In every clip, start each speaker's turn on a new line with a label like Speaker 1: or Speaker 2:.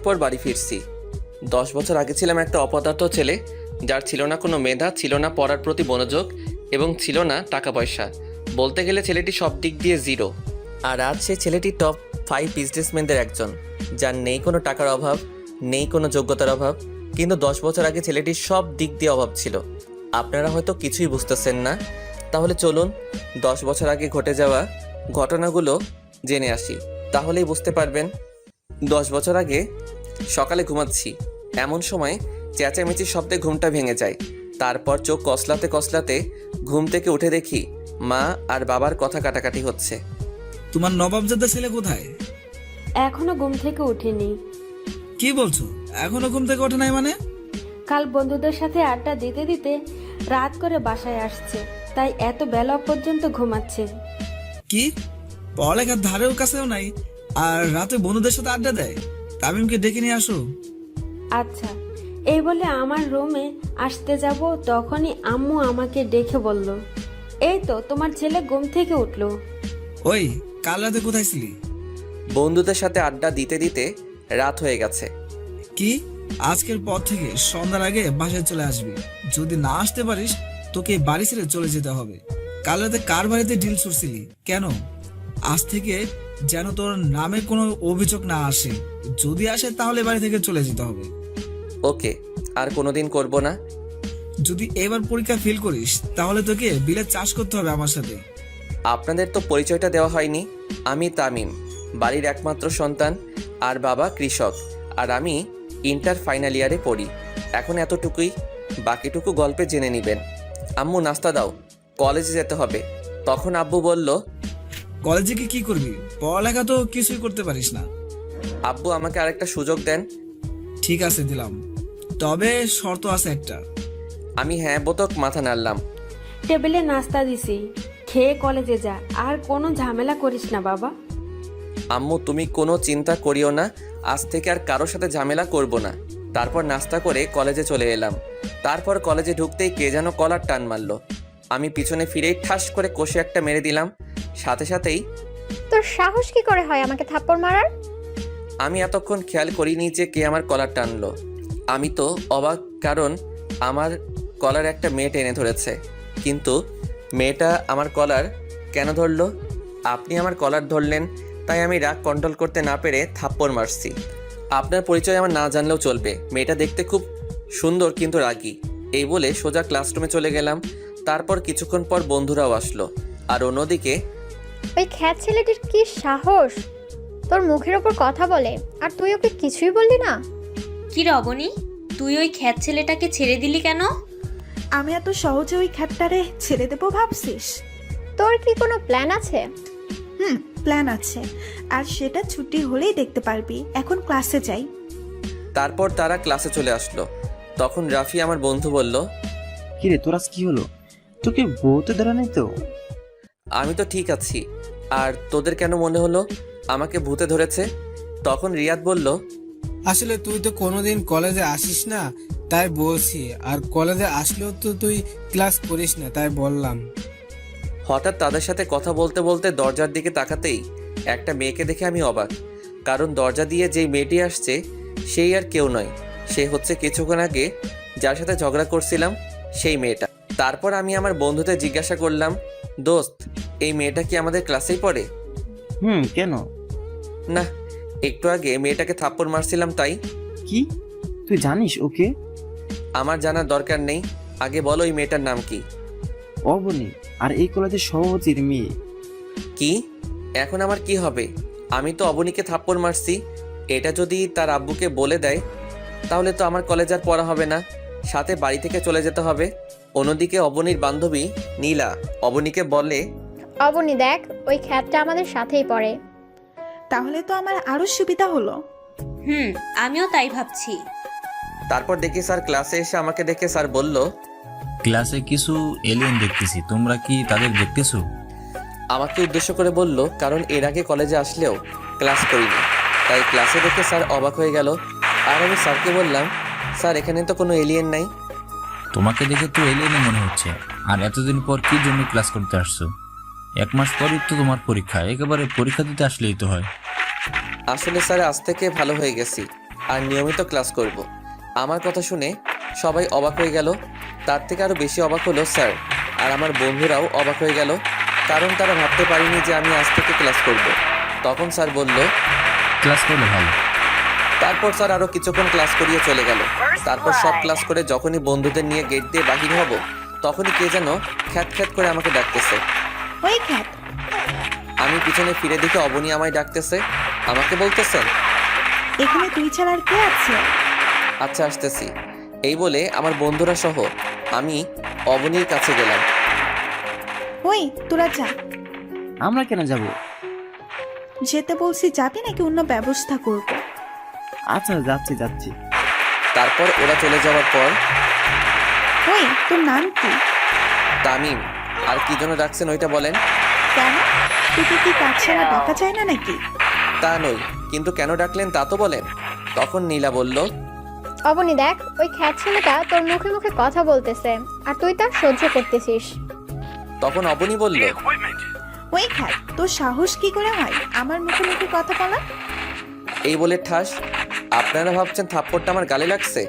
Speaker 1: পর বাড়ি ফিরছি। 10 বছর আগে ছিলাম একটা অপদার্থ ছেলে, যার ছিল না কোনো মেধা, ছিল না পড়ার প্রতি মনোযোগ এবং ছিল না টাকা পয়সা। বলতে গেলে ছেলেটি সব দিক দিয়ে জিরো। আর আজ সেই ছেলেটি টপ 5 বিজনেসম্যানদের একজন, যার নেই কোনো টাকার অভাব, নেই কোনো যোগ্যতার অভাব। কিন্তু 10 বছর আগে ছেলেটির সব দিক দিয়ে অভাব ছিল। আপনারা হয়তো কিছুই বুঝতেছেন না। তাহলে চলুন 10 বছর আগে ঘটে যাওয়া ঘটনাগুলো জেনে আসি, তাহলেই বুঝতে পারবেন। 10 বছর আগে সকালে ঘুমাচ্ছি, এমন সময় চেঁচামেচির শব্দে ঘুমটা ভেঙে যায়। তারপর চোখ কসলাতে কসলাতে ঘুম থেকে উঠে দেখি মা আর বাবার কথা কাটাকাটি হচ্ছে।
Speaker 2: তোমার নবাবজাদা ছেলে কোথায়?
Speaker 3: এখনো ঘুম থেকে উঠিনি।
Speaker 2: কি বলছো? এখনো ঘুম থেকে ওঠে নাই মানে?
Speaker 3: কাল বন্ধুদের সাথে আড্ডা দিতে দিতে রাত করে বাসায় আসছে, তাই এত বেলা পর্যন্ত ঘুমাচ্ছে।
Speaker 2: কি পড়ালেখার ধারেও কাছেও নাই, আর রাতে বন্ধুদের সাথে আড্ডা দেয়? তামিমকে ডেকে নিয়ে আসো।
Speaker 3: আচ্ছা, এই বলে আমার রুমে আসতে যাব, তখনই আম্মু আমাকে ডেকে বলল, এই তো তোমার ছেলে ঘুম থেকে উঠলো।
Speaker 2: ওই কাল রাতে কোথায় ছিলি?
Speaker 1: বন্ধুদের সাথে আড্ডা দিতে দিতে রাত হয়ে গেছে।
Speaker 2: কি আজকের পর থেকে সন্ধ্যার আগে বাসায় চলে আসবি। যদি না আসতে পারিস তোকে এই বাড়ি ছেড়ে চলে যেতে হবে। কাল রাতে কার বাড়িতে ডিল ছুড়ছিলি কেন? আজ থেকে যেন তোর নামে কোনো অভিযোগ না আসে। যদি আসে তাহলে বাড়ি থেকে চলে যেতে হবে।
Speaker 1: ওকে, আর কোনোদিন করব না।
Speaker 2: যদি এবার পরীক্ষা ফেল করিস তাহলে তোকে বিলে চাষ করতে হবে আমার সাথে।
Speaker 1: আপনাদের তো পরিচয়টা দেওয়া হয়নি। আমি তামিম, বাড়ির একমাত্র সন্তান, আর বাবা কৃষক, আর আমি ইন্টার ফাইনাল ইয়ারে পড়ি। এখন এতটুকুই, বাকিটুকু গল্পে জেনে নেবেন। আম্মু নাস্তা দাও, কলেজে যেতে হবে। তখন আব্বু বলল,
Speaker 2: কলেজে গিয়ে কি করবি? পড়ালেখা তো কিছুই করতে পারিস না।
Speaker 1: আব্বু আমাকে আরেকটা সুযোগ দেন।
Speaker 2: ঠিক আছে দিলাম, তবে শর্ত আছে একটা।
Speaker 1: আমি হ্যাঁ বোতক মাথা নাড়লাম।
Speaker 3: টেবিলে নাস্তা দিছি, খেয়ে কলেজে যা, আর কোনো ঝামেলা করিস না বাবা।
Speaker 1: আম্মু তুমি কোনো চিন্তা করিও না, আজ থেকে আর কারোর সাথে ঝামেলা করব না। তারপর নাস্তা করে কলেজে চলে এলাম। তারপর কলেজে ঢুকতেই কে যেন কলার টান মারলো। আমি পিছনে ফিরেই ঠাস করে কষে একটা মেরে দিলাম। সাথে সাথেই
Speaker 4: তোর সাহস কি করে হয় আমাকে থাপ্পড় মারার?
Speaker 1: আমি এতক্ষণ খেয়াল করিনি যে কে আমার কলার টানলো। আমি তো অবাক, কারণ আমার কলার একটা মেয়ে টেনে ধরেছে। কিন্তু মেয়েটা আমার কলার কেন ধরলো? আপনি আমার কলার ধরলেন, তাই আমি রাগ কন্ট্রোল করতে না পেরে থাপ্পড় মারছি। আপনার পরিচয় আমার না জানলেও চলবে। মেয়েটা দেখতে খুব সুন্দর কিন্তু রাগী। এই বলে সোজা ক্লাসরুমে চলে গেলাম। তারপর কিছুক্ষণ পর বন্ধুরাও আসলো। আর অন্যদিকে
Speaker 4: ওই খ্যাত ছেলেটির কি সাহস তোর মুখের ওপর কথা বলে, আর তুই ওকে কিছুই বললি না?
Speaker 5: কি রবণী, তুই ওই খ্যাত ছেলেটাকে ছেড়ে দিলি কেন?
Speaker 6: আমি এত সহজে ওই খ্যাটটারে ছেড়ে দেবো ভাবছিস?
Speaker 4: তোর কি কোনো প্ল্যান আছে?
Speaker 6: প্ল্যান আছে, আর সেটা ছুটি হলেই দেখতে পারবি। এখন ক্লাসে যাই।
Speaker 1: তারপর তারা ক্লাসে চলে আসলো। তখন রাফি আমার বন্ধু বলল,
Speaker 7: কিরে তোর আজ কি হলো? তোকে বউতে ধরে নাই তো?
Speaker 1: আমি তো ঠিক আছি, আর তোদের কেন মনে হলো আমাকে ভূতে ধরেছে? তখন রিয়াদ বলল,
Speaker 8: আসলে তুই তো কোনোদিন কলেজে আসিস না, তাই বলছি। আর কলেজে আসলেও তো তুই ক্লাস করিস না, তাই বললাম।
Speaker 1: হঠাৎ তাদের সাথে কথা বলতে বলতে দরজার দিকে তাকাতেই একটা মেয়েকে দেখে আমি অবাক। কারণ দরজা দিয়ে যেই মেয়েটি আসছে সেই আর কেউ নয়, সে হচ্ছে কিছুক্ষণ আগে যার সাথে ঝগড়া করছিলাম সেই মেয়েটা। তারপর আমি আমার বন্ধুদের জিজ্ঞাসা করলাম, দোস্ত, এই মেয়েটা কি আমাদের ক্লাসেই পড়ে?
Speaker 7: কেন?
Speaker 1: না, একটু আগে মেয়েটাকে থাপ্পড় মারছিলাম তাই।
Speaker 7: কি তুই জানিস ওকে?
Speaker 1: আমার জানার দরকার নেই, আগে বলো এই মেয়েটার নাম কি?
Speaker 7: অবনী, আর এই কলেজের সভাপতির মেয়ে।
Speaker 1: কি? এখন আমার কি হবে? আমি তো অবনীকে থাপ্পড় মারছি। এটা যদি তার আব্বুকে বলে দেয় তাহলে তো আমার কলেজ আর পড়া হবে না, সাথে বাড়ি থেকে চলে যেতে হবে। অন্যদিকে অবনীর বান্ধবী নীলা অবনীকে বলে,
Speaker 4: অবনী দেখ, ওই খ্যাতটা আমাদের সাথেই পড়ে।
Speaker 6: তাহলে তো আমার আরো সুবিধা হলো।
Speaker 5: আমিও তাই ভাবছি।
Speaker 1: তারপর দেখি স্যার ক্লাসে এসে আমাকে দেখে স্যার বলল,
Speaker 9: ক্লাসে কিছু এলিয়েন দেখতেছি, তোমরা কি তাদের দেখতেছো?
Speaker 1: আমাকে উদ্দেশ্য করে বলল, কারণ এর আগে কলেজে আসলেও ক্লাস করিনি, তাই ক্লাসে দেখে স্যার অবাক হয়ে গেল। আর আমি স্যারকে বললাম, স্যার এখানে তো কোনো এলিয়েন নাই।
Speaker 9: তোমাকে দেখে তো এলিয়েনই মনে হচ্ছে। আর এতদিন পর কি জন্য ক্লাস করতে আসছো? 1 মাস পরই তো তোমার পরীক্ষা, একেবারে পরীক্ষা দিতে আসলেই তো হয়।
Speaker 1: আসলে স্যার আজ থেকে ভালো হয়ে গেছি, আর নিয়মিত ক্লাস করব। আমার কথা শুনে সবাই অবাক হয়ে গেল। তার থেকে আরও বেশি অবাক হলো স্যার, আর আমার বন্ধুরাও অবাক হয়ে গেল, কারণ তারা ভাবতে পারেনি যে আমি আজ থেকে ক্লাস করব। তখন স্যার বলল,
Speaker 9: ক্লাস করলে ভালো।
Speaker 1: তারপর স্যার আরও কিছুক্ষণ ক্লাস করিয়ে চলে গেল। তারপর সব ক্লাস করে যখনই বন্ধুদের নিয়ে গেট দিয়ে বাহির হব, তখনই কে যেন খ্যাত খ্যাত করে আমাকে ডাকতেছে।
Speaker 6: ওই খ্যাত,
Speaker 1: আমি পিছনে ফিরে দেখে অবনী আমায় ডাকতেছে। আমাকে বলতেছেন,
Speaker 6: এখানে তুই ছাড়া আর কে আছে?
Speaker 1: আচ্ছা আসতেছি। এই বলে আমার বন্ধুরা সহ আমি অবনীর কাছে গেলাম।
Speaker 6: ওই তোরা যা।
Speaker 7: আমরা কেন যাব?
Speaker 6: যেতে বলছি, যাবি নাকি অন্য ব্যবস্থা করব?
Speaker 7: আচ্ছা যাচ্ছি।
Speaker 1: তারপর ওরা চলে যাওয়ার পর
Speaker 6: ওই তোর নাম কি?
Speaker 1: তামিম। আর কি জন্য ডাকছেন ওইটা বলেন।
Speaker 6: কেন, তোকে কি কাজ ছাড়া ডাকা যায় না নাকি?
Speaker 1: তা নই, কিন্তু কেন ডাকলেন তা তো বলেন। তখন নীলা বলল,
Speaker 4: অবনী দেখ, ওই খ্যাত ছেলেটা তোর মুখে মুখে কথা বলতেছে আর তুই তা সহ্য করতেছিস।
Speaker 1: তখন অবনী বলল,
Speaker 6: ওই খ্যাত, তোর সাহস কি করে হয় আমার মুখে মুখে কথা বলা?
Speaker 1: এই বলে ঠাস। আপনারা ভাবছেন থাপ্পড়টা আমার গালে লাগছে?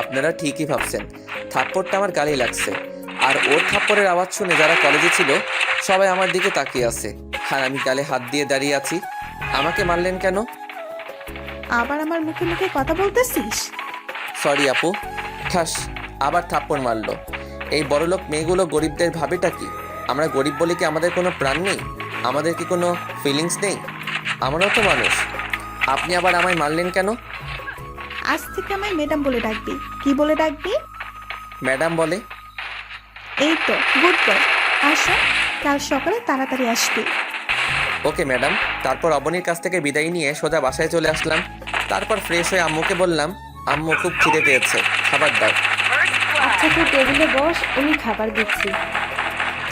Speaker 1: আপনারা ঠিকই ভাবছেন, থাপ্পড়টা আমার গালে লাগছে। আর ওর থাপ্পড়ের আওয়াজ শুনে যারা কলেজে ছিল সবাই আমার দিকে তাকিয়ে আছে, আর আমি গালে হাত দিয়ে দাঁড়িয়ে আছি। আমাকে মারলেন কেন?
Speaker 6: আবার আমার মুখে মুখে কথা বলতেছিস?
Speaker 1: সরি আপু। ঠাস, আবার থাপ্পড় মারলো। এই বড়লোক মেয়েগুলো গরিবদের ভাবেটা কি? আমরা গরিব বলে কি আমাদের কোনো প্রাণ নেই? আমাদের কি কোনো ফিলিংস নেই? আমরাও তো মানুষ। আপনি আবার আমায় মারলেন কেন?
Speaker 6: আজ থেকে আমায় ম্যাডাম বলে ডাকবি। কি বলে ডাকবি?
Speaker 1: ম্যাডাম বলে।
Speaker 6: এই তো, গুড বয়। আসো, কাল সকালে তাড়াতাড়ি আসবি।
Speaker 1: Okay madam. তারপর অবনীর কাছ থেকে বিদায় নিয়ে সোজা বাসায় চলে আসলাম। তারপর ফ্রেশ হয়ে আম্মুকে বললাম, আম্মু খুব খিদে পেয়েছে, খাবার দাও।
Speaker 3: আচ্ছা তুই টেবিলে বস, আমি খাবার দিচ্ছি।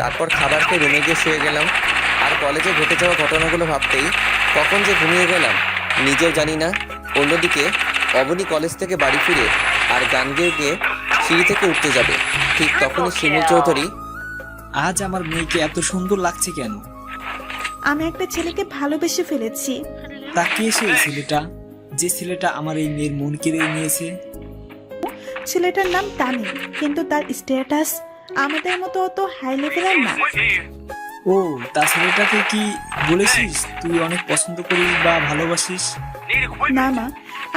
Speaker 1: তারপর খাবার খেয়ে রুমে গিয়ে শুয়ে গেলাম। আর কলেজে ঘটে যাওয়া ঘটনাগুলো ভাবতেই কখন যে ঘুমিয়ে গেলাম নিজেও জানি না। অন্যদিকে অবনী কলেজ থেকে বাড়ি ফিরে আর গান গেয়ে গিয়ে সিঁড়ি থেকে উঠতে যাবে, ঠিক তখনই শিমুল চৌধুরী,
Speaker 2: আজ আমার মেয়েকে এত সুন্দর লাগছে কেন?
Speaker 6: আমি একটা ছেলেকে ভালোবেসে ফেলেছি।
Speaker 2: তা কে সেই ছেলেটা, যে ছেলেটা আমার এই মেয়ের মন কেড়ে নিয়েছে?
Speaker 6: ছেলেটার নাম তামিম, কিন্তু তার স্ট্যাটাস আমাদের মতো অত হাই লেভেলের না।
Speaker 2: ও, তা ছেলেটাকে কি বলেছিস তুই অনেক পছন্দ করিস বা ভালোবাসিস?
Speaker 6: না মা,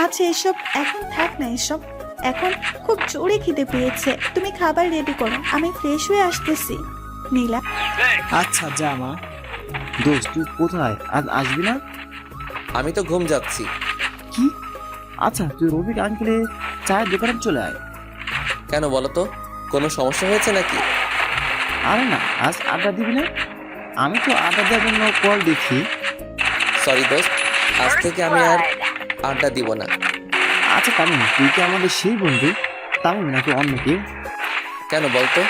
Speaker 6: আচ্ছা এসব এখন থাক না। এসব এখন খুব জোরে খিদে পেয়েছে। তুমি খাবার রেডি করো, আমি ফ্রেশ হয়ে আসতেছি। নীলা,
Speaker 2: আচ্ছা যা মা।
Speaker 7: দোস্ত তুই কোথায়, আজ আসবি না?
Speaker 1: আমি তো ঘুম যাচ্ছি।
Speaker 7: কি? আচ্ছা তুই রবিক আঙ্কেলের চায়ের দোকানে চলে আয়।
Speaker 1: কেন বলো তো, কোনো সমস্যা হয়েছে নাকি?
Speaker 7: আরে না, আজ আড্ডা দিবি না? আমি তো আড্ডা দেওয়ার জন্য কল দেখি।
Speaker 1: সরি দোস্ত, আজ থেকে আমি আর আড্ডা দিব না।
Speaker 7: আচ্ছা তামিম, তুই কি আমাদের সেই বন্ধু তামিম নাকি অন্য কেউ?
Speaker 1: কেন বলতো?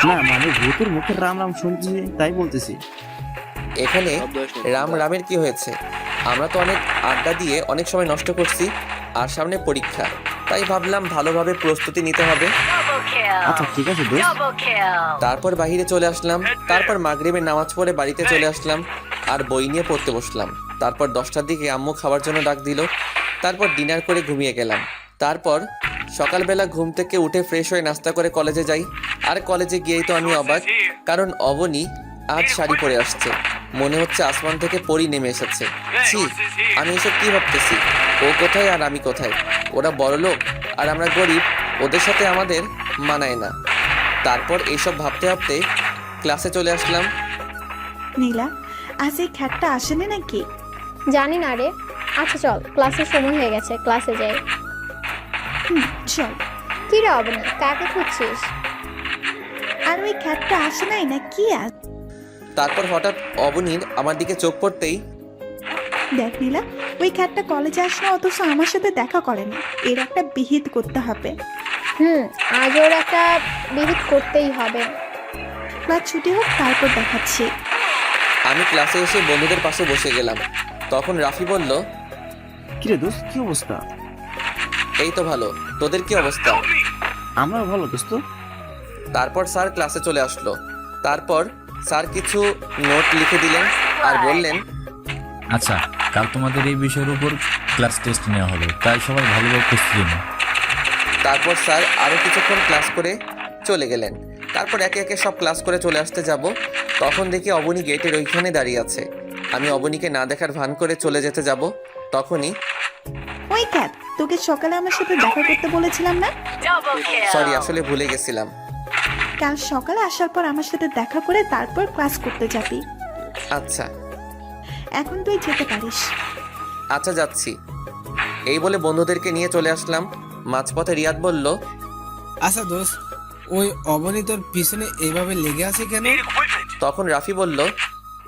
Speaker 7: না মানে ভূতের মুখের রাম রাম শুনছি তাই বলতেছি।
Speaker 1: এখানে রাম রামের কি হয়েছে? আমরা তো অনেক আড্ডা দিয়ে অনেক সময় নষ্ট করছি, আর সামনে পরীক্ষা, তাই ভাবলাম ভালোভাবে প্রস্তুতি নিতে হবে।
Speaker 7: আচ্ছা ঠিক আছে দোস্ত।
Speaker 1: তারপর বাইরে চলে আসলাম। তারপর মাগরিবের নামাজ পড়ে বাড়িতে চলে আসলাম আর বই নিয়ে পড়তে বসলাম। তারপর 10টার দিকে আম্মু খাবার জন্য ডাক দিল। তারপর ডিনার করে ঘুমিয়ে গেলাম। তারপর সকালবেলা ঘুম থেকে উঠে ফ্রেশ হয়ে নাস্তা করে কলেজে যাই। আর কলেজে গিয়েই তো আমি অবাক, কারণ অবনী আজ শাড়ি পরে আসছে। মনে হচ্ছে আসমান থেকে পরি নেমে এসেছে। ছি, আমি এসব কি ভাবতেছি? ও কোথায় আর আমি কোথায়? ওরা বড়লোক আর আমরা গরিব, ওদের সাথে আমাদের মানায় না। তারপর এইসব ভাবতে ভাবতে ক্লাসে চলে আসলাম।
Speaker 6: নীলা, আজ এই খ্যাটটা আসেনি নাকি?
Speaker 4: জানি না রে। আচ্ছা চল, ক্লাসের সময় হয়ে গেছে, ক্লাসে যাই।
Speaker 6: চল।
Speaker 4: কি রে অবনী, কাকে খুঁজছিস?
Speaker 6: আর ওই খ্যাটটা আসে নাই না কি? আজ
Speaker 1: তারপর হঠাৎ অবনীর আমার দিকে চোখ পড়তেই,
Speaker 6: দেখ নীলা, ওই খ্যাটটা কলেজে আসলো অথচ আমার সাথে দেখা করেনি। এর একটা বিহিত করতে হবে।
Speaker 4: আজ ওর একটা বিহিত করতেই হবে।
Speaker 6: ক্লাস ছুটি হোক, তারপর দেখাচ্ছি।
Speaker 1: আমি ক্লাসে এসে বন্ধুদের পাশে বসে গেলাম। তখন রাফি বলল,
Speaker 7: কিরে দোস্ত কি অবস্থা?
Speaker 1: এই তো ভালো, তোদের কি অবস্থা?
Speaker 7: আমরাও ভালো দোস্ত।
Speaker 1: তারপর স্যার ক্লাসে চলে আসলো। তারপর স্যার কিছু নোট লিখে দিলেন আর বললেন,
Speaker 9: আচ্ছা, কাল তোমাদের এই বিষয়ের উপর ক্লাস টেস্ট নেওয়া হবে, তাই সবাই ভালোভাবে প্রস্তুতি নিন।
Speaker 1: তারপর স্যার আরও কিছুক্ষণ ক্লাস করে চলে গেলেন। তারপর একে একে সব ক্লাস করে চলে আসতে যাব, তখন দেখি অবনী গেটের ওইখানে দাঁড়িয়ে আছে। আমি অবনীকে না দেখার ভান করে চলে যেতে যাব, তখনই
Speaker 6: ওই ক্যাট, তোকে সকালে আমার সাথে দেখা করতে বলেছিলাম না?
Speaker 1: সরি, আসলে ভুলে গেছিলাম।
Speaker 6: কাল সকালে আসার পর আমার সাথে দেখা করে তারপর ক্লাস করতে যাবি।
Speaker 1: আচ্ছা
Speaker 6: এখন তুই যেতে পারিস।
Speaker 1: আচ্ছা যাচ্ছি। এই বলে বন্ধুদেরকে নিয়ে চলে আসলাম। মাঝপথে রিয়াদ বলল,
Speaker 8: আচ্ছা দোস্ত, ওই অবনী তোর পিছনে এইভাবে লেগে আছে কেন?
Speaker 1: তখন রাফি বলল,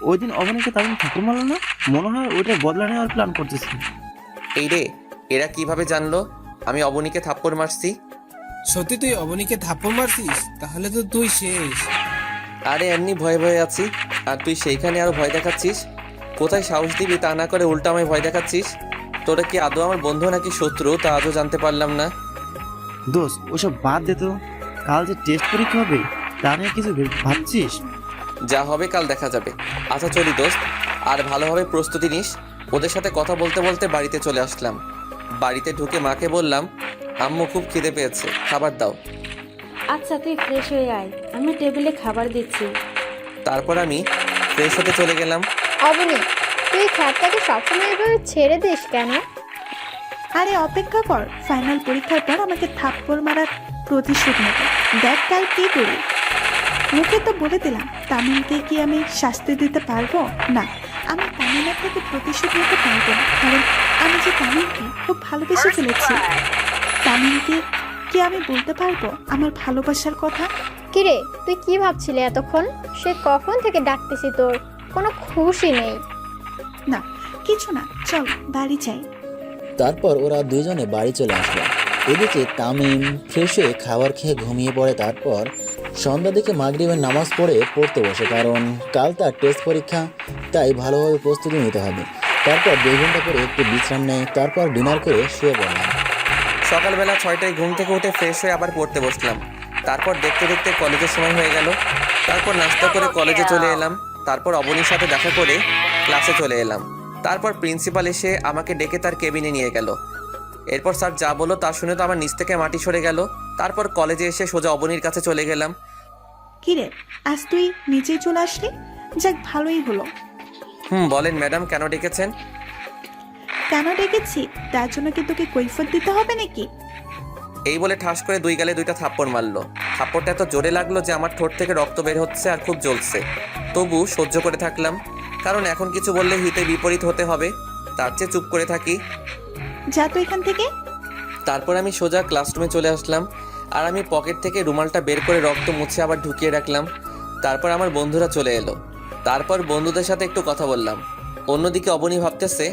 Speaker 7: ওই দিন অবনীকে তামিম ঠাকুর মারলো না, মনে হয় ওইটা বদলা নেওয়ার প্ল্যান করতেছি।
Speaker 1: এই রে, এরা কিভাবে জানলো আমি অবনীকে থাপ্পড় মারছি?
Speaker 8: সত্যি তুই অবনীকে থাপ্পড় মারছিস? তাহলে তো তুই শেষ।
Speaker 1: আরে এমনি ভয়ে ভয়ে আছি, আর তুই সেইখানে আরো ভয় দেখাচ্ছিস। কোথায় সাহস দিবি তা না করে উল্টা আমায় ভয় দেখাচ্ছিস। তোরা কি আদৌ আমার বন্ধু নাকি শত্রু তা আজও জানতে পারলাম না।
Speaker 7: দোস্ত ওসব বাদ দে তো, কাল যে টেস্ট পরীক্ষা হবে তা নিয়ে কিছু ভাবছিস?
Speaker 1: যা হবে কাল দেখা যাবে। আচ্ছা চলি দোস্ত, আর ভালোভাবে প্রস্তুতি নিস। ওদের সাথে কথা বলতে বলতে বাড়িতে চলে আসলাম। বাড়িতে ঢুকে মাকে বললাম, আম্মু খুব খিদে পেয়েছে, খাবার দাও।
Speaker 3: আচ্ছা তুই ফ্রেশ হয়ে আয়, আমি টেবিলে খাবার দিচ্ছি।
Speaker 1: তারপর আমি ফ্রেশ হতে চলে গেলাম।
Speaker 4: অবনী, তুই খ্যাতটাকে সবসময় এভাবে ছেড়ে দিস কেন?
Speaker 6: আরে অপেক্ষা কর, ফাইনাল পরীক্ষার পর আমাকে থাপ্পড় মারার প্রতিশোধ নেব। দেখ কাল কি করি। মুখে তো বলে দিলাম, তামিমকে কি আমি শাস্তি দিতে পারবো না? আমি তামিমের থেকে প্রতিশোধ নিতে পারবো না, কারণ আমি যে তামিমকে খুব ভালোবেসে ফেলেছি। তামিমকে কি আমি বলতে পারবো আমার ভালোবাসার কথা?
Speaker 4: কিরে, তুই কি ভাবছিলি এতক্ষণ? সে কখন থেকে ডাকতেছি, তোর কোনো খুশি নেই?
Speaker 6: না কিছু না, চল বাড়ি যাই।
Speaker 10: তারপর ওরা দুজনে বাড়ি চলে আসলো। এদিকে তামিম ফ্রেশ হয়ে খাবার খেয়ে ঘুমিয়ে পড়ে। তারপর সন্ধ্যা দিকে মাগরিবের নামাজ পড়তে বসে, কারণ কাল তার টেস্ট পরীক্ষা, তাই ভালোভাবে প্রস্তুতি নিতে হবে। তারপর 2 ঘন্টা করে একটু বিশ্রাম নেয়, তারপর ডিনার করে শুয়ে পড়লাম।
Speaker 1: সকালবেলা 6টায় ঘুম থেকে উঠে ফ্রেশ হয়ে আবার পড়তে বসলাম। তারপর দেখতে দেখতে কলেজের সময় হয়ে গেল। তারপর নাস্তা করে কলেজে চলে এলাম। তারপর অবনীর সাথে দেখা করে ক্লাসে চলে এলাম। তারপর প্রিন্সিপাল এসে আমাকে ডেকে তার কেবিনে নিয়ে গেল। এরপর স্যার যা বললো তা শুনে তো আমার নিচ থেকে মাটি সরে গেল। তারপর কলেজে এসে সোজা অবনীর কাছে চলে গেলাম।
Speaker 6: কিরে, আজ তুই নিজেই চলে আসলি? যাক, ভালোই হলো।
Speaker 1: বলেন ম্যাডাম, কেন ডেকেছেন?
Speaker 6: কেন ডেকেছি তার জন্য কি তোকে কৈফিয়ত দিতে হবে নাকি?
Speaker 1: এই বলে ঠাস করে 2 গালে 2টা থাপ্পড় মারলো। থাপ্পড়টা এত জোরে লাগলো যে আমার ঠোঁট থেকে রক্ত বের হচ্ছে আর খুব জ্বলছে। তবু সহ্য করে থাকলাম, কারণ এখন কিছু বললে হিতে বিপরীত হতে হবে, তার চেয়ে চুপ করে থাকি।
Speaker 6: যা তো এখান থেকে।
Speaker 1: তারপর আমি সোজা ক্লাসরুমে চলে আসলাম, আর আমি পকেট থেকে রুমালটা বের করে রক্ত মুছে আবার ঢুকিয়ে রাখলাম। তারপর আমার বন্ধুরা চলে এলো। তারপর বন্ধুদের সাথে একটু কথা বললাম। অন্যদিকে অবনী ভাবতেছে,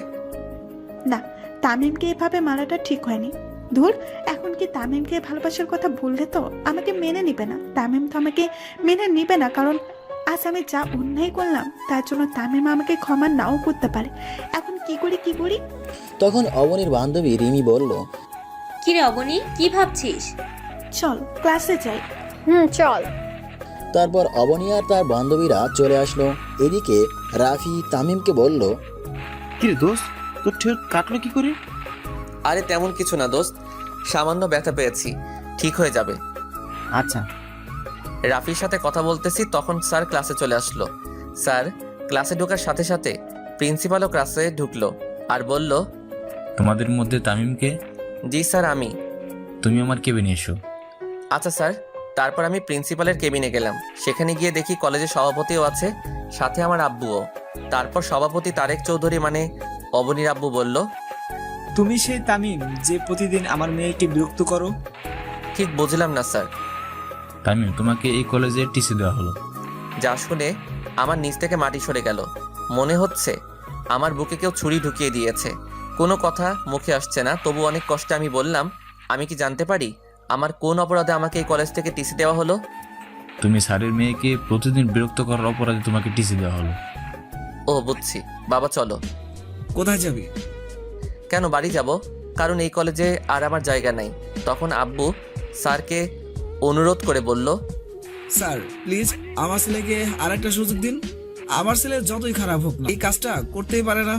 Speaker 6: না, তামিমকে এভাবে মারাটা ঠিক হয়নি। ধুর, এখন কি তামিমকে ভালোবাসার কথা বললে তো আমাকে মেনে নিবে না। তামিম তো আমাকে মেনে নিবে না, কারণ আজ আমি যা অন্যায় করলাম তার জন্য তামিম আমাকে ক্ষমা নাও করতে পারে। এখন কি করি?
Speaker 10: তখন অবনীর বান্ধবী রিমি বলল,
Speaker 5: কিরে অবনী, কি ভাবছিস?
Speaker 6: চল ক্লাসে যাই।
Speaker 4: চল।
Speaker 10: তারপর অবনী আর তার বান্ধবীরা চলে আসলো। এদিকে রাফি তামিমকে বলল,
Speaker 7: কিরে দোস্ত, তোর ঠোঁট কাটলো কি করে?
Speaker 1: আরে তেমন কিছু না দোস্ত, সামান্য ব্যথা পেয়েছি, ঠিক হয়ে যাবে।
Speaker 7: আচ্ছা।
Speaker 1: রাফির সাথে কথা বলতেছি, তখন স্যার ক্লাসে চলে আসলো। স্যার ক্লাসে ঢোকার সাথে সাথে প্রিন্সিপালও ক্লাসে ঢুকলো আর বলল,
Speaker 9: তোমাদের মধ্যে তামিমকে?
Speaker 1: জি স্যার, আমি।
Speaker 9: তুমি আমার কেবিনে এসো।
Speaker 1: আচ্ছা স্যার। তারপর আমি প্রিন্সিপালের কেবিনে গেলাম। সেখানে গিয়ে দেখি কলেজের সভাপতিও আছে, সাথে আমার আব্বুও। তারপর সভাপতি তারেক চৌধুরী মানে অবনীর আব্বু বলল,
Speaker 2: তুমি সেই তামিম যে প্রতিদিন আমার মেয়েকে বিরক্ত করো?
Speaker 1: ঠিক বুঝলাম না স্যার।
Speaker 9: তামিম, তোমাকে এই কলেজে টিসি দেওয়া হলো।
Speaker 1: যা শুনে আমার নিচ থেকে মাটি সরে গেল। মনে হচ্ছে আমার বুকে কেউ ছুরি ঢুকিয়ে দিয়েছে। কোনো কথা মুখে আসছে না, তবু অনেক কষ্টে আমি বললাম, আমি কি জানতে পারি আমার কোন অপরাধে আমাকে এই কলেজ থেকে টিসি দেওয়া হলো?
Speaker 9: তুমি স্যারের মেয়েকে প্রতিদিন বিরক্ত করার অপরাধে তোমাকে টিসি দেওয়া হলো।
Speaker 1: ও বুঝছি। বাবা চলো।
Speaker 2: কোথায় যাবি?
Speaker 1: কেন, বাড়ি যাব, কারণ এই কলেজে আর আমার জায়গা নাই। তখন আব্বু স্যারকে অনুরোধ করে বলল,
Speaker 2: স্যার প্লিজ আমার ছেলেকে আরেকটা সুযোগ দিন। আমার ছেলে যতই খারাপ হোক না, এই কাজটা করতেই পারে না।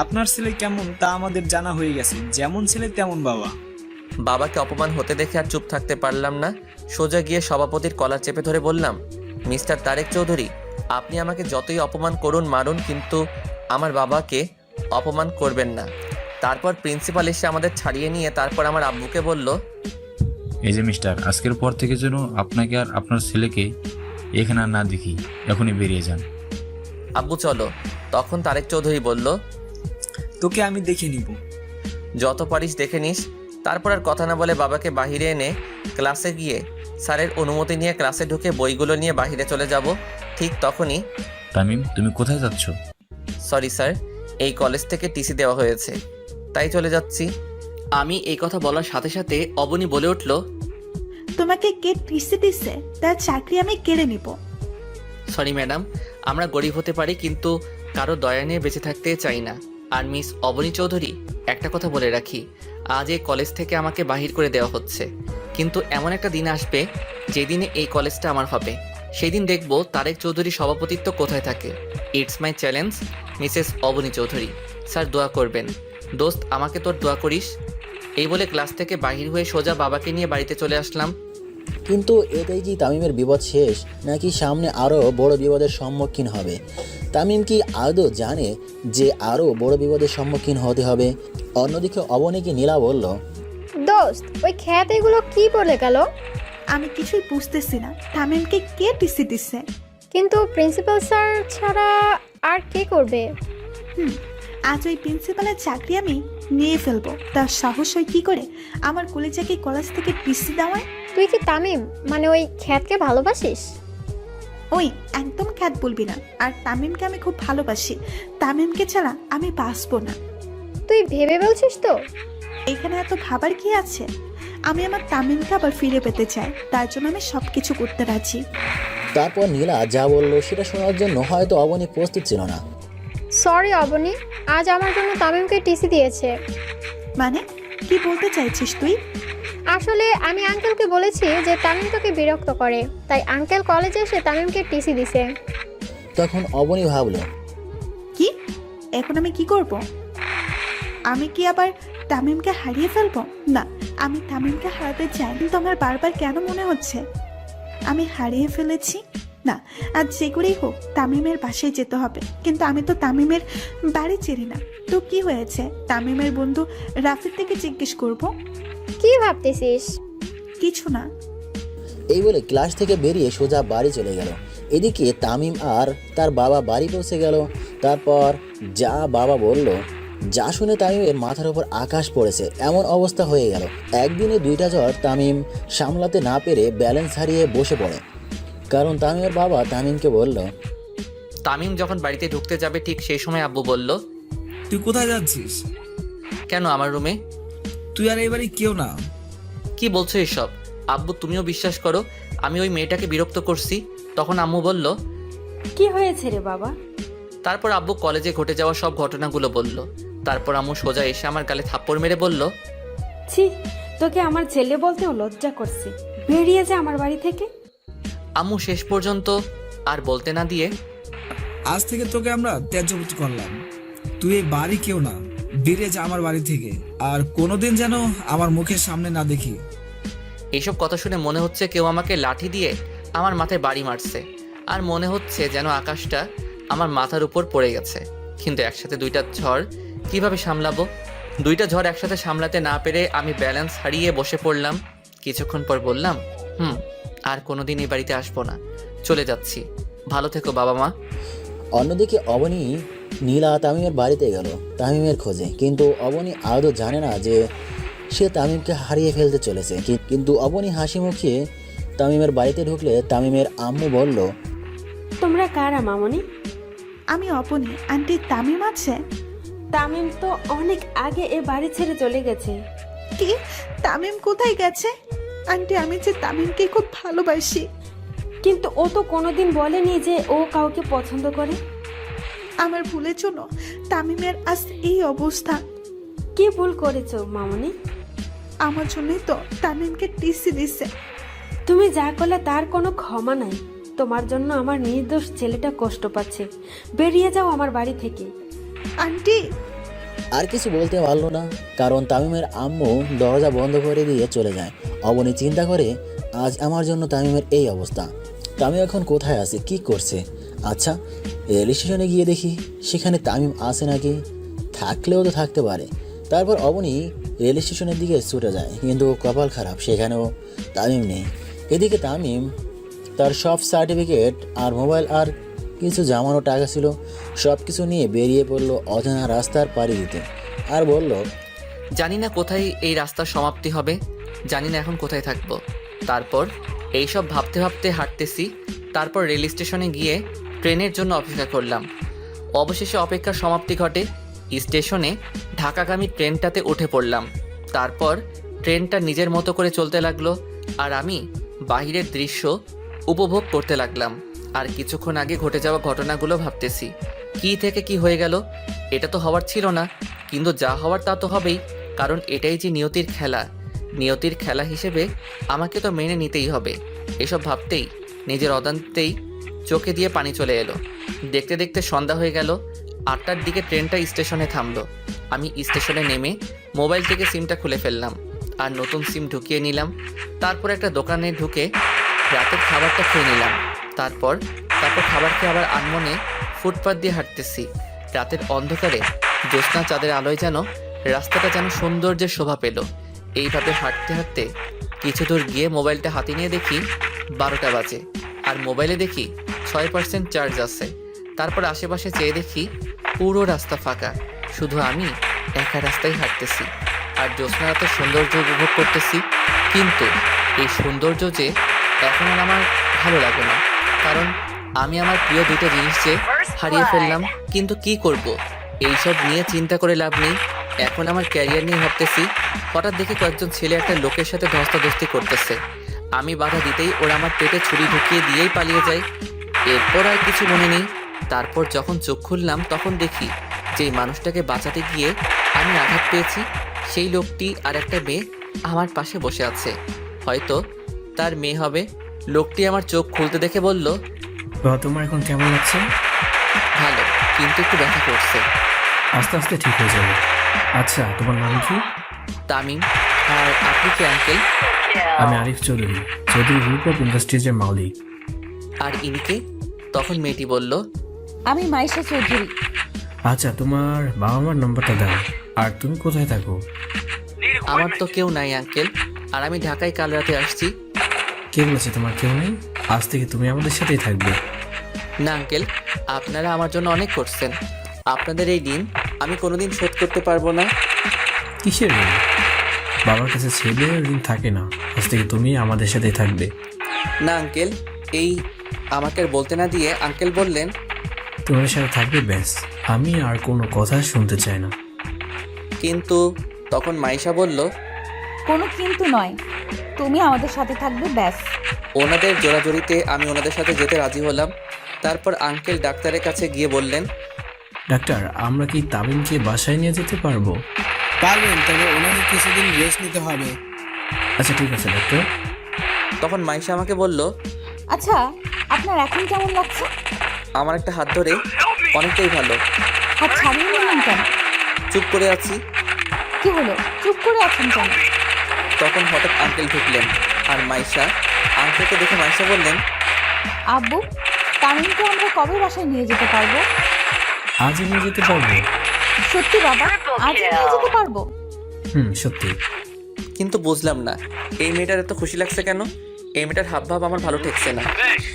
Speaker 2: আপনার ছেলে কেমন তা আমাদের জানা হয়ে গেছে, যেমন ছেলে তেমন বাবা।
Speaker 1: বাবাকে অপমান হতে দেখে আর চুপ থাকতে পারলাম না। সোজা গিয়ে সভাপতির কলার চেপে ধরে বললাম, মিস্টার তারেক চৌধুরী, আপনি আমাকে যতই অপমান করুন মারুন, কিন্তু আমার বাবাকে অপমান করবেন না। তারপর প্রিন্সিপাল এসে আমাদের ছাড়িয়ে নিয়ে তারপর আমার আব্বুকে বলল,
Speaker 9: এই যে মিস্টার, আজকের পর থেকে যেন আপনাকে আর আপনার ছেলেকে এখানে আর না দেখি, এখনই বেরিয়ে যান।
Speaker 1: আব্বু চলো। তখন তারেক চৌধুরী বলল,
Speaker 2: তোকে আমি দেখে নিব।
Speaker 1: যত পারিস দেখে নিস। তারপর আর কথা না বলে বাবাকে বাহিরে এনে ক্লাসে গিয়ে স্যারের অনুমতি নিয়ে ক্লাসে ঢুকে বইগুলো নিয়ে বাহিরে চলে যাব। ঠিক তখনই,
Speaker 9: তামিম, তুমি কোথায় যাচ্ছ?
Speaker 1: সরি স্যার, এই কলেজ থেকে টিসি দেওয়া হয়েছে, তাই চলে যাচ্ছি। আমি এই কথা বলার সাথে সাথে অবনী বলে উঠল,
Speaker 6: তোমাকে কে টিসি দিচ্ছে? তার চাকরি আমি কেড়ে নিব।
Speaker 1: সরি ম্যাডাম, আমরা গরিব হতে পারি কিন্তু কারো দয়া নিয়ে বেঁচে থাকতে চাই না। আর মিস অবনী চৌধুরী, একটা কথা বলে রাখি, আজ এই কলেজ থেকে আমাকে বাহির করে দেওয়া হচ্ছে, কিন্তু এমন একটা দিন আসবে যেদিনে এই কলেজটা আমার হবে। সেই দিন দেখব তারেক চৌধুরী সভাপতিত্ব কোথায় থাকে। It's my challenge, Mrs Aboni Chowdhury. Sir দোয়া করবেন। দোস্ত, আমাকে তোর দোয়া করিস। এই বলে ক্লাস থেকে বাহির হয়ে সোজা বাবাকে নিয়ে বাড়িতে চলে আসলাম।
Speaker 10: কিন্তু এতেই কি তামিমের বিপদ শেষ, নাকি সামনে আরও বড় বিপদের সম্মুখীন হবে? তামিম কি আদৌ জানে যে আরও বড় বিপদের সম্মুখীন হতে হবে? অন্যদিকে অবনীকে নীলা বলল,
Speaker 4: দোস্ত, ওই খ্যাত এগুলো কি বলে গেল?
Speaker 6: আমি কিছুই বুঝতেছি না, তামিমকে কে টিসি দিচ্ছে?
Speaker 4: কিন্তু প্রিন্সিপাল স্যার ছাড়া আর কে করবে?
Speaker 6: আজ ওই প্রিন্সিপালের চাকরি আমি নিয়ে ফেলবো। তার সাহস হয় কি করে আমার কলেজাকে কলেজ থেকে টিসি দেওয়ায়?
Speaker 4: তুই কি তামিম মানে ওই খ্যাতকে ভালোবাসিস?
Speaker 6: ওই একদম খ্যাত বলবি না। আর তামিমকে আমি খুব ভালোবাসি। তামিমকে ছাড়া আমি বাঁচবো না।
Speaker 4: তুই ভেবে বলছিস তো?
Speaker 6: এখানে এত ভাবার কি আছে? আমি আমার তামিমকে আবার ফিরে পেতে চাই, তার জন্য আমি সবকিছু করতে রাজি।
Speaker 10: তারপর নীলা যা বলল সেটা শোনার জন্য হয়তো অবনী প্রস্তুত ছিল না।
Speaker 4: সরি অবনী, আজ আমার জন্য তামিমকে টিসি দিয়েছে।
Speaker 6: মানে কি বলতে চাইছিস তুই?
Speaker 4: আসলে আমি আঙ্কেলকে বলেছি যে তামিম তোকে বিরক্ত করে, তাই আঙ্কেল কলেজে এসে তামিমকে টিসি দিছে।
Speaker 10: তখন অবনী ভাবল,
Speaker 6: কি এখন আমি কি করব? আমি কি আবার তামিমকে হারিয়ে ফেলবো? না, আমি তামিমকে হারাতে চাই, কিন্তু আমার বারবার কেন মনে হচ্ছে আমি হারিয়ে ফেলেছি। না, আজ যে করেই হোক তামিমের বাসায় যেতে হবে। কিন্তু আমি তো তামিমের বাড়ি চিনি না। তো কি হয়েছে? তামিমের বন্ধু রাফির থেকে জিজ্ঞেস করব।
Speaker 4: কি ভাবতেছিস?
Speaker 6: কিছু না।
Speaker 10: এই বলে ক্লাস থেকে বেরিয়ে সোজা বাড়ি চলে গেল। এদিকে তামিম আর তার বাবা বাড়ি পৌঁছে গেল। তারপর যা বাবা বলল, যা শুনে তামিমের মাথার উপর আকাশ পড়েছে এমন অবস্থা হয়ে গেল। একদিনে দুইটা জ্বর তামিম সামলাতে না পেরে ব্যালেন্স হারিয়ে বসে পড়ে। কারণ তামিমের বাবা তামিমকে বলল,
Speaker 1: তামিম যখন বাড়িতে ঢুকতে যাবে ঠিক সেই সময় আব্বু বলল,
Speaker 2: তুই কোথায় যাচ্ছিস?
Speaker 1: কেন আমার রুমে?
Speaker 2: তুই আর এই বাড়ি কেউ না।
Speaker 1: কি বলছো এসব? আব্বু তুমিও বিশ্বাস করো আমি ওই মেয়েটাকে বিরক্ত করছি? তখন আম্মু বলল,
Speaker 3: কি হয়েছে রে বাবা?
Speaker 1: তারপর আব্বু কলেজে ঘটে যাওয়া সব ঘটনাগুলো বলল। তারপর আম্মু সোজা এসে আমার গালে থাপ্পড় মেরে বলল,
Speaker 3: ছি, তোকে আমার ছেলে বলতেও লজ্জা করছে। বেরিয়ে যা আমার বাড়ি থেকে।
Speaker 1: আম্মু শেষ পর্যন্ত আর বলতে না দিয়ে,
Speaker 2: আজ থেকে তোকে আমরা ত্যায্যপুত্র করলাম। তুই এই বাড়ি কেউ না, বেরিয়ে যা আমার বাড়ি থেকে। আর কোনোদিন যেন আমার মুখের সামনে না দেখি।
Speaker 1: এইসব কথা শুনে মনে হচ্ছে কেউ আমাকে লাঠি দিয়ে আমার মাথায় বাড়ি মারছে। আর মনে হচ্ছে যেন আকাশটা আমার মাথার উপর পড়ে গেছে। কিন্তু একসাথে দুইটা ঝড় কিভাবে সামলাবো? দুইটা ঝড় একসাথে সামলাতে না পেরে আমি ব্যালেন্স হারিয়ে বসে পড়লাম। কিছুক্ষণ পর বললাম, আর কোনোদিন এই বাড়িতে আসবো না, চলে যাচ্ছি। ভালো থেকো বাবা মা।
Speaker 10: অন্যদিকে অবনী নীলা তামিমের বাড়িতে গেল তামিমের খোঁজে। কিন্তু অবনী আদৌ জানে না যে সে তামিমকে হারিয়ে ফেলতে চলেছে। কিন্তু অবনী হাসি মুখিয়ে তামিমের বাড়িতে ঢুকলে তামিমের আম্মু বলল,
Speaker 3: তোমরা কারা মামনি?
Speaker 6: আমি অপনি। আন্টি তামিম আছে?
Speaker 3: তামিম তো অনেক আগে এ বাড়ি ছেড়ে চলে গেছে।
Speaker 6: কি? তামিম কোথায় গেছে? আন্টি, আমি যে তামিমকে খুব ভালোবাসি।
Speaker 3: কিন্তু ও তো কোনোদিন বলেনি যে ও কাউকে পছন্দ করে।
Speaker 6: আমার ভুলের জন্য তামিমের আজ এই অবস্থা।
Speaker 3: কি ভুল করেছো মামনি?
Speaker 6: আমার জন্যই তো তামিমকে টিসি দিচ্ছে।
Speaker 3: তুমি যা করলে তার কোনো ক্ষমা নাই। তোমার জন্য আমার নির্দোষ ছেলেটা কষ্ট পাচ্ছে। বেরিয়ে যাও আমার বাড়ি থেকে।
Speaker 6: আন্টি।
Speaker 10: আর কিছু বলতে পারলো না, কারণ তামিমের আম্মু দরজা বন্ধ করে দিয়ে চলে যায়। অবনী চিন্তা করে, আজ আমার জন্য তামিমের এই অবস্থা। তামিম এখন কোথায় আছে, কি করছে? আচ্ছা, রেল স্টেশনে গিয়ে দেখি সেখানে তামিম আছে নাকি, থাকলেও তো থাকতে পারে। তারপর অবনী রেল স্টেশনের দিকে ছুটে যায়, কিন্তু কপাল খারাপ, সেখানেও তামিম নেই। এদিকে তামিম তার সব সার্টিফিকেট আর মোবাইল আর কিছু জামানো টাকা ছিল, সব কিছু নিয়ে বেরিয়ে পড়লো অজানা রাস্তার পাড়ি দিতে। আর বলল,
Speaker 1: জানি না কোথায় এই রাস্তার সমাপ্তি হবে, জানি না এখন কোথায় থাকবো। তারপর এইসব ভাবতে ভাবতে হাঁটতেছি। তারপর রেল স্টেশনে গিয়ে ট্রেনের জন্য অপেক্ষা করলাম। অবশেষে অপেক্ষার সমাপ্তি ঘটে। স্টেশনে ঢাকাগামী ট্রেনটাতে উঠে পড়লাম। তারপর ট্রেনটা নিজের মতো করে চলতে লাগলো, আর আমি বাহিরের দৃশ্য উপভোগ করতে লাগলাম। আর কিছুক্ষণ আগে ঘটে যাওয়া ঘটনাগুলো ভাবতেছি, কি থেকে কি হয়ে গেল। এটা তো হওয়ার ছিল না, কিন্তু যা হওয়ার তা তো হবেই, কারণ এটাই যে নিয়তির খেলা। নিয়তির খেলা হিসেবে আমাকে তো মেনে নিতেই হবে। এসব ভাবতেই নিজের অজান্তেই চোখে দিয়ে পানি চলে এলো। দেখতে দেখতে সন্ধ্যা হয়ে গেল। 8টার দিকে ট্রেনটা স্টেশনে থামলো। আমি স্টেশনে নেমে মোবাইল থেকে সিমটা খুলে ফেললাম আর নতুন সিম ঢুকিয়ে নিলাম। তারপর একটা দোকানে ঢুকে রাতের খাবারটা খেয়ে নিলাম। তারপর খাবার খেয়ে আবার আনমনে ফুটপাত দিয়ে হাঁটতেছি। রাতের অন্ধকারে জ্যোৎস্না চাঁদের আলোয় যেন রাস্তাটা যেন সৌন্দর্যের শোভা পেল। এইভাবে হাঁটতে হাঁটতে কিছু দূর গিয়ে মোবাইলটা হাতে নিয়ে দেখি 12টা বাজে, আর মোবাইলে দেখি 6% চার্জ আছে। তারপর আশেপাশে চেয়ে দেখি পুরো রাস্তা ফাঁকা, শুধু আমি একা রাস্তায় হাঁটতেছি আর জ্যোৎস্না রাতের সৌন্দর্য উপভোগ করতেছি। কিন্তু এই সৌন্দর্য যে এখন আর আমার ভালো লাগে না, কারণ আমি আমার প্রিয় দুটো জিনিস যে হারিয়ে ফেললাম। কিন্তু কি করব, এইসব নিয়ে চিন্তা করে লাভ নেই। এখন আমার ক্যারিয়ার নিয়ে ভাবতেছি। হঠাৎ দেখি কয়েকজন ছেলে একটা লোকের সাথে ধস্তাধস্তি করতেছে। আমি বাধা দিতেই ওরা আমার পেটে ছুরি ঢুকিয়ে দিয়েই পালিয়ে যায়। এরপর আর কিছু মনে নেই। তারপর যখন চোখ খুললাম তখন দেখি যেই মানুষটাকে বাঁচাতে গিয়ে আমি আঘাত পেয়েছি, সেই লোকটি আর একটা মেয়ে আমার পাশে বসে আছে। হয়তো তার মেয়ে হবে। লোকটি আমার চোখ খুলতে দেখে বলল,
Speaker 11: তোমার এখন কেমন লাগছে?
Speaker 1: ভালো, কিন্তু একটু ব্যথা করছে।
Speaker 11: আস্তে আস্তে ঠিক হয়ে যাবে। আচ্ছা, তোমার নাম কি?
Speaker 1: তামিম। আর আপনি কি আঙ্কেল?
Speaker 11: আমি আরিফ চৌধুরী, চৌধুরী গ্রুপ অফ ইন্ডাস্ট্রিজের মালিক।
Speaker 1: আর ইনিকে? তখন মেয়েটি বলল,
Speaker 12: আমি মাইশা চৌধুরী।
Speaker 11: আচ্ছা, তোমার বাবা মার নম্বরটা দাও। আর তুমি কোথায় থাকো?
Speaker 1: আমার তো কেউ নাই আঙ্কেল, আর আমি ঢাকায় কাল রাতে আসছি।
Speaker 11: কে বলেছে তোমার কেউ নেই? আজ থেকে তুমি আমাদের সাথেই থাকবে।
Speaker 1: না আঙ্কেল, আপনারা আমার জন্য অনেক করছেন। আপনাদের এই দিন আমি কোনোদিন শোধ করতে পারবো না।
Speaker 11: কিসের ঋণ? বাবার কাছে ছেলে ঋণ থাকে না। আজ থেকে তুমি আমাদের সাথেই থাকবে।
Speaker 1: না আঙ্কেল, এই আমাকে আর বলতে না দিয়ে আঙ্কেল বললেন,
Speaker 11: তোমার সাথে থাকবে ব্যাস, আমি আর কোনো কথা শুনতে চাই না।
Speaker 1: কিন্তু তখন মাইশা বলল,
Speaker 12: কোনো কিন্তু নয়, তুমি আমাদের সাথে থাকবে ব্যাস।
Speaker 1: ওনাদের জোরাজোরিতে আমি ওনাদের সাথে যেতে রাজি হলাম। তারপর আঙ্কেল ডাক্তারের কাছে গিয়ে বললেন,
Speaker 11: ডাক্তার, আমরা কি তামিমকে বাসায় নিয়ে যেতে পারবো?
Speaker 8: পারবেন, তবে ওনাকে কিছুদিন রেস্ট নিতে হবে।
Speaker 11: আচ্ছা ঠিক আছে ডাক্তার।
Speaker 1: তখন মাইশা আমাকে বলল,
Speaker 12: আচ্ছা, আপনার এখন কেমন লাগছে?
Speaker 1: আমার একটা হাত ধরে, অনেকটাই ভালো।
Speaker 12: হাত ছাড়িয়ে নিলেন কেন?
Speaker 1: চুপ করে আছি।
Speaker 12: কি হলো, চুপ করে আছেন কেন?
Speaker 1: তখন হঠাৎ আঙ্কেল ঢুকলেন, আর মাইশা আঙ্কেলকে দেখে মাইশা বললেন,
Speaker 12: আব্বু, তামিমকে আমরা কবে বাসায় নিয়ে যেতে পারবো?
Speaker 11: আজই নিয়ে যেতে পারবো?
Speaker 12: সত্যি বাবা, আজই নিয়ে যেতে পারবো?
Speaker 11: সত্যি।
Speaker 1: কিন্তু বুঝলাম না এই মেয়েটার এত খুশি লাগছে কেন। এই মেয়েটার হাবভাব আমার ভালো ঠেকছে না।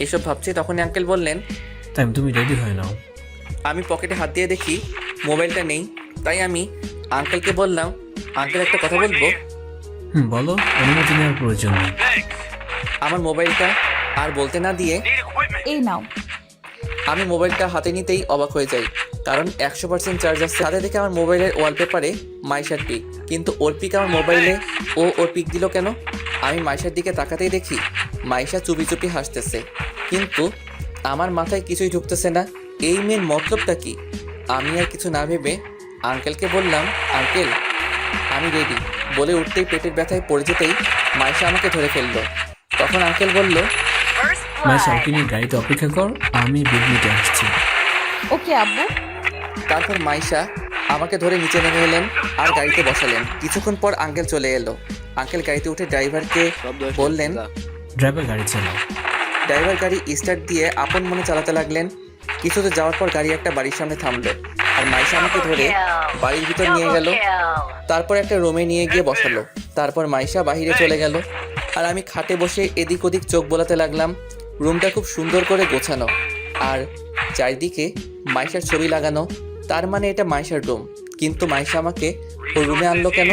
Speaker 1: এসব ভাবছি তখনই আঙ্কেল বললেন,
Speaker 11: তাই তুমি রেডি হয়ে নাও।
Speaker 1: আমি পকেটে হাত দিয়ে দেখি মোবাইলটা নেই। তাই আমি আঙ্কেলকে বললাম, আঙ্কেল একটা কথা বলবো?
Speaker 11: বলো, অনুমতি নেওয়ার প্রয়োজন নেই।
Speaker 1: আমার মোবাইলটা আর বলতে না দিয়ে
Speaker 12: এই নাও।
Speaker 1: আমি মোবাইলটা হাতে নিতেই অবাক হয়ে যাই, কারণ 100% চার্জ আছে। সাথে থেকে আমার মোবাইলের ওয়ালপেপারে মাইশার পিক, কিন্তু ওর পিক আমার মোবাইলে, ওর পিক দিল কেন? আমি মাইশার দিকে তাকাতেই দেখি মাইশা চুপি চুপি হাসতেছে, কিন্তু আমার মাথায় কিছুই ঢুকতেছে না। এই মেয়ের মতলবটা কি? আমি আর কিছু না ভেবে আঙ্কেলকে বললাম, আঙ্কেল আমি রেডি। বলে উঠতেই পেটের ব্যথায় পড়ে যেতেই মাইশা আমাকে ধরে ফেললো। তখন আঙ্কেল বলল,
Speaker 11: মাইশা, ওকে নিয়ে গাড়িতে অপেক্ষা কর, আমি বিঘ্নিতে আসছি।
Speaker 12: ওকে আব্বু।
Speaker 1: তারপর মাইশা আমাকে ধরে নিচে নেমে এলেন আর গাড়িতে বসালেন। কিছুক্ষণ পর আঙ্কেল চলে এলো। আঙ্কেল গাড়িতে উঠে ড্রাইভারকে বললেন,
Speaker 11: ড্রাইভার গাড়ি চালাও।
Speaker 1: ড্রাইভার গাড়ি স্টার্ট দিয়ে আপন মনে চালাতে লাগলেন। কিছুতে যাওয়ার পর গাড়ি একটা বাড়ির সামনে থামলো আর মাইশা আমাকে ধরে বাড়ির ভিতর নিয়ে গেল। তারপর একটা রুমে নিয়ে গিয়ে বসালো। তারপর মাইশা বাহিরে চলে গেল আর আমি খাটে বসে এদিক ওদিক চোখ বোলাতে লাগলাম। রুমটা খুব সুন্দর করে গোছানো আর চারিদিকে মাইশার ছবি লাগানো। তার মানে এটা মাইশার রুম, কিন্তু মাইশা আমাকে ওর রুমে আনলো কেন?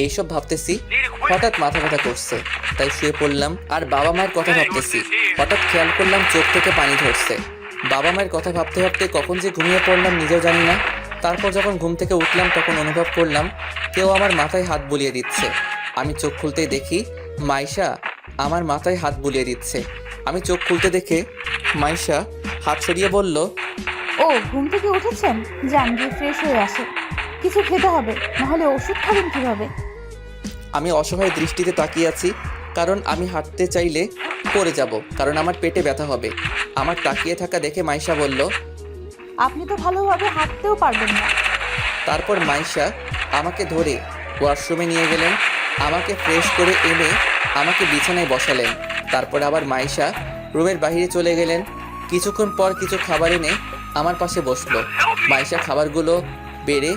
Speaker 1: এইসব ভাবতেছি, হঠাৎ মাথা ব্যথা করছে, তাই শুয়ে পড়লাম আর বাবা মায়ের কথা ভাবতেছি। হঠাৎ খেয়াল করলাম চোখ থেকে পানি ঝরছে। বাবা মায়ের কথা ভাবতে ভাবতে কখন যে ঘুমিয়ে পড়লাম নিজেও জানি না। তারপর যখন ঘুম থেকে উঠলাম তখন অনুভব করলাম কেউ আমার মাথায় হাত বুলিয়ে দিচ্ছে। আমি চোখ খুলতেই দেখি মাইশা আমার মাথায় হাত বুলিয়ে দিচ্ছে। আমি চোখ খুলতে দেখে মাইশা হাত সরিয়ে বলল,
Speaker 12: ও ঘুম থেকে উঠেছেন, যান গিয়ে ফ্রেশ হয়ে আসে, কিছু খেতে হবে, নাহলে ওষুধ খাবেন কিভাবে?
Speaker 1: আমি অসহায় দৃষ্টিতে তাকিয়ে আছি, কারণ আমি হাঁটতে চাইলে পড়ে যাব, কারণ আমার পেটে ব্যথা হবে। আমার তাকিয়ে থাকা দেখে মাইশা বলল,
Speaker 12: আপনি তো ভালোভাবে হাঁটতেও পারবেন না।
Speaker 1: তারপর মাইশা আমাকে ধরে ওয়াশরুমে নিয়ে গেলেন। আমাকে ফ্রেশ করে এনে আমাকে বিছানায় বসালেন। তারপর আবার মাইশা রুমের বাইরে চলে গেলেন। কিছুক্ষণ পর কিছু খাবার এনে আমার পাশে বসলো। মাইশা খাবারগুলো বেড়ে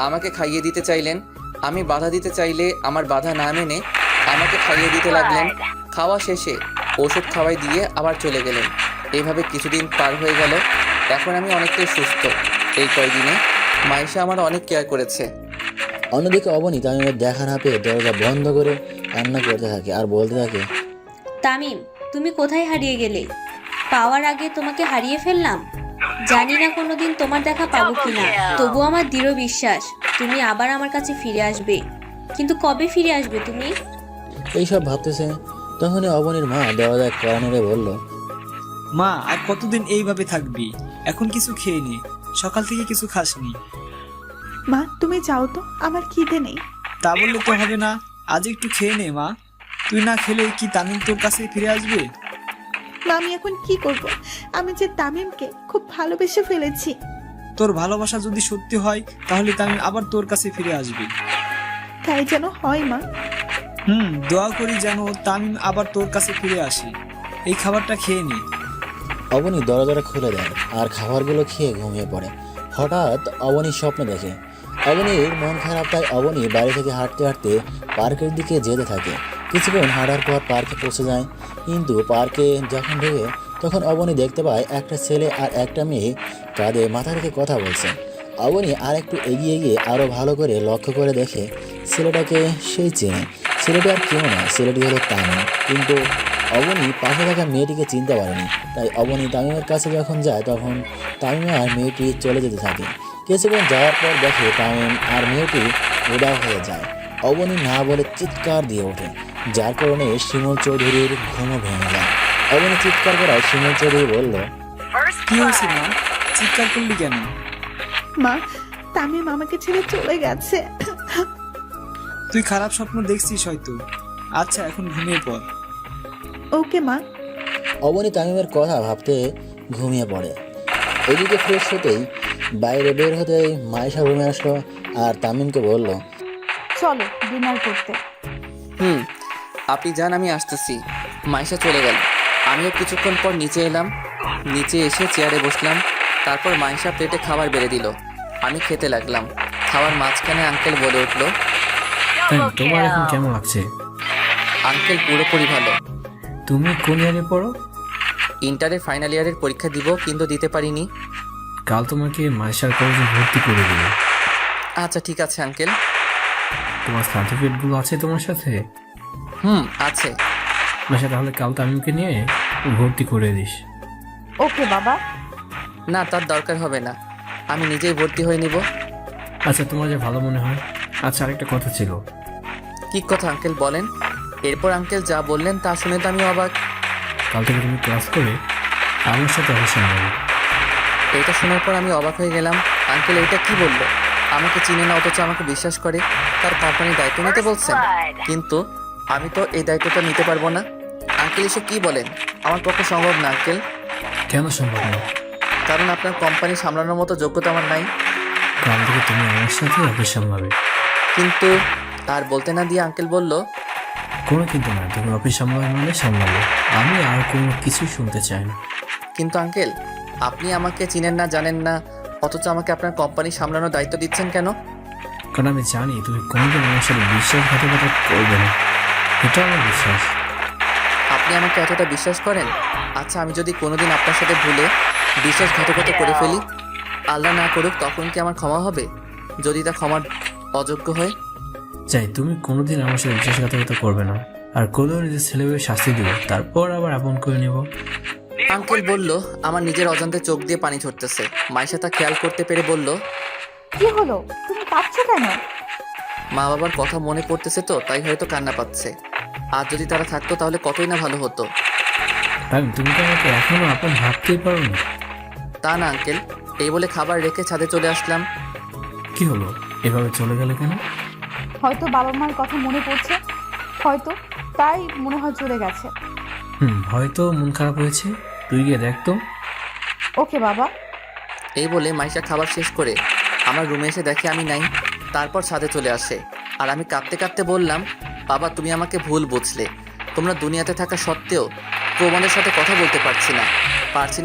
Speaker 1: আমাকে খাইয়ে দিতে চাইলেন। আমি বাধা দিতে চাইলে আমার বাধা না মেনে আমাকে খাইয়ে দিতে লাগলেন। খাওয়া শেষে ওষুধ খাওয়াই দিয়ে আবার চলে গেলেন। এইভাবে কিছুদিন পার হয়ে গেল। এখন আমি অনেকটাই সুস্থ। এই কয়দিনে মাইশা আমার অনেক কেয়ার করেছে।
Speaker 10: অন্যদিকে অবনী তামিমের দেখা না পেয়ে দরজা বন্ধ করে কান্না করতে থাকে আর বলতে থাকে,
Speaker 5: তামিম, তুমি কোথায় হারিয়ে গেলে? পাওয়ার আগে তোমাকে হারিয়ে ফেললাম। জানি না কোনোদিন তোমার দেখা পাবো কিনা, তবু আমার দৃঢ় বিশ্বাস তুমি আবার আমার কাছে ফিরে আসবে। কিন্তু কবে ফিরে আসবে তুমি?
Speaker 10: এইসব ভাবতেছে তখনই অবনীর মা দরজায় কড়া নেড়ে বলল,
Speaker 2: মা আর কতদিন এইভাবে থাকবি? এখন কিছু খেয়ে নি, সকাল থেকে কিছু খাসনি।
Speaker 6: মা তুমি যাও তো, আমার খিদে নেই।
Speaker 2: তা বললে তো হবে না, আজ একটু খেয়ে নে মা। তুই না খেলে কি তামিম তোর কাছে ফিরে আসবে?
Speaker 6: মা আমি এখন কি করব? আমি যে তামিমকে খুব ভালোবেসে ফেলেছি।
Speaker 2: তোর ভালোবাসা যদি সত্যি হয় তাহলে তামিম আবার তোর কাছে ফিরে আসবে।
Speaker 6: তাই যেন হয় মা।
Speaker 2: দোয়া করি যেন তামিম আবার তোর কাছে ফিরে আসে। এই খাবারটা খেয়ে নি।
Speaker 10: অবনী দরজাটা খুলে দেয় আর খাবারগুলো খেয়ে ঘুমিয়ে পড়ে। হঠাৎ অবনী স্বপ্ন দেখে। অবনীর মন খারাপ, তাই অবনী বাড়ি থেকে হাঁটতে হাঁটতে পার্কের দিকে যেতে থাকে। কিছুক্ষণ হাঁটার পর পার্কে পৌঁছে যায়, কিন্তু পার্কে যখন ঢোকে তখন অবনী দেখতে পায় একটা ছেলে আর একটা মেয়ে কাঁধে মাথা রেখে কথা বলছে। অবনী আর একটু এগিয়ে গিয়ে আরও ভালো করে লক্ষ্য করে দেখে ছেলেটাকে সেই চেনে। ছেলেটি আর কেউ না, ছেলেটি হলো তামিম। কিন্তু অবনী পাশে থাকা মেয়েটিকে চিনতে পারেনি। তাই অবনী তামিমের কাছে যখন যায় তখন তামিম আর মেয়েটি চলে যেতে থাকে। কিছুক্ষণ যাওয়ার পর দেখে তামিম আর মেয়েটি উধাও হয়ে যায়। অবনী না বলে চিৎকার দিয়ে ওঠে, যার কারণে শিমুল চৌধুরীর ঘুমও ভেঙে যায়। অবনী চিৎকার করায় শিমুল চৌধুরী বলল,
Speaker 2: কি হয়েছে মা, চিৎকার করলি কেন?
Speaker 6: মা তামিম আমাকে ছেড়ে চলে গেছে।
Speaker 2: তুই খারাপ স্বপ্ন দেখছিস হয়তো। আচ্ছা এখন ঘুমিয়ে পড়।
Speaker 6: ওকে মা।
Speaker 10: অবনী তামিমের কথা ভাবতে ঘুমিয়ে পড়ে। এদিকে ফ্রেশ হতেই বাইরে বের হতেই মাইশা রুমে আসলো আর তামিমকে বলল,
Speaker 12: চলো ডিনার করতে।
Speaker 1: আপনি যান, আমি আসতেছি। মাইশা চলে গেল। আমিও কিছুক্ষণ পর নিচে এলাম। নিচে এসে চেয়ারে বসলাম। তারপর মাইশা প্লেটে খাবার বেড়ে দিল। আমি খেতে লাগলাম। খাওয়ার মাঝখানে আঙ্কেল বলে উঠল,
Speaker 11: তোমার এখন কেমন লাগছে?
Speaker 1: আঙ্কেল পুরোপুরি ভালো।
Speaker 11: তুমি কোন ইয়ারে পড়ো?
Speaker 1: ইন্টারের ফাইনাল ইয়ারের পরীক্ষা দিব, কিন্তু দিতে পারিনি।
Speaker 11: কাল তোমাকে মাইশার কলেজে ভর্তি করে দিল।
Speaker 1: আচ্ছা ঠিক আছে আঙ্কেল।
Speaker 11: তোমার সার্টিফিকেটগুলো আছে তোমার সাথে?
Speaker 1: আছে।
Speaker 11: মাইশা তাহলে কাল তামিমকে নিয়ে ভর্তি করে দিস।
Speaker 12: ওকে বাবা।
Speaker 1: না, তার দরকার হবে না, আমি নিজেই ভর্তি হয়ে নিব।
Speaker 11: আচ্ছা তোমার যে ভালো মনে হয়। আচ্ছা আরেকটা কথা ছিল।
Speaker 1: কি কথা আঙ্কেল বলেন? এরপর আঙ্কেল যা বললেন তা শুনে তো আমি অবাক।
Speaker 11: কাল থেকে তুমি ক্লাস করে আমার সাথে অবশ্যই নেবে।
Speaker 1: এটা শোনার পর আমি অবাক হয়ে গেলাম। আঙ্কেল এটা কি বললো? আমাকে চিনে না অথচ আমাকে বিশ্বাস করে তার কোম্পানির দায়িত্ব নিতে বলছেন, কিন্তু আমি তো এই দায়িত্বটা নিতে পারবো না। আঙ্কেল এসে কি বলেন? আমার পক্ষে সম্ভব না আঙ্কেল।
Speaker 11: কেন সম্ভব না?
Speaker 1: কারণ আপনার কোম্পানি সামলানোর মতো যোগ্যতা আমার নাই।
Speaker 11: কাল থেকে তুমি আমার সাথে অফিস সামলাবে।
Speaker 1: কিন্তু আর বলতে না দিয়ে আঙ্কেল বলল,
Speaker 11: কোনো কিন্তু না, তুমি অফিস সামলাবে মানে সামলাবে, আমি আর কোনো কিছুই শুনতে চাই না।
Speaker 1: কিন্তু আঙ্কেল, আপনি আমাকে চিনেন না, জানেন না, অথচ আমাকে আপনার কোম্পানি সামলানোর দায়িত্ব দিচ্ছেন কেন?
Speaker 11: কারণ আমি জানি তুমি কোনোদিন আমার সাথে বিশ্বাসঘাতকতা করবে না, এটা আমার বিশ্বাস।
Speaker 1: আপনি আমাকে এতটা বিশ্বাস করেন? আচ্ছা, আমি যদি কোনোদিন আপনার সাথে ভুলে বিশ্বাসঘাতকতা করে ফেলি, আল্লাহ না করুক, তখন কি আমার ক্ষমা হবে? যদি তা ক্ষমার অযোগ্য হয়?
Speaker 11: চাই তুমি কোনোদিন আমার সাথে বিশ্বাসঘাতকতা করবে না, আর করলেও নিজের ছেলেকে শাস্তি দেবো, তারপর আবার আপন করে নেব।
Speaker 1: আঙ্কেল বলল, আমার নিজের অজান্তে চোখ দিয়ে পানি ঝরতেছে। মাইশা তা খেয়াল করতে পেরে বলল,
Speaker 12: কি হলো, তুমি কাঁদছো কেন?
Speaker 1: মা বাবার কথা মনে পড়তেছে তো, তাই হয়তো কান্না পাচ্ছে। আর যদি তারা থাকতো তাহলে কতই না ভালো হতো।
Speaker 11: তুমি তো আমাকে এখনো আপন ভাবতেই পারো না।
Speaker 1: তা না আঙ্কেল, এই বলে খাবার রেখে ছাদে চলে আসলাম।
Speaker 11: কি হলো, এভাবে চলে গেলে কেন?
Speaker 12: হয়তো বাবা মার কথা মনে পড়ছে, হয়তো তাই মনে হয় চলে গেছে।
Speaker 11: হয়তো মন খারাপ হয়েছে, তুই গিয়ে দেখ তো।
Speaker 12: ওকে বাবা।
Speaker 1: এই বলে মাইশা খাবার শেষ করে আমার রুমে এসে দেখে আমি নাই। তারপর ছাদে চলে আসে, আর আমি কাঁদতে কাঁদতে বললাম, বাবা তুমি আমাকে ভুল বুঝলে। তোমরা দুনিয়াতে থাকা সত্ত্বেও তোমাদের সাথে কথা বলতে পারছি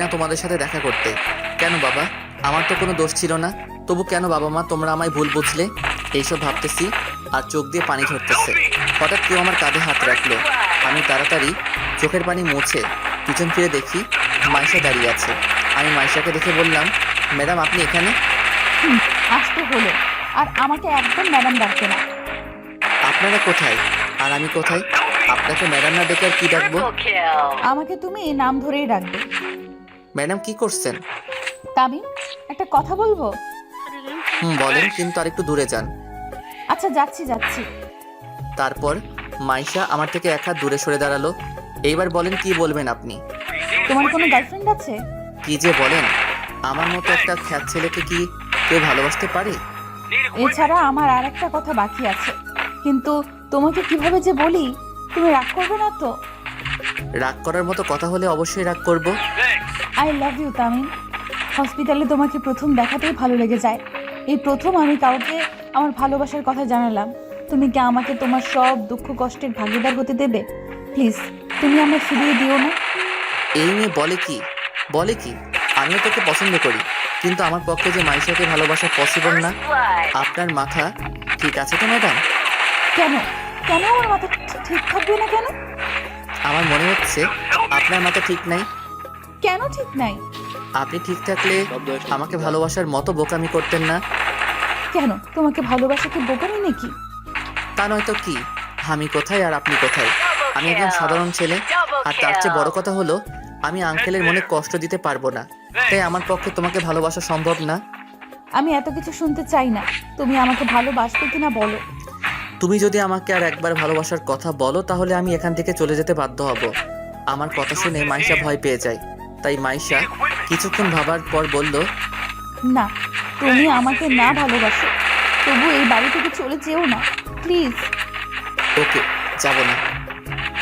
Speaker 1: না তোমাদের সাথে দেখা করতে। কেন বাবা? আমার তো কোনো দোষ ছিল না, তবু কেন বাবা মা তোমরা আমায় ভুল বুঝলে? এইসব ভাবতেছি আর চোখ দিয়ে পানি ঝরতেছে। হঠাৎ কেউ আমার কাঁধে হাত রাখলো। আমি তাড়াতাড়ি চোখের পানি মুছে পিছন ফিরে দেখি মাইশা দাঁড়িয়ে আছে। আমি মাইশাকে দেখে বললাম, ম্যাডাম আপনি এখানে?
Speaker 12: আসতে হলো, আর আমাকে একদম ম্যাডাম ডাকবে না।
Speaker 1: আপনারা কোথায় আর আমি কোথায়? আপনাকে ম্যাডাম না ডেকে আর কি ডাকবো?
Speaker 12: আমাকে তুমি নাম ধরেই ডাকবে।
Speaker 1: ম্যাডাম কি করছেন?
Speaker 12: তামিম, একটা কথা বলবো?
Speaker 1: বলেন, কিন্তু আর একটু দূরে যান।
Speaker 12: আচ্ছা যাচ্ছি।
Speaker 1: তারপর মাইশা আমার থেকে এক হাত দূরে সরে দাঁড়ালো। এইবার বলেন, কি বলবেন আপনি?
Speaker 12: তোমার কোনো গার্লফ্রেন্ড আছে?
Speaker 1: কি যে বলেন, আমার মতো একটা খ্যাত ছেলেকে কি কেউ ভালোবাসতে পারে?
Speaker 12: এছাড়া আমার আর একটা কথা বাকি আছে, কিন্তু তোমাকে কিভাবে যে বলি, তুমি রাগ করবে না তো?
Speaker 1: রাগ করার মতো কথা হলে অবশ্যই রাগ করব।
Speaker 12: I love you Tamim. হসপিটালে তোমাকে প্রথম দেখাতেই ভালো লেগে যায়। এই প্রথম আমি কাউকে আমার ভালোবাসার কথা জানালাম। তুমি কি আমাকে তোমার সব দুঃখ কষ্টের ভাগিদার হতে দেবে? প্লিজ, তুমি আমায় ফিরিয়ে দিও না।
Speaker 1: এই মেয়ে বলে কি আমিও তোকে পছন্দ করি, কিন্তু আমার পক্ষে যে মাইশাকে ভালোবাসা পসিবল না। আপনার মাথা ঠিক আছে তো ম্যাডাম?
Speaker 12: কেন আমার মাথা ঠিক থাকবে না কেন?
Speaker 1: আমার মনে হচ্ছে আপনার মাথা ঠিক নাই।
Speaker 12: কেন ঠিক নাই?
Speaker 1: আপনি ঠিক থাকলে আমাকে ভালোবাসার মতো বোকামি করতেন না।
Speaker 12: কেন, তোমাকে ভালোবাসা কি বোকামি নাকি?
Speaker 1: তা নয়তো কি, আমি কোথায় আর আপনি কোথায়? আমি একজন সাধারণ ছেলে, আর তার চেয়ে বড় কথা হলো আমি আঙ্কেলের মনে কষ্ট দিতে পারবো না, তাই আমার পক্ষে তোমাকে ভালোবাসা সম্ভব না।
Speaker 12: আমি এত কিছু শুনতে চাই না, তুমি আমাকে ভালোবাসবে কিনা বলো।
Speaker 1: তুমি যদি আমাকে আর একবার ভালোবাসার কথা বলো, তাহলে আমি এখান থেকে চলে যেতে বাধ্য হব। আমার কথা শুনে মাইশা ভয় পেয়ে যায়, তাই মাইশা কিছুক্ষণ ভাবার পর বলল,
Speaker 12: না, তুমি আমাকে না ভালোবাসো, তবু এই বাড়ি থেকে চলে যেও না প্লিজ।
Speaker 1: ওকে, যাব না।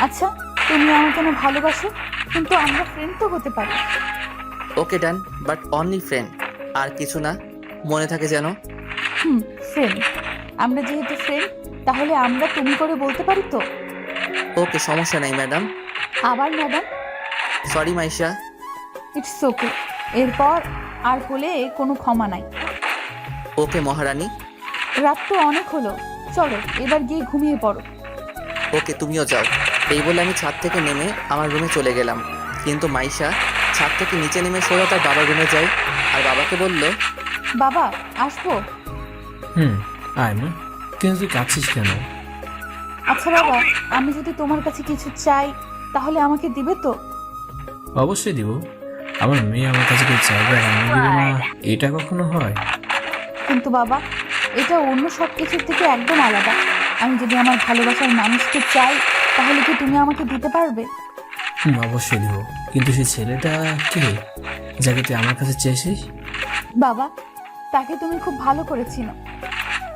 Speaker 12: আচ্ছা, তুমি আমাকে না ভালোবাসো, কিন্তু আমরা ফ্রেন্ড তো হতে পারি।
Speaker 1: ওকে ডান, বাট অনলি ফ্রেন্ড, আর কিছু না, মনে থাকে যেন।
Speaker 12: ফ্রেন্ড। আমরা যেহেতু ফ্রেন্ড, তাহলে আমরা তুমি করে বলতে পারি তো?
Speaker 1: ওকে, সমস্যা নাই ম্যাডাম।
Speaker 12: আবার madam?
Speaker 1: Sorry Maisha.
Speaker 12: It's okay, এরপর আর হলে কোনো ক্ষমা নাই।
Speaker 1: ওকে মহারানী।
Speaker 12: রাত তো অনেক হলো, চলো এবার গিয়ে ঘুমিয়ে পড়ো।
Speaker 1: ওকে, তুমিও যাও। এই বলে আমি ছাদ থেকে নেমে আমার রুমে চলে গেলাম, কিন্তু মাইশা ছাদ থেকে নিচে নেমে সোজা তার বাবার রুমে যায়, আর বাবাকে বলল,
Speaker 12: বাবা আসবো?
Speaker 11: আয় মা, কিন্তু তুই কাঁদছিস কেন?
Speaker 12: আচ্ছা বাবা, আমি যদি তোমার কাছে কিছু চাই, তাহলে আমাকে দিবে তো?
Speaker 11: অবশ্যই দিব। আমার মেয়ে আমার কাছে কেউ চাইবে আর আমি দিব না, এটা কখনো হয়?
Speaker 12: কিন্তু বাবা, এটা অন্য সব কিছুর থেকে একদম আলাদা। আমি যদি আমার ভালোবাসার মানুষকে চাই, তাহলে কি তুমি আমাকে দিতে পারবে?
Speaker 11: অবশ্যই দিব, কিন্তু সেই ছেলেটা কে যাকে তুই আমার কাছে চেয়েছিস?
Speaker 12: বাবা, তাকে তুমি খুব ভালো করেছিল।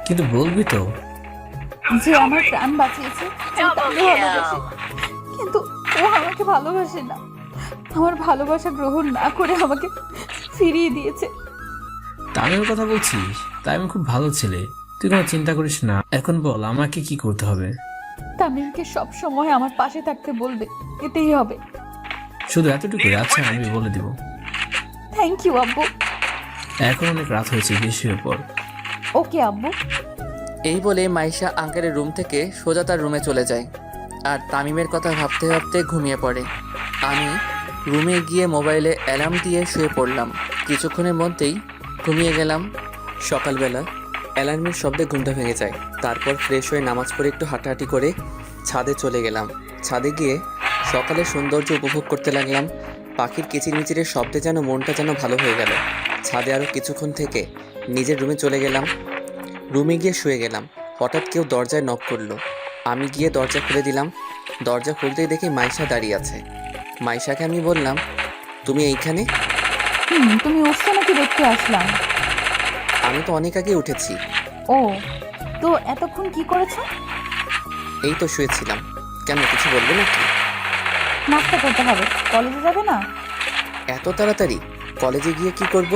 Speaker 11: কিন্তু বলবি তো?
Speaker 12: যে আমার প্রাণ বাঁচিয়েছে, আমি তাকে ভালোবাসি, কিন্তু ও আমাকে ভালোবাসে না। আমার ভালোবাসা গ্রহণ না করে আমাকে ফিরিয়ে দিয়েছে।
Speaker 11: তা তামিমের কথা বলছিস? তামিম খুব ভালো ছেলে, তুই কোনো চিন্তা করিস না। এখন বল আমাকে কি করতে হবে?
Speaker 12: তামিমকে সব সময় আমার পাশে থাকতে বলবে, এতেই হবে।
Speaker 11: শুধু এতটুকু? আচ্ছা আমি বলে দিব।
Speaker 12: থ্যাংক ইউ আব্বু।
Speaker 11: এখন অনেক রাত হয়েছে, বেশি হয়ে পর।
Speaker 12: ওকে আব্বু।
Speaker 1: এই বলে মাইশা আঙ্কেলের রুম থেকে সোজা তার রুমে চলে যায় আর তামিমের কথা ভাবতে ভাবতে ঘুমিয়ে পড়ে। আমি রুমে গিয়ে মোবাইলে অ্যালার্ম দিয়ে শুয়ে পড়লাম। কিছুক্ষণের মধ্যেই ঘুমিয়ে গেলাম। সকালবেলা অ্যালার্মের শব্দে ঘুমটা ভেঙে যায়। তারপর ফ্রেশ হয়ে নামাজ পড়ে একটু হাঁটাহাঁটি করে ছাদে চলে গেলাম। ছাদে গিয়ে সকালের সৌন্দর্য উপভোগ করতে লাগলাম। পাখির কিচিরমিচিরের শব্দে যেন মনটা যেন ভালো হয়ে গেল। ছাদে আরও কিছুক্ষণ থেকে নিজের রুমে চলে গেলাম। রুমে গিয়ে শুয়ে গেলাম। হঠাৎ কেউ দরজায় নক করলো। আমি গিয়ে দরজা খুলে দিলাম। দরজা খুলতেই দেখি মাইশা দাঁড়িয়ে আছে। মাইশাকে আমি বললাম, তুমি এইখানে?
Speaker 12: তুমি উঠছো নাকি দেখতে আসলাম।
Speaker 1: আমি তো অনেক আগে উঠেছি।
Speaker 12: ও, তো এতক্ষণ কি করেছো?
Speaker 1: এই তো শুয়েছিলাম। কেন, কিছু বলবে নাকি?
Speaker 12: নাস্তা করতে হবে, কলেজে যাবে না?
Speaker 1: এত তাড়াতাড়ি? কলেজে গিয়ে কি করব?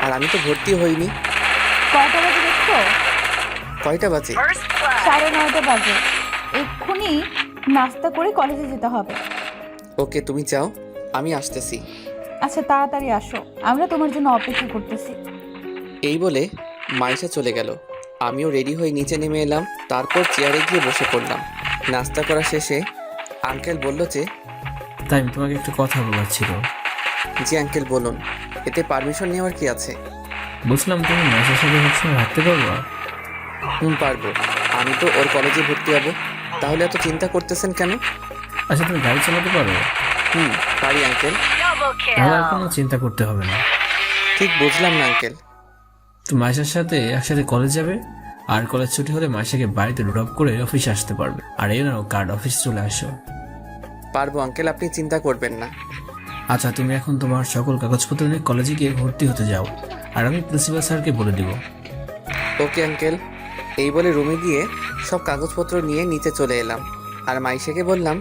Speaker 1: আর আমি তো ভর্তি হইনি।
Speaker 12: কয়টা বাজে দেখছো?
Speaker 1: কয়টা বাজে?
Speaker 12: 9:30 বাজে। এক্ষুনি নাস্তা করে কলেজে যেতে হবে।
Speaker 1: ওকে, তুমি যাও, আমি আসতেছি।
Speaker 12: আচ্ছা তাড়াতাড়ি আসো, আমরা তোমার জন্য অপেক্ষা করতেছি।
Speaker 1: এই বলে মাইশা চলে গেল। আমিও রেডি হয়ে নিচে নেমে এলাম। তারপর চেয়ারে গিয়ে বসে পড়লাম। নাস্তা করা শেষে আঙ্কেল বলল যে,
Speaker 11: তাই তোমাকে একটা কথা বলার ছিল।
Speaker 1: জি আঙ্কেল বলুন। এতে পারমিশন নেওয়ার কি আছে?
Speaker 11: বুঝলাম তুমি মাসের সাথে সবসময় হাঁটতে পারবো।
Speaker 1: পারবো। আমি তো ওর কলেজে ভর্তি হব। তাহলে এত চিন্তা করতেছেন কেন?
Speaker 11: আচ্ছা তুমি গাড়ি চালাতে পারো?
Speaker 1: পারি আঙ্কেল।
Speaker 11: তাহলে আর কোনো চিন্তা করতে হবে না।
Speaker 1: ঠিক বুঝলাম না আঙ্কেল।
Speaker 11: তো মাইশার সাথে একসাথে কলেজ যাবে, আর কলেজ ছুটি হলে মাইশাকে বাড়িতে ড্রপ করে অফিসে আসতে পারবে। আর এই নাও কার্ড, অফিস চলে আসো।
Speaker 1: পারবো আঙ্কেল, আপনি চিন্তা করবেন না।
Speaker 11: আচ্ছা তুমি এখন তোমার সকল কাগজপত্র নিয়ে কলেজে গিয়ে ভর্তি হতে যাও, আর আমি প্রিন্সিপাল স্যারকে বলে দিব।
Speaker 1: Okay uncle. এই বলে রুমে গিয়ে সব কাগজপত্র নিয়ে নিচে চলে এলাম। আর মাইশাকে বললাম,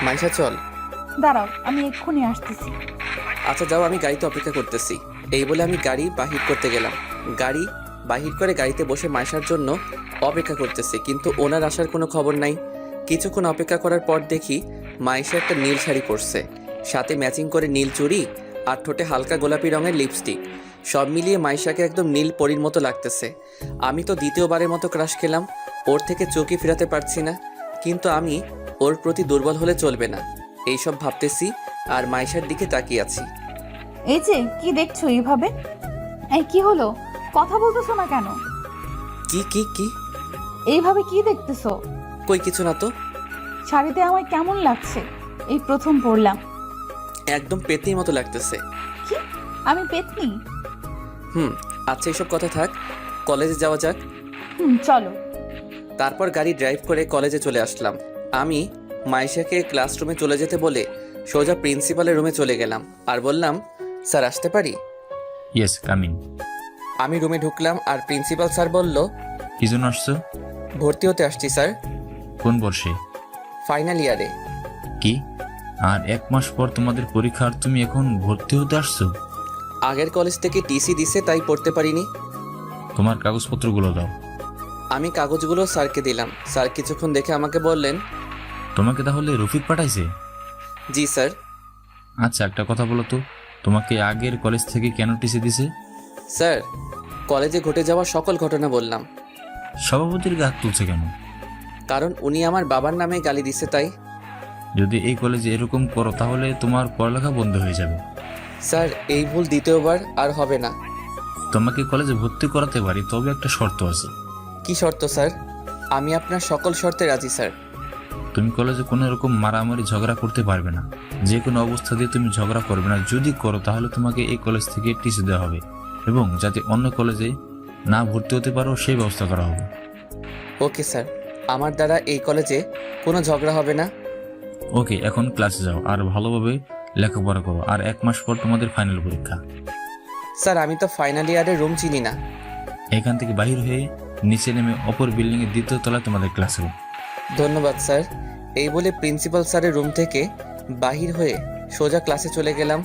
Speaker 1: মাইশা চল।
Speaker 12: দাঁড়াও, আমি এক্ষুনি আসতেছি।
Speaker 1: আচ্ছা যাও, আমি গাড়িতে অপেক্ষা করতেছি। এই বলে আমি গাড়ি বাহির করতে গেলাম। গাড়ি বাহির করে গাড়িতে বসে মাইশার জন্য অপেক্ষা করতেছি, কিন্তু ওনার আসার কোনো খবর নাই। কিছুক্ষণ অপেক্ষা করার পর দেখি মাইশা একটা নীল শাড়ি পরছে, সাথে ম্যাচিং করে নীল চুড়ি আর ঠোঁটে হালকা গোলাপি রঙের লিপস্টিক। সব মিলিয়ে মাইশাকে একদম নীল পরীর মতো লাগতেছে। আমি তো দ্বিতীয়বারের মতো ক্রাশ খেলাম। ওর থেকে চোখই ফেরাতে পারছি না, কিন্তু আমি ওর প্রতি দুর্বল হলে চলবে না, এইসব ভাবতেছি আর মাইশার দিকে তাকিয়ে আছি।
Speaker 12: এই যে কি দেখছো এইভাবে? এই কি হলো, কথা বলতেছো না কেন?
Speaker 1: কি কি কি
Speaker 12: এইভাবে কি দেখতেছো?
Speaker 1: কই কিছু না তো।
Speaker 12: শাড়িতে আমায় কেমন লাগছে? এই প্রথম পরলাম।
Speaker 1: একদম পেতনির মতো লাগতেছে।
Speaker 12: কি, আমি পেতনি?
Speaker 1: আচ্ছা এইসব কথা থাক, কলেজে যাওয়া যাক।
Speaker 12: চলো।
Speaker 1: তারপর গাড়ি ড্রাইভ করে কলেজে চলে আসলাম। আমি মাইশাকে ক্লাসরুমে চলে যেতে বলে সোজা প্রিন্সিপালের রুমে চলে গেলাম আর বললাম, স্যার আসতে পারি?
Speaker 9: Yes, coming.
Speaker 1: আমি রুমে ঢুকলাম আর প্রিন্সিপাল স্যার বলল,
Speaker 9: কি জন্য আসছো?
Speaker 1: ভর্তি হতে আসছি স্যার।
Speaker 9: কোন বর্ষে?
Speaker 1: ফাইনাল ইয়ারে।
Speaker 9: কি, আর 1 মাস পর তোমাদের পরীক্ষা আর তুমি এখন ভর্তি হতে আসছো?
Speaker 1: আগের কলেজ থেকে টিসি দিছে, তাই পড়তে পারিনি।
Speaker 9: তোমার কাগজপত্রগুলো দাও।
Speaker 1: আমি কাগজগুলো স্যারকে দিলাম। স্যার কিছুক্ষণ দেখে আমাকে বললেন,
Speaker 9: তোমাকে তাহলে রফিক পাঠাইছে?
Speaker 1: জি স্যার।
Speaker 9: আচ্ছা একটা কথা বলো তো, তোমাকে আগের কলেজ থেকে কেন টিসি দিছে?
Speaker 1: স্যার, কলেজে ঘটে যাওয়া সকল ঘটনা বললাম।
Speaker 9: সভাপতির গা হাত তুলছে কেন?
Speaker 1: কারণ উনি আমার বাবার নামে গালি দিছে, তাই।
Speaker 9: যদি এই কলেজে এরকম করো তাহলে তোমার পড়ালেখা বন্ধ হয়ে যাবে।
Speaker 1: স্যার, এই ভুল দ্বিতীয়বার আর হবে না।
Speaker 9: তোমাকে কলেজে ভর্তি করাতে পারি, তবে একটা শর্ত আছে।
Speaker 1: কি শর্ত স্যার? আমি আপনার সকল শর্তে রাজি স্যার।
Speaker 9: তুমি কলেজে কোনো রকম মারামারি ঝগড়া করতে পারবে না। যে কোনো অবস্থা দিয়ে তুমি ঝগড়া করবে না। যদি করো তাহলে তোমাকে এই কলেজ থেকে টিসি দেওয়া হবে, এবং যাতে অন্য কলেজে না ভর্তি হতে পারো সেই ব্যবস্থা করা হবে।
Speaker 1: ওকে স্যার, আমার দ্বারা এই কলেজে কোনো ঝগড়া হবে না।
Speaker 9: ওকে, এখন ক্লাসে যাও আর ভালোভাবে লেখাপড়া করো। আর 1 মাস পর তোমাদের ফাইনাল পরীক্ষা।
Speaker 1: স্যার, আমি তো ফাইনাল ইয়ারের রুম চিনি না।
Speaker 9: এখান থেকে বাহির হয়ে নিচে নেমে অপর বিল্ডিংয়ের 2য় তলায় তোমাদের ক্লাসরুম।
Speaker 1: ধন্যবাদ স্যার। এই বলে প্রিন্সিপাল স্যারের রুম থেকে বাহির হয়ে সোজা ক্লাসে চলে গেলাম।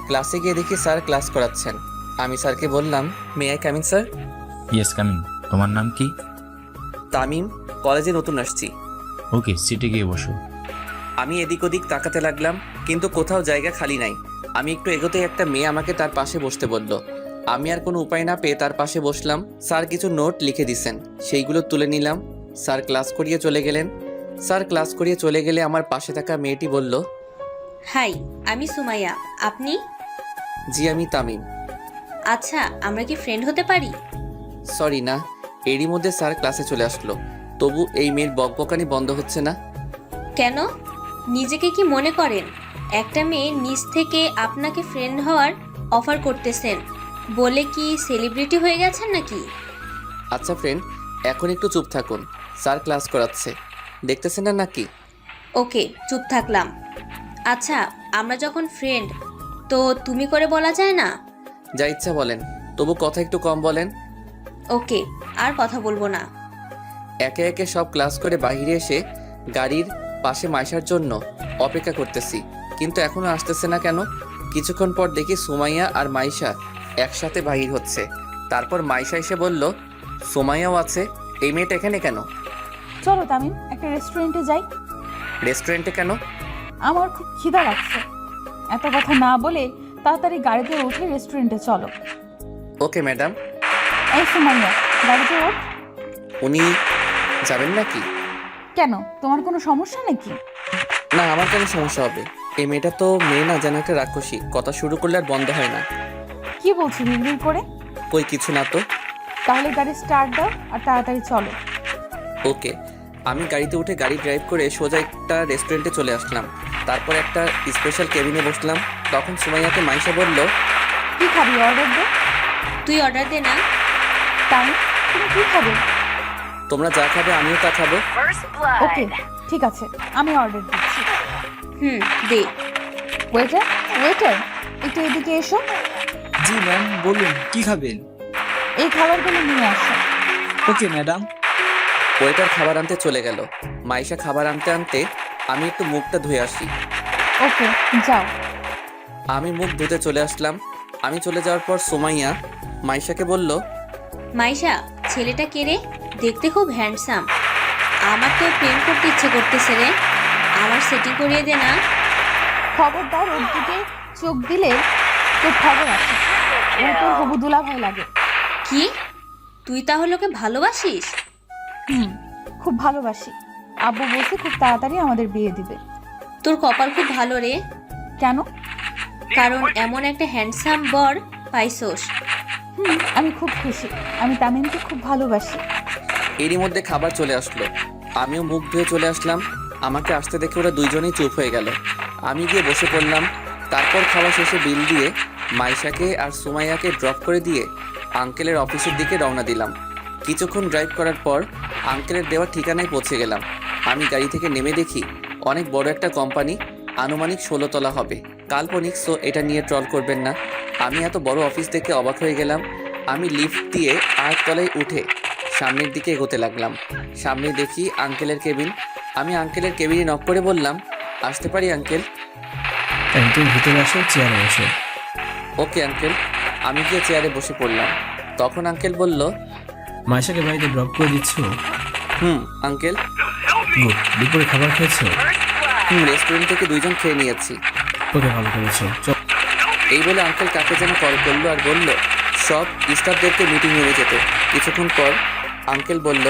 Speaker 1: ক্লাসে গিয়ে দেখি স্যার ক্লাস করাচ্ছেন। আমি স্যারকে বললাম, may I coming sir?
Speaker 9: Yes coming. তোমার নাম কি?
Speaker 1: তামিম, কলেজে নতুন আসছি।
Speaker 9: ওকে, সিটে গিয়ে বসো।
Speaker 1: আমি এদিক ওদিক তাকাতে লাগলাম, কিন্তু কোথাও জায়গা খালি নাই। আমি একটু এগোতেই একটা মেয়ে আমাকে তার পাশে বসতে বলল। আমি আর কোনো উপায় না পেয়ে তার পাশে বসলাম। স্যার কিছু নোট লিখে দিছেন, সেইগুলো তুলে নিলাম। স্যার ক্লাস করিয়ে চলে গেলেন। স্যার ক্লাস করিয়ে চলে গেলে আমার পাশে থাকা মেয়েটি বলল,
Speaker 5: হাই, আমি সুমাইয়া। আপনি?
Speaker 1: জি আমি তামিম।
Speaker 5: আচ্ছা, আমরা কি ফ্রেন্ড হতে পারি?
Speaker 1: সরি না। এরই মধ্যে স্যার ক্লাসে চলে আসলো, তবু এই মেয়ের বকবকানি বন্ধ হচ্ছে না।
Speaker 5: কেন? নিজেকে কি মনে করেন? একটা মেয়ে নিজ থেকে আপনাকে ফ্রেন্ড হওয়ার অফার করতেছেন বলে কি সেলিব্রিটি হয়ে গেছেন নাকি?
Speaker 1: আচ্ছা ফ্রেন্ড, এখন একটু চুপ থাকুন, স্যার ক্লাস করাচ্ছে, দেখতেছেন না নাকি?
Speaker 5: ওকে, চুপ থাকলাম। আচ্ছা, আমরা যখন ফ্রেন্ড, তো তুমি করে বলা যায় না?
Speaker 1: যা ইচ্ছা বলেন, তবু কথা একটু কম বলেন।
Speaker 5: ওকে, আর কথা বলবো না।
Speaker 1: একে একে সব ক্লাস করে বাইরে এসে গাড়ির পাশে মাইশার জন্য অপেক্ষা করতেছি, কিন্তু এখনো আসতেছে না কেন? কিছুক্ষণ পর দেখি সুমাইয়া আর মাইশা একসাথে বাহির হচ্ছে। তারপর মাইশা এসে বলল, সুমাইয়াও আছে, এই মেয়েটা এখানে কেন?
Speaker 12: চলো তামিম, একটা রেস্টুরেন্টে যাই।
Speaker 1: রেস্টুরেন্টে কেন?
Speaker 12: আমার খুব খিদা লাগছে। এত কথা না বলে তাড়াতাড়ি গাড়িতে উঠে রেস্টুরেন্টে চলো।
Speaker 1: Okay madam.
Speaker 12: এই সুমাইয়া, গাড়িতে ওঠ।
Speaker 1: উনি যাবেন নাকি?
Speaker 12: কেন, তোমার কোনো সমস্যা নাকি?
Speaker 1: না, আমার কেন সমস্যা হবে? এই মেয়েটা তো মেয়ে না, যেন একটা রাক্ষসী, কথা শুরু করলে আর বন্ধ হয় না।
Speaker 12: কি বলছো বিড়বিড় করে?
Speaker 1: কই কিছু না তো।
Speaker 12: তাহলে গাড়ি স্টার্ট দাও আর তাড়াতাড়ি চলো।
Speaker 1: ওকে। আমি গাড়িতে উঠে গাড়ি ড্রাইভ করে সোজা একটা রেস্টুরেন্টে চলে আসলাম। তারপর একটা স্পেশাল কেবিনে বসলাম। তখন সুমাইয়াকে মাইশা বলল,
Speaker 12: কি খাবি, অর্ডার দে।
Speaker 5: তুই অর্ডার দে না।
Speaker 12: তাই তুমি কি খাবে?
Speaker 1: তোমরা যা খাবে আমিও তা খাবো।
Speaker 12: ওকে, ঠিক আছে, আমি অর্ডার দিচ্ছি।
Speaker 5: দে।
Speaker 12: ওয়েটার, ওয়েটার, একটু এদিকে এসো।
Speaker 2: জি ম্যাম, বলুন কি খাবেন?
Speaker 12: এই খাবারগুলো নিয়ে আসো।
Speaker 2: Okay madam.
Speaker 1: ওয়েটার খাবার আনতে চলে গেল। মাইশা খাবার আনতে আনতে আমি একটু মুখটা ধুয়ে আসি।
Speaker 12: ওকে, যাও।
Speaker 1: আমি মুখ ধুতে চলে আসলাম। আমি চলে যাওয়ার পর সুমাইয়া মাইশাকে বলল,
Speaker 5: মাইশা, ছেলেটা কে রে? দেখতে খুব হ্যান্ডসাম। আমার তো প্রেম করতে ইচ্ছে করতেছে রে। আমার সেটিং করিয়ে দে না।
Speaker 12: খবরদার ওর দিকে চোখ দিলে তোর খবর আছে। ও তোর হবু দুলাভাই লাগে।
Speaker 5: কি? তুই তাহলে ওকে ভালোবাসিস?
Speaker 12: খুব ভালোবাসি। আব্বু বলছে খুব তাড়াতাড়ি আমাদের বিয়ে দিবে।
Speaker 5: তোর কপাল খুব ভালো রে।
Speaker 12: কেন?
Speaker 5: কারণ এমন একটা হ্যান্ডসাম বর পাইছোস।
Speaker 12: আমি খুব খুশি। আমি তামিমকে খুব ভালোবাসি।
Speaker 1: এরই মধ্যে খাবার চলে আসলো। আমিও মুখ ধুয়ে চলে আসলাম। আমাকে আসতে দেখে ওরা দুইজনেই চুপ হয়ে গেল। আমি গিয়ে বসে পড়লাম। তারপর খাওয়া শেষে বিল দিয়ে মাইশাকে আর সুমাইয়াকে ড্রপ করে দিয়ে আঙ্কেলের অফিসের দিকে রওনা দিলাম। কিছুক্ষণ ড্রাইভ করার পর আঙ্কেলের দেওয়া ঠিকানায় পৌঁছে গেলাম। আমি গাড়ি থেকে নেমে দেখি অনেক বড় একটা কোম্পানি, আনুমানিক 16 তলা হবে। কাল্পনিক, সো এটা নিয়ে ট্রল করবেন না। আমি এত বড় অফিস দেখে অবাক হয়ে গেলাম। আমি লিফট দিয়ে 8 তলায় উঠে সামনের দিকে এগোতে লাগলাম। সামনে দেখি আঙ্কেলের কেবিন। আমি আঙ্কেলের কেবিনে নক করে বললাম, আসতে পারি আঙ্কেল?
Speaker 11: তুমি ভিতরে আসো, চেয়ারে বসো।
Speaker 1: Okay uncle. আমি গিয়ে চেয়ারে বসে পড়লাম। তখন আঙ্কেল বলল,
Speaker 11: মাইশাকে বাড়িতে ড্রপ করে দিচ্ছ?
Speaker 1: আঙ্কেল।
Speaker 11: গুড। দুপুরে খাবার খেয়েছো?
Speaker 1: রেস্টুরেন্ট থেকে 2 জন খেয়ে নিয়েছি।
Speaker 11: ওকে, ভালো করেছো।
Speaker 1: এই বলে আঙ্কেল কাকে যেন কল করলো আর বলল সব স্টাফদেরকে মিটিং রুমে যেতে। কিছুক্ষণ পর আঙ্কেল বলল,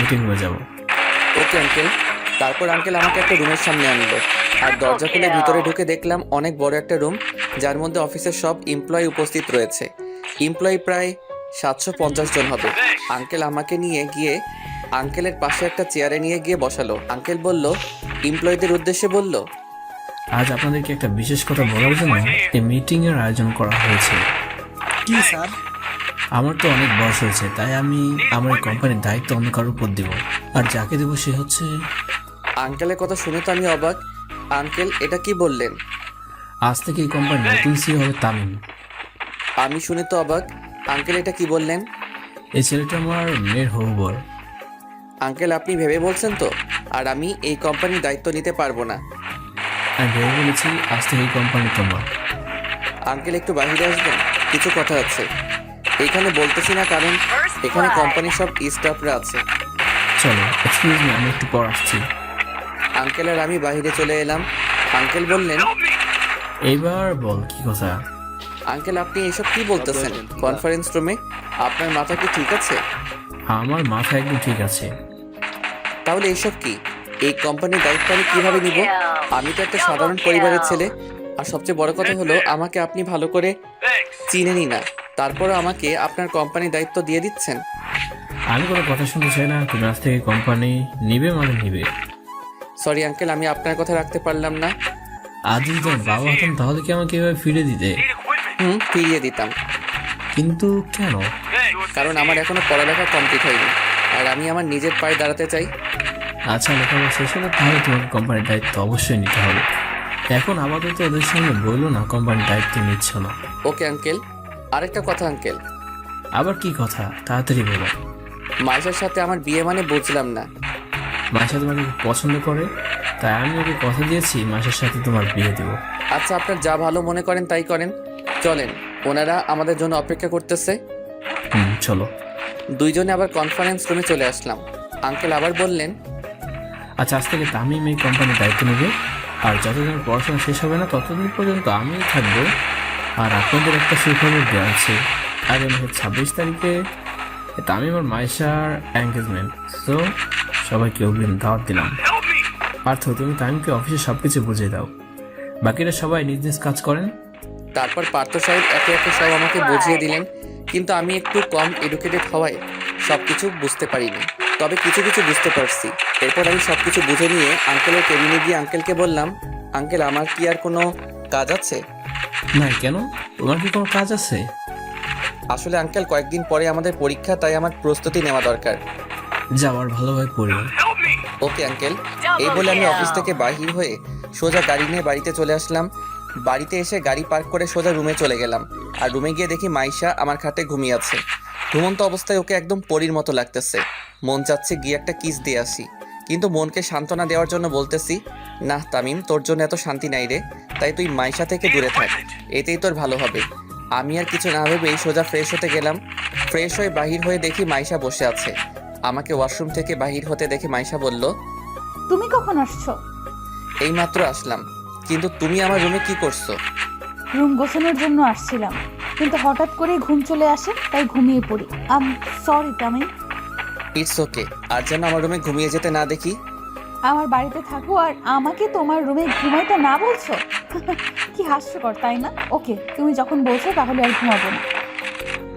Speaker 11: মিটিং রুমে যাবো।
Speaker 1: Okay uncle. তারপর আঙ্কেল আমাকে একটা রুমের সামনে আনলো আর দরজা খুলে ভিতরে ঢুকে দেখলাম অনেক বড় একটা রুম, যার মধ্যে অফিসের সব এমপ্লয়ি উপস্থিত রয়েছে। এমপ্লয়ি প্রায় 750 জন হবে। আঙ্কেল আমাকে নিয়ে গিয়ে আঙ্কেলের পাশে একটা চেয়ারে নিয়ে গিয়ে বসালো। আঙ্কেল বলল, এমপ্লয়ীদের উদ্দেশ্যে বলল,
Speaker 11: আজ আপনাদেরকে একটা বিশেষ কথা বলার জন্য এই মিটিং এর আয়োজন করা হয়েছে।
Speaker 2: কি স্যার?
Speaker 11: আমার তো অনেক বয়স হয়েছে, তাই আমি আমার এই কোম্পানির দায়িত্ব অন্য কারোর উপর দিব, আর যাকে দেবো সে হচ্ছে।
Speaker 1: আঙ্কেলের কথা শুনে তো আমি অবাক। আঙ্কেল, এটা কি বললেন?
Speaker 11: আজ থেকে এই কোম্পানির নতুন সিও হবে তামিম।
Speaker 1: আমি শুনে তো অবাক। আঙ্কেল, এটা কি বললেন?
Speaker 11: এই ছেলেটা আমার মেয়ের হবু বর।
Speaker 1: আঙ্কেল, আপনি ভেবে বলছেন তো? আর আমি এই কোম্পানির দায়িত্ব নিতে পারবো না।
Speaker 11: আমি ভেবে বলেছি আজ থেকে এই কোম্পানি তোমার।
Speaker 1: আঙ্কেল, একটু বাইরে আসবেন? কিছু কথা আছে। এখানে বলতেছি না কারণ এখানে কোম্পানির সব স্টাফরা আছে।
Speaker 11: চলো, এক্সকিউজ মি, আমি একটু পর আসছি।
Speaker 1: আঙ্কেল আর আমি বাইরে চলে এলাম। আঙ্কেল বললেন,
Speaker 11: এইবার বল কি কথা।
Speaker 1: আঙ্কেল আপনি এসব কি বলতেছেন? কনফারেন্স রুমে আপনার মাথা কি ঠিক আছে?
Speaker 11: আমার মাথা একদম ঠিক আছে।
Speaker 1: তাহলে এইসব কি? এই কোম্পানির দায়িত্ব আমি কিভাবে নিব? আমি তো একটা সাধারণ পরিবারের ছেলে। আর সবচেয়ে বড় কথা হলো আমাকে আপনি ভালো করে চিনেনই না, তারপরও আমাকে আপনার কোম্পানির দায়িত্ব দিয়ে দিচ্ছেন।
Speaker 11: আমি কোনো কথা শুনতে চাই না। তুমি আজ থেকে কোম্পানি নিবে মানে নিবে।
Speaker 1: সরি আঙ্কেল, আমি আপনার কথা রাখতে পারলাম না।
Speaker 11: আজ যদি তোমার বাবা হতাম তাহলে কি আমাকে এভাবে ফিরে দিতে?
Speaker 1: ফিরিয়ে দিতাম।
Speaker 11: কিন্তু কেন?
Speaker 1: কারণ আমার এখনো পড়ালেখা কমপ্লিট হয়নি আর আমি আমার নিজের পায়ে দাঁড়াতে চাই।
Speaker 11: আচ্ছা, লেখাপড়া শেষ হলে তাহলে তোমাকে কোম্পানির দায়িত্ব অবশ্যই নিতে হবে। এখন আপাতত ওদের সামনে বললো না কোম্পানির দায়িত্ব নিচ্ছ না।
Speaker 1: Okay uncle. আরেকটা কথা আঙ্কেল।
Speaker 11: আবার কি কথা? তাড়াতাড়ি বলো।
Speaker 1: মাইশার সাথে আমার বিয়ে মানে বুঝলাম না।
Speaker 11: মাইশা তোমাকে খুব পছন্দ করে, তাই আমি ওকে কথা দিয়েছি মাইশার সাথে তোমার বিয়ে দেব।
Speaker 1: আচ্ছা, আপনার যা ভালো মনে করেন তাই করেন। চলেন, ওনারা আমাদের জন্য অপেক্ষা করতেছে।
Speaker 11: চলো।
Speaker 1: দুইজনে আবার কনফারেন্স রুমে চলে আসলাম। আঙ্কেল আবার বললেন,
Speaker 11: আচ্ছা, আজ থেকে তামিম এই কোম্পানির দায়িত্ব নেবে, আর যতদিন পড়াশোনা শেষ হবে না ততদিন পর্যন্ত আমিই থাকবো। আর আপনাদের একটা সুখবর দেওয়া আছে, আগামী 26 তারিখে তামিম আর মাইশার এঙ্গেজমেন্ট। তো সবাইকে অগ্রিম দাওয়াত দিলাম। পার্থ, তুমি তামিমকে অফিসে সব কিছু বুঝিয়ে দাও, বাকিরা সবাই নিজ নিজ কাজ করেন।
Speaker 1: তারপর পার্থ সাহেব একে একে সব আমাকে বুঝিয়ে দিলেন, কিন্তু আমি একটু কম এডুকেটেড হওয়ায় সব কিছু বুঝতে পারিনি, তবে কিছু কিছু বুঝতে পারছি। এরপর আমি সব কিছু বুঝে নিয়ে আঙ্কেলের কেবিনে গিয়ে আঙ্কেলকে বললাম, আঙ্কেল আমার কি আর কোনো কাজ আছে?
Speaker 11: না, কেন? তোমার কি কোনো কাজ আছে?
Speaker 1: আসলে আঙ্কেল কয়েকদিন পরে আমাদের পরীক্ষা, তাই আমার প্রস্তুতি নেওয়া দরকার।
Speaker 11: যাওয়ার ভালোভাবে পড়িও।
Speaker 1: Okay uncle. এই বলে আমি অফিস থেকে বাহির হয়ে সোজা গাড়ি নিয়ে বাড়িতে চলে আসলাম। বাড়িতে এসে গাড়ি পার্ক করে সোজা রুমে চলে গেলাম। আর রুমে গিয়ে দেখি মাইশা আমার খাটে ঘুমিয়ে আছে। ঘুমন্ত অবস্থায় ওকে একদম পরীর মতো লাগতেছে। মন চাচ্ছে গিয়ে একটা কিস দিয়ে আসি, কিন্তু মনকে সান্ত্বনা দেওয়ার জন্য বলতেছি, না তামিম, তোর জন্য এত শান্তি নাই রে, তাই তুই মাইশা থেকে দূরে থাক, এতেই তোর ভালো হবে। আমি আর কিছু না ভেবেই সোজা ফ্রেশ হতে গেলাম। ফ্রেশ হয়ে বাহির হয়ে দেখি মাইশা বসে আছে। আমাকে ওয়াশরুম থেকে বাহির হতে দেখে মাইশা বলল,
Speaker 12: তুমি কখন আসছো?
Speaker 1: এইমাত্র আসলাম। কিন্তু তুমি আমার রুমে কি করছো?
Speaker 12: রুম গোছানোর জন্য আসছিলাম, কিন্তু হঠাৎ করে ঘুম চলে আসে, তাই ঘুমিয়ে পড়ি। সরি তামিম।
Speaker 1: It's okay. আর যেন আমার রুমে ঘুমিয়ে যেতে না দেখি।
Speaker 12: আমার বাড়িতে থাকো আর আমাকে তোমার রুমে ঘুমাইতে না বলছো? কি হাস্যকর, তাই না? ওকে, তুমি যখন বলছো তাহলে আর ঘুমাবো না।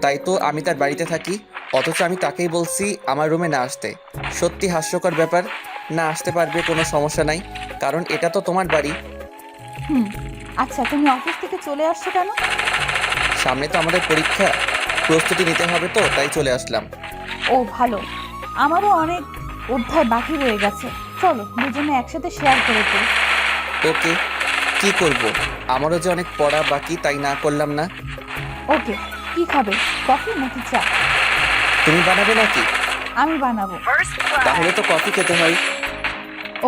Speaker 1: তাই তো আমি তার বাড়িতে থাকি, অথচ আমি তাকেই বলছি আমার রুমে না আসতে। সত্যি হাস্যকর ব্যাপার। না আসতে পারবে, কোনো সমস্যা নাই, কারণ এটা তো তোমার বাড়ি।
Speaker 12: আচ্ছা, তুমি অফিস থেকে চলে আসছো কেন?
Speaker 1: সামনে তো আমাদের পরীক্ষা, প্রস্তুতি নিতে হবে, তো তাই চলে আসলাম।
Speaker 12: ও ভালো, আমারও অনেক অধ্যায় বাকি রয়ে গেছে। চলো দুজনে একসাথে শেয়ার করে দিই।
Speaker 1: ওকে, কি করব? আমারও যে অনেক পড়া বাকি, তাই না করলাম না।
Speaker 12: ওকে, কি খাবে, কফি নাকি চা?
Speaker 1: তুমি বানাবে নাকি?
Speaker 12: আমি বানাবো।
Speaker 1: তাহলে তো কফি খেতে হয়।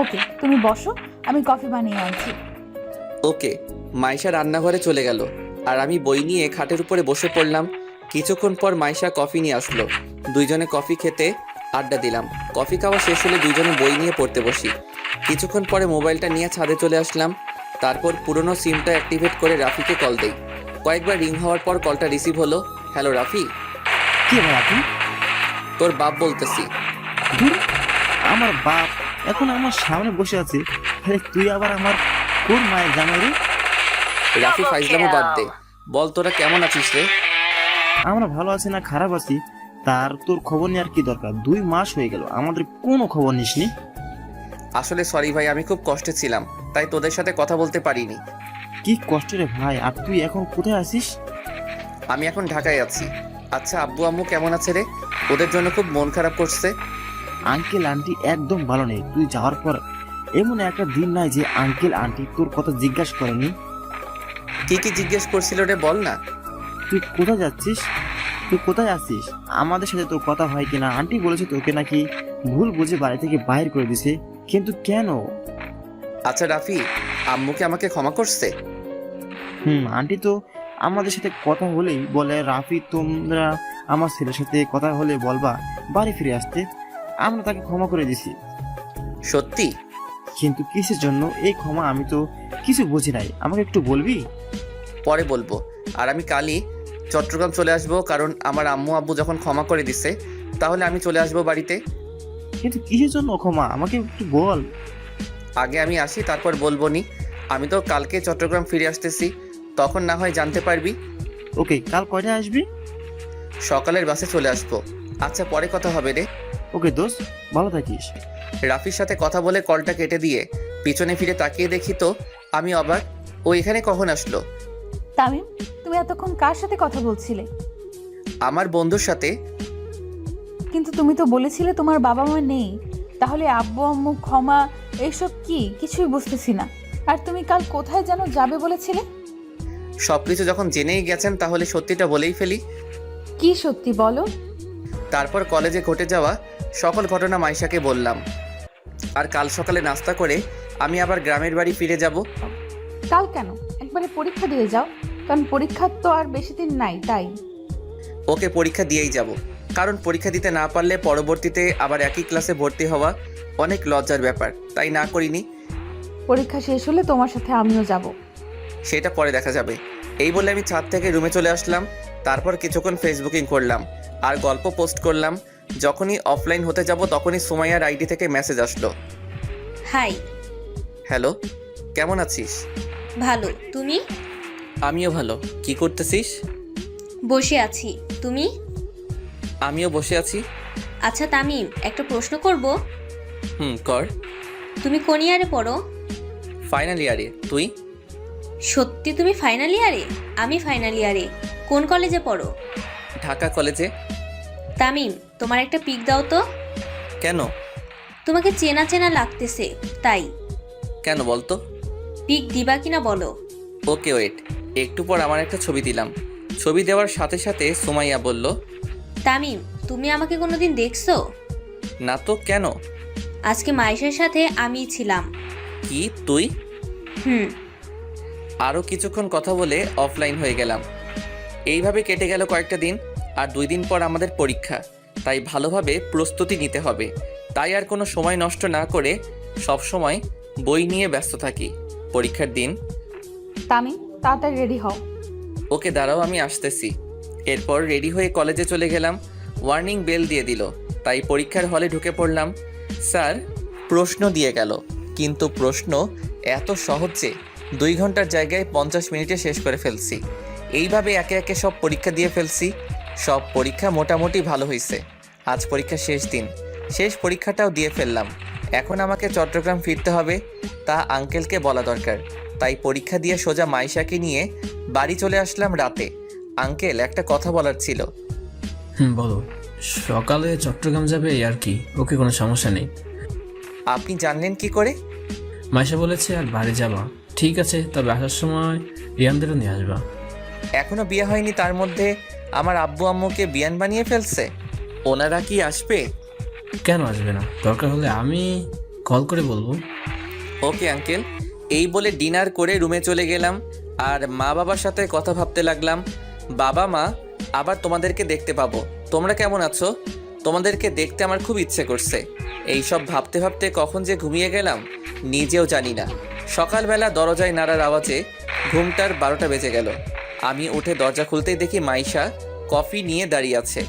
Speaker 12: ওকে, তুমি বসো, আমি কফি বানিয়ে আনছি।
Speaker 1: ওকে। মাইশা রান্নাঘরে চলে গেল আর আমি বই নিয়ে খাটের উপরে বসে পড়লাম। কিছুক্ষণ পর মাইশা কফি নিয়ে আসলো। দুইজনে কফি খেতে আড্ডা দিলাম। কফি খাওয়া শেষ হলে দুইজনে বই নিয়ে পড়তে বসি। কিছুক্ষণ পরে মোবাইলটা নিয়ে ছাদে চলে আসলাম। তারপর পুরনো সিমটা অ্যাক্টিভেট করে রাফিকে কল দেই। কয়েকবার রিং হওয়ার পর কলটা রিসিভ হলো। হ্যালো রাফি।
Speaker 7: কি ভাই আপনি?
Speaker 1: তোর বাপ বলতেছি।
Speaker 7: আমার বাপ এখন আমার সামনে বসে আছে, তুই আবার আমার কোন মায়ের জামাই রে?
Speaker 1: রাফি ফাইজলামও বাদ দে, বল তোরা কেমন আছিস রে?
Speaker 7: আমরা ভালো আছি না খারাপ আছি, তার তোর খবর নেওয়ার কি দরকার? 2 মাস হয়ে গেল আমাদের কোনো খবর নিসনি।
Speaker 1: আসলে সরি ভাই, আমি খুব কষ্টে ছিলাম, তাই তোদের সাথে কথা বলতে পারিনি।
Speaker 7: কি কষ্ট রে ভাই, আর তুই এখন কোথায় আছিস?
Speaker 1: আমি এখন ঢাকায় আছি। আচ্ছা আব্বু আম্মু কেমন আছে রে? ওদের জন্য খুব মন খারাপ করছে।
Speaker 7: আঙ্কেল আন্টি একদম ভালো নেই। তুই যাওয়ার পর এমন একটা দিন নাই যে আঙ্কেল আন্টি তোর কথা জিজ্ঞাসা করেনি।
Speaker 1: কি কি জিজ্ঞেস করছিল রে, বল না।
Speaker 7: তুই কোথায় যাচ্ছিস, তুই কোথায় আছিস, আমাদের সাথে তোর কথা হয় কিনা। আন্টি বলেছে তোকে নাকি ভুল বুঝে বাড়ি থেকে বাইর করে দিছে, কিন্তু কেন?
Speaker 1: আচ্ছা রাফি, আম্মুকে আমাকে ক্ষমা করছে?
Speaker 7: আন্টি তো আমাদের সাথে কথা হলেই বলে রাফি তোমরা আমার ছেলের সাথে কথা হলে বলবা বাড়ি ফিরে আসতে। আমরা তাকে ক্ষমা করে দিছি।
Speaker 1: সত্যি?
Speaker 7: কিন্তু কিসের জন্য এই ক্ষমা? আমি তো কিছু বুঝি নাই, আমাকে একটু বলবি?
Speaker 1: পরে বলবো। আর আমি কালই চট্টগ্রাম চলে আসবো, কারণ আমার আম্মু আব্বু যখন ক্ষমা করে দিছে তাহলে আমি চলে আসবো বাড়িতে।
Speaker 7: কিন্তু কিসের জন্য ক্ষমা আমাকে একটু বল।
Speaker 1: আগে আমি আসি, তারপর বলবো নি। আমি তো কালকে চট্টগ্রাম ফিরে আসতেছি, তখন না হয় জানতে পারবি।
Speaker 7: ওকে, কাল কয়টায় আসবি?
Speaker 1: সকালের বাসে চলে আসবো। আচ্ছা, পরে কথা হবে রে।
Speaker 7: ওকে দোস্ত, ভালো থাকিস।
Speaker 1: রাফির সাথে কথা বলে কলটা কেটে দিয়ে পিছনে ফিরে তাকিয়ে দেখি তো আমি অবাক, ও এখানে কখন আসলো?
Speaker 12: তামিম, তুমি এতক্ষণ কার সাথে কথা বলছিলে?
Speaker 1: আমার বন্ধুর সাথে।
Speaker 12: কিন্তু তুমি তো বলেছিলে তোমার বাবা মা নেই, তাহলে আব্বু আম্মু ক্ষমা এইসব কি? কিছুই বুঝতেছি না। আর তুমি কাল কোথায় যেন যাবে বলেছিলে?
Speaker 1: সবকিছু যখন জেনেই গেছেন তাহলে সত্যিটা বলেই ফেলি।
Speaker 12: কি সত্যি বলো?
Speaker 1: তারপর কলেজে ঘটে যাওয়া সকল ঘটনা মাইশাকে বললাম। আর কাল সকালে নাস্তা করে আমি আবার গ্রামের বাড়ি ফিরে যাব।
Speaker 12: কাল কেন? একবারে পরীক্ষা দিয়ে যাও, কারণ পরীক্ষার তো আর বেশি দিন নাই। তাই
Speaker 1: ওকে, পরীক্ষা দিয়েই যাব, কারণ পরীক্ষা দিতে না পারলে পরবর্তীতে আবার একই ক্লাসে ভর্তি হওয়া অনেক লজ্জার ব্যাপার, তাই না করিনি।
Speaker 12: পরীক্ষা শেষ হলে তোমার সাথে আমিও যাব।
Speaker 1: সেটা পরে দেখা যাবে। এই বলে আমি ছাদ থেকে রুমে চলে আসলাম। তারপর কিছুক্ষণ ফেসবুকিং করলাম আর গল্প পোস্ট করলাম। যখনই অফলাইন হতে যাব তখনই সুমাইয়ার আইডি থেকে মেসেজ আসলো।
Speaker 5: হাই।
Speaker 1: হ্যালো, কেমন আছিস?
Speaker 5: ভালো, তুমি?
Speaker 1: আমিও ভালো। কি করতেছিস?
Speaker 5: বসে আছি, তুমি?
Speaker 1: আমিও বসে আছি।
Speaker 5: আচ্ছা তামিম, একটা প্রশ্ন করব।
Speaker 1: কর।
Speaker 5: তুমি কোন ইয়ারে পড়ো?
Speaker 1: ফাইনাল ইয়ারে। তুই?
Speaker 5: সত্যি তুমি ফাইনাল ইয়ারে? আমি ফাইনাল ইয়ারে। কোন কলেজে পড়ো?
Speaker 1: ঢাকা কলেজে।
Speaker 5: তামিম, তোমার একটা পিক দাও তো।
Speaker 1: কেন?
Speaker 5: তোমাকে চেনা চেনা লাগতেছে তাই।
Speaker 1: কেন বলতো?
Speaker 5: পিক দিবা কিনা বলো।
Speaker 1: ওকে ওয়েট, একটু পর আমার একটা ছবি দিলাম। ছবি দেওয়ার সাথে সাথে সুমাইয়া বলল,
Speaker 5: তামিম, তুমি আমাকে কোনোদিন দেখছো?
Speaker 1: না তো, কেন?
Speaker 5: আজকে মাইশার সাথে আমিই ছিলাম।
Speaker 1: কি তুই?
Speaker 5: হুম।
Speaker 1: আরও কিছুক্ষণ কথা বলে অফলাইন হয়ে গেলাম। এইভাবে কেটে গেল কয়েকটা দিন। আর 2 দিন পর আমাদের পরীক্ষা, তাই ভালোভাবে প্রস্তুতি নিতে হবে। তাই আর কোনো সময় নষ্ট না করে সব সময় বই নিয়ে ব্যস্ত থাকি। পরীক্ষার দিন।
Speaker 12: তামিম, তাড়াতাড়ি রেডি হও।
Speaker 1: ওকে দাঁড়াও, আমি আসতেছি। এরপর রেডি হয়ে কলেজে চলে গেলাম। ওয়ার্নিং বেল দিয়ে দিল, তাই পরীক্ষার হলে ঢুকে পড়লাম। স্যার প্রশ্ন দিয়ে গেল, কিন্তু প্রশ্ন এত সহজ যে 2 ঘন্টার জায়গায় 50 মিনিটে শেষ করে ফেলছি। এইভাবে একে একে সব পরীক্ষা দিয়ে ফেলছি। সব পরীক্ষা মোটামুটি ভালো হয়েছে। আজ পরীক্ষা শেষ দিন, শেষ পরীক্ষাটাও দিয়ে ফেললাম। এখন আমাকে চট্টগ্রাম ফিরতে হবে, তা আঙ্কেলকে বলা দরকার। তাই পরীক্ষা দিয়ে সোজা মাইশাকে নিয়ে বাড়ি চলে আসলাম রাতে। আঙ্কেল, একটা কথা বলার ছিল।
Speaker 11: বলো। সকালে চট্টগ্রাম যাবে আর কি, ওকে, কোনো সমস্যা নেই।
Speaker 1: আপনি জানলেন কি করে?
Speaker 11: মাইশা বলেছে আর বাড়ি যাবা। ঠিক আছে, তবে আসার সময় রিয়ানদেরও নিয়ে আসবা।
Speaker 1: এখনো বিয়ে হয়নি, তার মধ্যে আমার আব্বু আম্মুকে বিয়ান বানিয়ে ফেলছে। ওনারা কি আসবে?
Speaker 11: কেন আসবে না? দরকার হলে আমি কল করে বলবো।
Speaker 1: Okay uncle. এই বলে ডিনার করে রুমে চলে গেলাম আর মা বাবার সাথে কথা ভাবতে লাগলাম। বাবা মা, আবার তোমাদেরকে দেখতে পাবো। তোমরা কেমন আছো? তোমাদেরকে দেখতে আমার খুব ইচ্ছে করছে। এই সব ভাবতে ভাবতে কখন যে ঘুমিয়ে গেলাম নিজেও জানি না। সকালবেলা দরজায় নাড়ার আওয়াজে ঘুমটার 12টা বেজে গেল। আমি উঠে দরজা খুলতেই দেখি মাইশা কফি নিয়ে দাঁড়িয়ে আছে।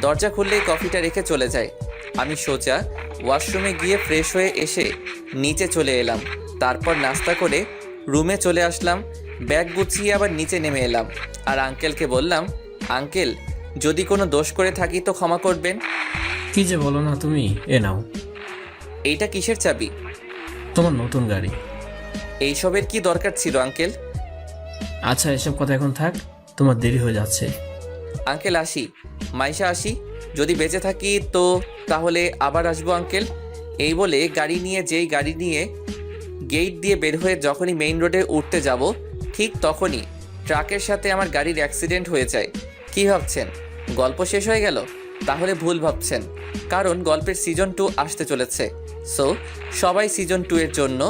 Speaker 1: দরজা খুললেই কফিটা রেখে চলে যায়। আমি সোজা ওয়াশরুমে গিয়ে ফ্রেশ হয়ে এসে নিচে চলে এলাম। তারপর নাস্তা করে রুমে চলে আসলাম। ব্যাগ গুছিয়ে আবার নিচে নেমে এলাম আর আঙ্কেলকে বললাম, আঙ্কেল যদি কোনো দোষ করে থাকি তো ক্ষমা করবেন।
Speaker 11: কি যে বলো না তুমি। এ নাও।
Speaker 1: এইটা কিসের চাবি?
Speaker 11: তোমার নতুন গাড়ি।
Speaker 1: এইসবের কি দরকার ছিল আঙ্কেল?
Speaker 11: আচ্ছা, এসব কথা এখন থাক, তোমার দেরি হয়ে যাচ্ছে।
Speaker 1: আঙ্কেল আসি। মাইশা আসি। যদি বেঁচে থাকি তো তাহলে আবার আসবো আঙ্কেল। এই বলে গাড়ি নিয়ে গেট দিয়ে বের হয়ে যখনই মেইন রোডে উঠতে যাব ঠিক তখনই ট্রাকের সাথে আমার গাড়ির অ্যাক্সিডেন্ট হয়ে যায়। কি ভাবছেন গল্প শেষ হয়ে গেল? তাহলে ভুল ভাবছেন, কারণ গল্পের সিজন 2 আসতে চলেছে। সো সবাই সিজন 2 এর জন্য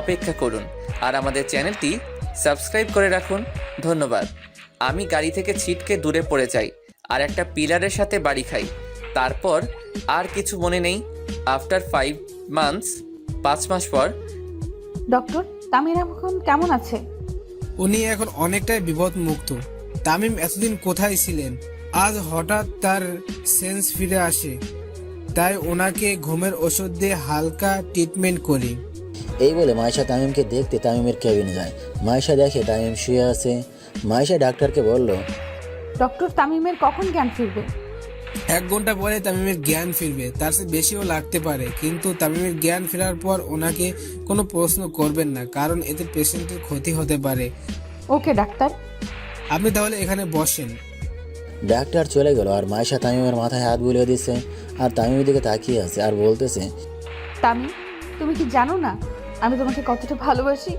Speaker 1: অপেক্ষা করুন আর আমাদের চ্যানেলটি সাবস্ক্রাইব করে রাখুন। ধন্যবাদ। আমি গাড়ি থেকে ছিটকে দূরে পড়ে যাই আর একটা পিলারের সাথে বাড়ি খাই। তারপর আর কিছু মনে নেই। আফটার 5 মান্থস, 5 মাস পর
Speaker 12: ডক্টর তামিম এখন কেমন আছে?
Speaker 8: উনি এখন অনেকটাই বিপদমুক্ত। তামিম এতদিন কোথায় ছিলেন? আজ হঠাৎ তার সেন্স ফিরে আসে, তাই ওনাকে ঘুমের ওষুধ দিয়ে হালকা ট্রিটমেন্ট করি।
Speaker 10: এই বলে মাইশা তামিমকে দেখতে তামিমের কেবিনে যায়। মাইশা দেখে তামিম শুয়ে আছে। মাইশা ডাক্তারকে বলল,
Speaker 12: ডক্টর তামিমের কখন জ্ঞান ফিরবে?
Speaker 8: 1 ঘন্টা পরে তামিমের জ্ঞান ফিরবে, তার চেয়ে বেশিও লাগতে পারে। কিন্তু তামিমের জ্ঞান ফেরার পর ওনাকে কোনো প্রশ্ন করবেন না, কারণ এতে পেশেন্টের ক্ষতি হতে পারে।
Speaker 12: ওকে ডাক্তার।
Speaker 8: আপনি তাহলে এখানে বসেন।
Speaker 10: ডাক্তার চলে গেল আর মাইশা তামিমের মাথায় হাত বুলিয়ে দিচ্ছে আর তামিমের দিকে তাকিয়ে আছে আর বলতেছে,
Speaker 12: তামিম তুমি কি জানো না আমি তোমাকে কতটা ভালোবাসি?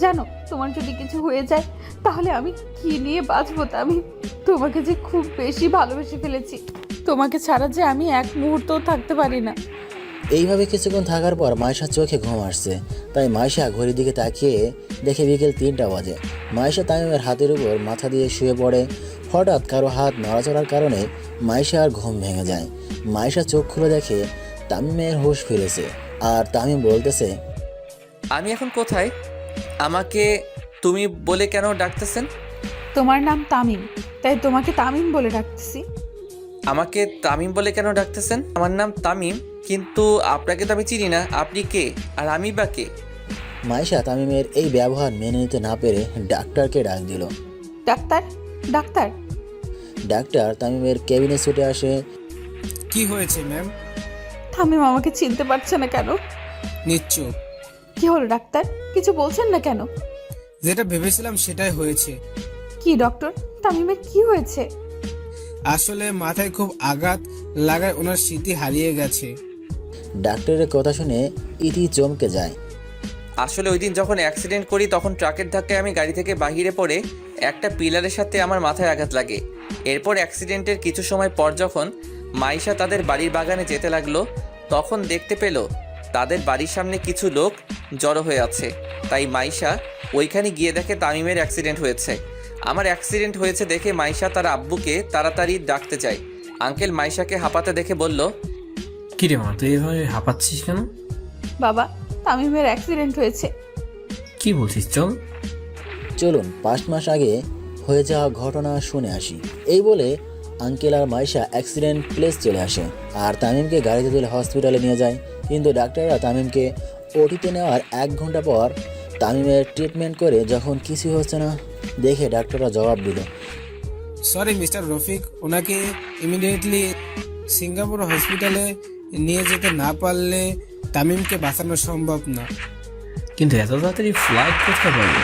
Speaker 12: জানো তোমার যদি কিছু হয়ে যায় তাহলে আমি কি নিয়ে বাঁচবো? তামিম তোমাকে যে খুব বেশি ভালোবেসে ফেলেছি, তোমাকে ছাড়া যে আমি এক মুহূর্তও থাকতে পারি না।
Speaker 10: এইভাবে কিছুক্ষণ থাকার পর মাইশার চোখে ঘুম আসছে। তাই মাইশা ঘড়ির দিকে তাকিয়ে দেখে বিকেল 3টা বাজে। মাইশা তামিমের হাতের উপর মাথা দিয়ে শুয়ে পড়ে। হঠাৎ কারো হাত নড়াচড়ার কারণে মাইশার ঘুম ভেঙে যায়। মাইশা চোখ খুলে দেখে তামিমের হুঁশ ফিরেছে আর তামিম বলতেছে,
Speaker 1: আমি এখন কোথায়? আমাকে তুমি বলে কেন ডাকতেছেন?
Speaker 12: তোমার নাম তামিম, তাই তোমাকে তামিম বলে ডাকতেছি।
Speaker 1: আমাকে তামিম বলে কেন ডাকতেছেন? আমার নাম তামিম, কিন্তু আপনাকে তো আমি চিনি না। আপনি কে আর আমি বা কে?
Speaker 10: মাইশা তামিমের এই ব্যবহার মেনে নিতে না পেরে ডাক্তারকে ডাক দিল।
Speaker 12: ডাক্তার ডাক্তার
Speaker 10: ডাক্তার তামিমের কেবিনে ছুটে আসে।
Speaker 8: কি হয়েছে ম্যাম?
Speaker 12: তামিম আমাকে চিনতে পারছে না কেন?
Speaker 8: নিশ্চয়।
Speaker 12: কি হলো ডাক্তার, কিছু বলছেন না কেন?
Speaker 8: যেটা ভেবেছিলাম সেটাই হয়েছে।
Speaker 12: কি ডক্টর, তামিমের কি হয়েছে?
Speaker 8: আসলে মাথায় খুব আঘাত লাগায় ওনার স্মৃতি হারিয়ে গেছে।
Speaker 10: ডাক্তারের কথা শুনে ইতি চমকে যায়।
Speaker 1: আসলে ওই দিন যখন অ্যাক্সিডেন্ট করি তখন ট্রাকের ধাক্কায় আমি গাড়ি থেকে বাহিরে পড়ে একটা পিলারের সাথে আমার মাথায় আঘাত লাগে। এরপর অ্যাক্সিডেন্টের কিছু সময় পর যখন মাইশা তাদের বাড়ির বাগানে যেতে লাগলো তখন দেখতে পেল তাদের বাড়ির সামনে কিছু লোক জড়ো হয়ে আছে। তাই মাইশা ওইখানে গিয়ে দেখে তামিমের অ্যাক্সিডেন্ট হয়েছে। আমার অ্যাক্সিডেন্ট হয়েছে দেখে মাইশা তার আব্বুকে তাড়াতাড়ি ডাকতে চায়। আঙ্কেল মাইশাকে হাঁপাতে দেখে বলল,
Speaker 11: কিরে মা, তুই এভাবে হাঁপাচ্ছিস কেন?
Speaker 12: বাবা তামিমের অ্যাক্সিডেন্ট হয়েছে।
Speaker 11: কি বলছিস? চল
Speaker 10: চলুন 5 মাস আগে হয়ে যাওয়া ঘটনা শুনে আসি। এই বলে আঙ্কেল আর মাইশা অ্যাক্সিডেন্ট প্লেস চলে আসে আর তামিমকে গাড়িতে তুলে হসপিটালে নিয়ে যায়। কিন্তু ডাক্তাররা তামিমকে ওটিতে নেওয়ার 1 ঘন্টা পর তামিমের ট্রিটমেন্ট করে যখন কিছু হচ্ছে না দেখে ডাক্তাররা জবাব দিল,
Speaker 8: সরি মিস্টার রফিক, ওনাকে ইমিডিয়েটলি সিঙ্গাপুর হসপিটালে নিয়ে যেতে না পারলে তামিমকে বাঁচানো সম্ভব না।
Speaker 11: কিন্তু এত তাড়াতাড়ি ফ্লাইট কোথায় পাবো?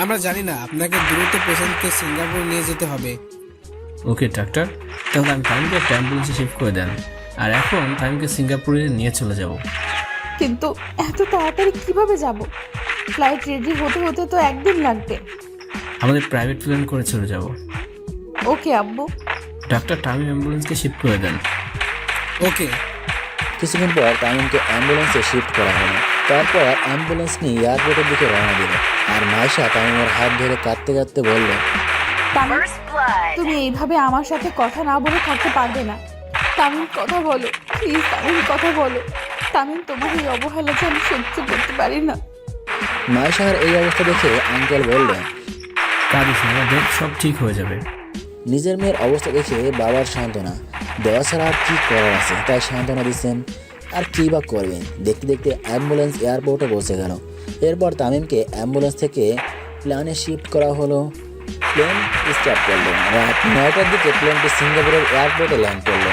Speaker 8: আমরা জানি না, আপনাকে দ্রুত পেশেন্টকে সিঙ্গাপুর নিয়ে যেতে হবে।
Speaker 11: ওকে ডাক্তার, তাহলে আমি টাইমকে একটা অ্যাম্বুলেন্সে শিফট করে দেন আর এখন টাইমকে সিঙ্গাপুরে নিয়ে চলে যাব।
Speaker 12: কিন্তু এত তাড়াতাড়ি কিভাবে যাব? ফ্লাইট রেডি হতে হতে তো 1 দিন লাগবে।
Speaker 11: আমাদের প্রাইভেট প্লেন করে চলে যাব।
Speaker 12: ওকে আব্বু।
Speaker 11: ডাক্তার টাইম অ্যাম্বুলেন্সকে শিফট করে দেন।
Speaker 8: ওকে।
Speaker 10: কিছুক্ষণ পর তামিমকে অ্যাম্বুলেন্সে শিফট করা হলো। তারপর অ্যাম্বুলেন্স নিয়ে এয়ারপোর্টের দিকে রওনা দিল আর মাইশা তামিমের হাত ধরে কাঁদতে কাঁদতে বলল,
Speaker 12: তামিম তুমি এইভাবে আমার সাথে কথা না বলে থাকতে পারবে না। তামিম কথা বলো প্লিজ, তামিম কথা বলো। তামিম তোমার এই অবহেলা যে আমি সহ্য করতে পারি না।
Speaker 10: মাইশার এই অবস্থা দেখে আঙ্কেল বললেন,
Speaker 11: কাঁদিস না, দেখ সব ঠিক হয়ে যাবে।
Speaker 10: নিজের মেয়ের অবস্থা দেখে বাবার সান্ত্বনা দেওয়া ছাড়া আর কি করার আছে, তাই সান্ত্বনা দিচ্ছেন। আর কী বা করবেন। দেখতে দেখতে অ্যাম্বুলেন্স এয়ারপোর্টে পৌঁছে গেল। এরপর তামিমকে অ্যাম্বুলেন্স থেকে প্লেনে শিফট করা হলো। প্লেন স্টার্ট করলো। রাত 9টার দিকে প্লেনটি সিঙ্গাপুরের এয়ারপোর্টে ল্যান্ড করলো।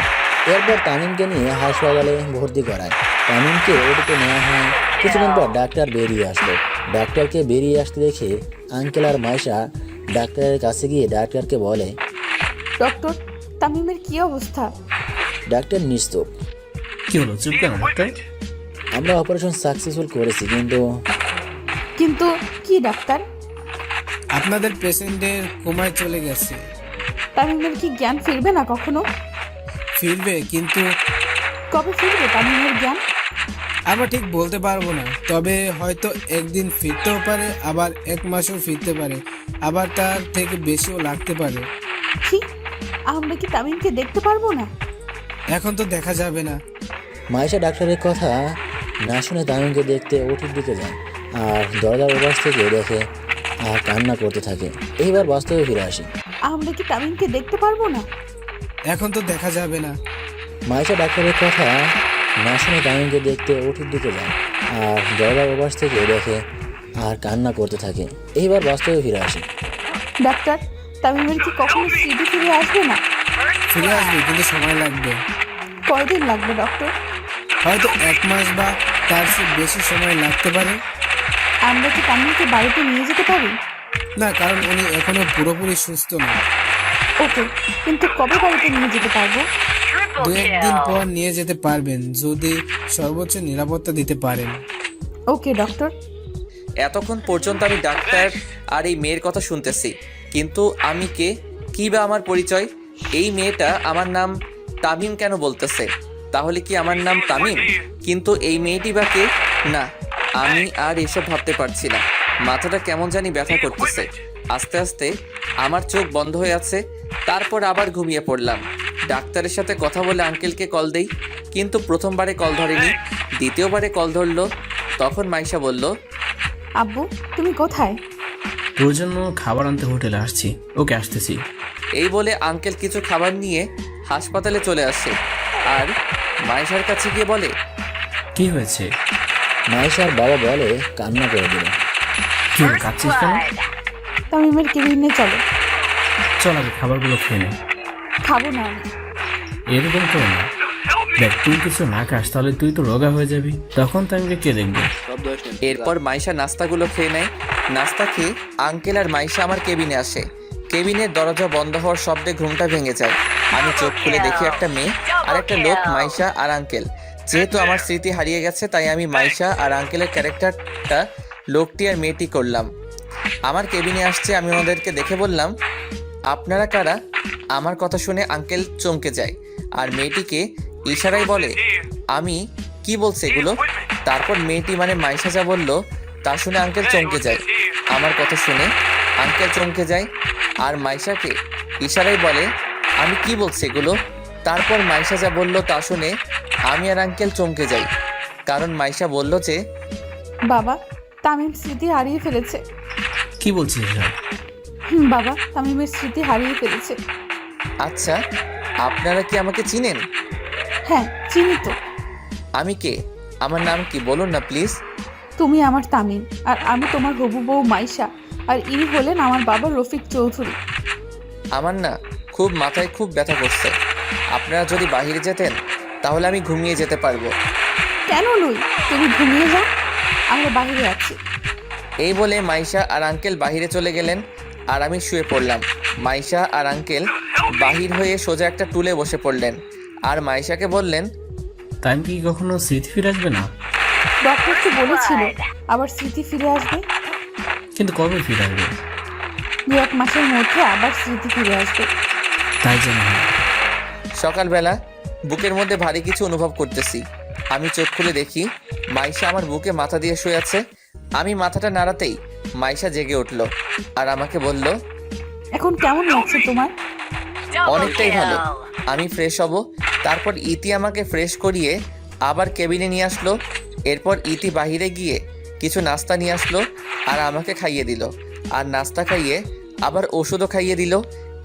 Speaker 10: এরপর তামিমকে নিয়ে হাসপাতালে ভর্তি করায়। তামিমকে ওটিতে নেওয়া হয়। কিছুক্ষণ পর ডাক্তার বেরিয়ে আসলো। ডাক্তারকে বেরিয়ে আসতে দেখে আঙ্কেল আর মাইশা ডাক্তারের কাছে গিয়ে ডাক্তারকে বলে,
Speaker 12: ডক্টর তামিমের কি অবস্থা?
Speaker 10: ডাক্তার নিশ্চুপ।
Speaker 11: কি হলো, চুপ কেন ডাক্তার?
Speaker 10: আমরা অপারেশন সাকসেসফুল করেছি,
Speaker 12: কিন্তু কি ডাক্তার?
Speaker 8: আপনাদের পেশেন্টের কোমায় চলে গেছে।
Speaker 12: তামিমের কি জ্ঞান ফিরবে না কখনো?
Speaker 8: ফিরবে, কিন্তু
Speaker 12: কবে ফিরবে তামিমের জ্ঞান?
Speaker 8: আমরা ঠিক বলতে পারবো না, তবে হয়তো একদিন ফিরতেও পারে, আবার 1 মাসও ফিরতে পারে, আবার তার থেকে বেশিও লাগতে পারে।
Speaker 12: কি, আমরা কি তামিমকে দেখতে পারবো না?
Speaker 8: এখন তো দেখা যাবে না।
Speaker 10: মাইশা ডাক্তারের কথা না শুনে তামিমকে দেখতে ওটির দিকে যায় আর দরজার ওপাশ থেকে দেখে আর কান্না করতে থাকে। এইবার বাস্তবে ফিরে আসি।
Speaker 12: আমরা কি তামিমকে দেখতে পারবো না?
Speaker 8: এখন তো দেখা যাবে না।
Speaker 10: মাইশা ডাক্তারের কথা না শুনে তামিমকে দেখতে ওটির দিকে যায় আর দরজার ওপাশ থেকে দেখে আর কান্না করতে থাকে। এইবার বাস্তবে ফিরে আসি।
Speaker 12: ডাক্তার, তামিমের কি কখনো স্মৃতি ফিরে আসবে না?
Speaker 8: ফিরে আসবে, কিন্তু সময় লাগবে।
Speaker 12: কয়দিন লাগবে ডক্টর?
Speaker 8: হয়তো 1 মাস বা তার চেয়ে বেশি সময় লাগতে পারে।
Speaker 12: আমরা কি তামিমকে বাড়িতে নিয়ে যেতে পারি?
Speaker 8: না, কারণ উনি এখনো পুরোপুরি সুস্থ না।
Speaker 12: ওকে, কিন্তু কবে বাড়িতে নিয়ে যেতে পারবো?
Speaker 8: 2-1 দিন পর নিয়ে যেতে পারবেন, যদি সর্বোচ্চ নিরাপত্তা দিতে পারেন।
Speaker 12: ওকে ডক্টর।
Speaker 1: এতক্ষণ পর্যন্ত আমি ডাক্তার আর এই মেয়ের কথা শুনতেছি, কিন্তু আমি কে, কী বা আমার পরিচয়? এই মেয়েটা আমার নাম তামিম কেন বলতেছে? তাহলে কি আমার নাম তামিম? কিন্তু এই মেয়েটি বা কে? না, আমি আর এসব ভাবতে পারছি না। মাথাটা কেমন জানি ব্যথা করতেছে। আস্তে আস্তে আমার চোখ বন্ধ হয়ে আছে, তারপর আবার ঘুমিয়ে পড়লাম। ডাক্তারের সাথে কথা বলে আঙ্কেলকে কল দেই, কিন্তু প্রথমবারে কল ধরেনি, দ্বিতীয়বারে কল ধরলো। তখন মাইশা বলল,
Speaker 12: আব্বু, তুমি কোথায়?
Speaker 11: তোর জন্য খাবার আনতে হোটেলে আসছি। ওকে, আসতেছি।
Speaker 1: এই বলে আঙ্কেল কিছু খাবার নিয়ে হাসপাতালে চলে আসে আর মাইশার কাছে গিয়ে বলে,
Speaker 11: কি হয়েছে?
Speaker 10: মাইশার বাবা বলে কান্না করে দিল।
Speaker 11: কি হলো, কাঁদছিস কেন?
Speaker 12: তামিমের কেবিনে চলো।
Speaker 11: চল আগে খাবারগুলো খেয়ে নে।
Speaker 12: খাবো না আমি।
Speaker 11: এরকম করে না, দেখ তুই কিছু না খাস তাহলে তুই তো রোগা হয়ে যাবি, তখন তামিমকে কে দেখবে?
Speaker 1: এরপর মাইশা নাস্তাগুলো খেয়ে নেয়। নাস্তা খেয়ে আঙ্কেল আর মাইশা আমার কেবিনে আসে। কেবিনের দরজা বন্ধ হওয়ার শব্দে ঘুমটা ভেঙে যায়। আমি চোখ খুলে দেখি একটা মেয়ে আর একটা লোক, মাইশা আর আঙ্কেল। যেহেতু আমার স্মৃতি হারিয়ে গেছে, তাই আমি মাইশা আর আঙ্কেলের ক্যারেক্টারটা লোকটি আর মেয়েটি করলাম। আমার কেবিনে আসছে, আমি ওদেরকে দেখে বললাম, আপনারা কারা? আমার কথা শুনে আঙ্কেল চমকে যায় আর মেয়েটিকে ইশারায় বলে, আমি কি বলছে এগুলো? তারপর মেয়েটি মানে মাইশা যা বলল তা শুনে আঙ্কেল চমকে যায়। আমার কথা শুনে আঙ্কেল চমকে যায় আর মাইশাকে ইশারায় বলে, আমি কি বলছি এগুলো? তারপর মাইশা যা বলল তা শুনে আমি আর আঙ্কেল চমকে যাই, কারণ মাইশা বলল যে,
Speaker 12: বাবা, তামিম স্মৃতি হারিয়ে ফেলেছে।
Speaker 11: কি বলছিস এসব?
Speaker 12: বাবা, তামিমের স্মৃতি হারিয়ে ফেলেছে।
Speaker 1: আচ্ছা, আপনারা কি আমাকে চিনেন?
Speaker 12: হ্যাঁ, চিনি তো।
Speaker 1: আমি কে? আমার নাম কি বলুন না প্লিজ।
Speaker 12: তুমি আমার তামিম, আর আমি তোমার হবু বউ মাইশা, আর ইনি হলেন আমার বাবা রফিক চৌধুরী।
Speaker 1: আমার না খুব মাথায় খুব ব্যথা করছে। আপনারা যদি বাইরে যেতেন তাহলে আমি ঘুমিয়ে যেতে পারবো।
Speaker 12: কেন নই, তুমি ঘুমিয়ে যাও, আমরা বাইরে আছি।
Speaker 1: এই বলে মাইশা আর আঙ্কেল বাহিরে চলে গেলেন আর আমি শুয়ে পড়লাম। মাইশা আর আঙ্কেল বাহির হয়ে সোজা একটা টুলে বসে পড়লেন আর মাইশাকে বললেন,
Speaker 11: তামিম কি কখনো স্মৃতি ফিরে আসবে না?
Speaker 12: ডক্টর তো বলেছিল আবার স্মৃতি ফিরে আসবে।
Speaker 11: কিন্তু কবে ফিরে আসবে?
Speaker 12: 2-1 মাসের মধ্যে আবার স্মৃতি ফিরে আসবে।
Speaker 11: তাই জন্য
Speaker 1: সকালবেলা বুকের মধ্যে ভারী কিছু অনুভব করতেছি। আমি চোখ খুলে দেখি মাইশা আমার বুকে মাথা দিয়ে শুয়ে আছে। আমি মাথাটা নাড়াতেই মাইশা জেগে উঠল আর আমাকে বলল,
Speaker 12: এখন কেমন লাগছে তোমার?
Speaker 1: অনেকটাই ভালো। আমি ফ্রেশ হব। তারপর ইতি আমাকে ফ্রেশ করিয়ে আবার কেবিনে নিয়ে আসলো। এরপর ইতি বাহিরে গিয়ে কিছু নাস্তা নিয়ে আসলো আর আমাকে খাইয়ে দিল, আর নাস্তা খাইয়ে আবার ওষুধও খাইয়ে দিল।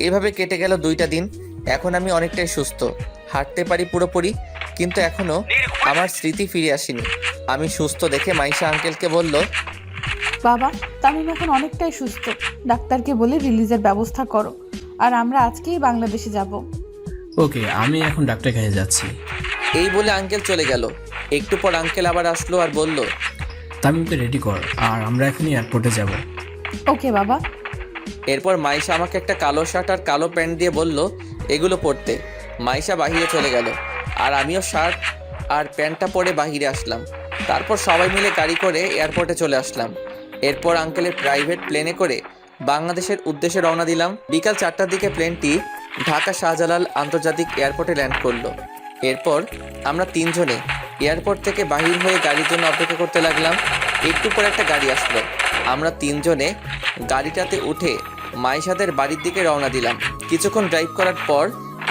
Speaker 1: এভাবে কেটে গেল 2টা দিন। এখন আমি অনেকটাই সুস্থ, হাঁটতে পারি পুরোপুরি, কিন্তু এখনও আমার স্মৃতি ফিরে আসেনি। আমি সুস্থ দেখে মাইশা আঙ্কেলকে বলল,
Speaker 12: বাবা, তামিম এখন অনেকটাই সুস্থ। ডাক্তারকে বলে রিলিজের ব্যবস্থা করো, আর আমরা আজকেই বাংলাদেশে যাব।
Speaker 11: ওকে, আমি এখন ডাক্তার কাছে যাচ্ছি।
Speaker 1: এই বলে আঙ্কেল চলে গেল। একটু পর আঙ্কেল আবার আসলো আর বলল,
Speaker 11: তামিমকে রেডি কর, আর আমরা এখনই এয়ারপোর্টে যাব।
Speaker 12: ওকে বাবা।
Speaker 1: এরপর মাইশা আমাকে একটা কালো শার্ট আর কালো প্যান্ট দিয়ে বলল এগুলো পরতে। মাইশা বাহিরে চলে গেল আর আমিও শার্ট আর প্যান্টটা পরে বাহিরে আসলাম। তারপর সবাই মিলে গাড়ি করে এয়ারপোর্টে চলে আসলাম। এরপর আঙ্কেলের প্রাইভেট প্লেনে করে বাংলাদেশের উদ্দেশ্যে রওনা দিলাম। বিকাল 4টার দিকে প্লেনটি ঢাকা শাহজালাল আন্তর্জাতিক এয়ারপোর্টে ল্যান্ড করলো। এরপর আমরা 3 জনে এয়ারপোর্ট থেকে বাহির হয়ে গাড়ির জন্য অপেক্ষা করতে লাগলাম। একটু পরে একটা গাড়ি আসলো। আমরা তিনজনে গাড়িটাতে উঠে মাইশাদের বাড়ির দিকে রওনা দিলাম। কিছুক্ষণ ড্রাইভ করার পর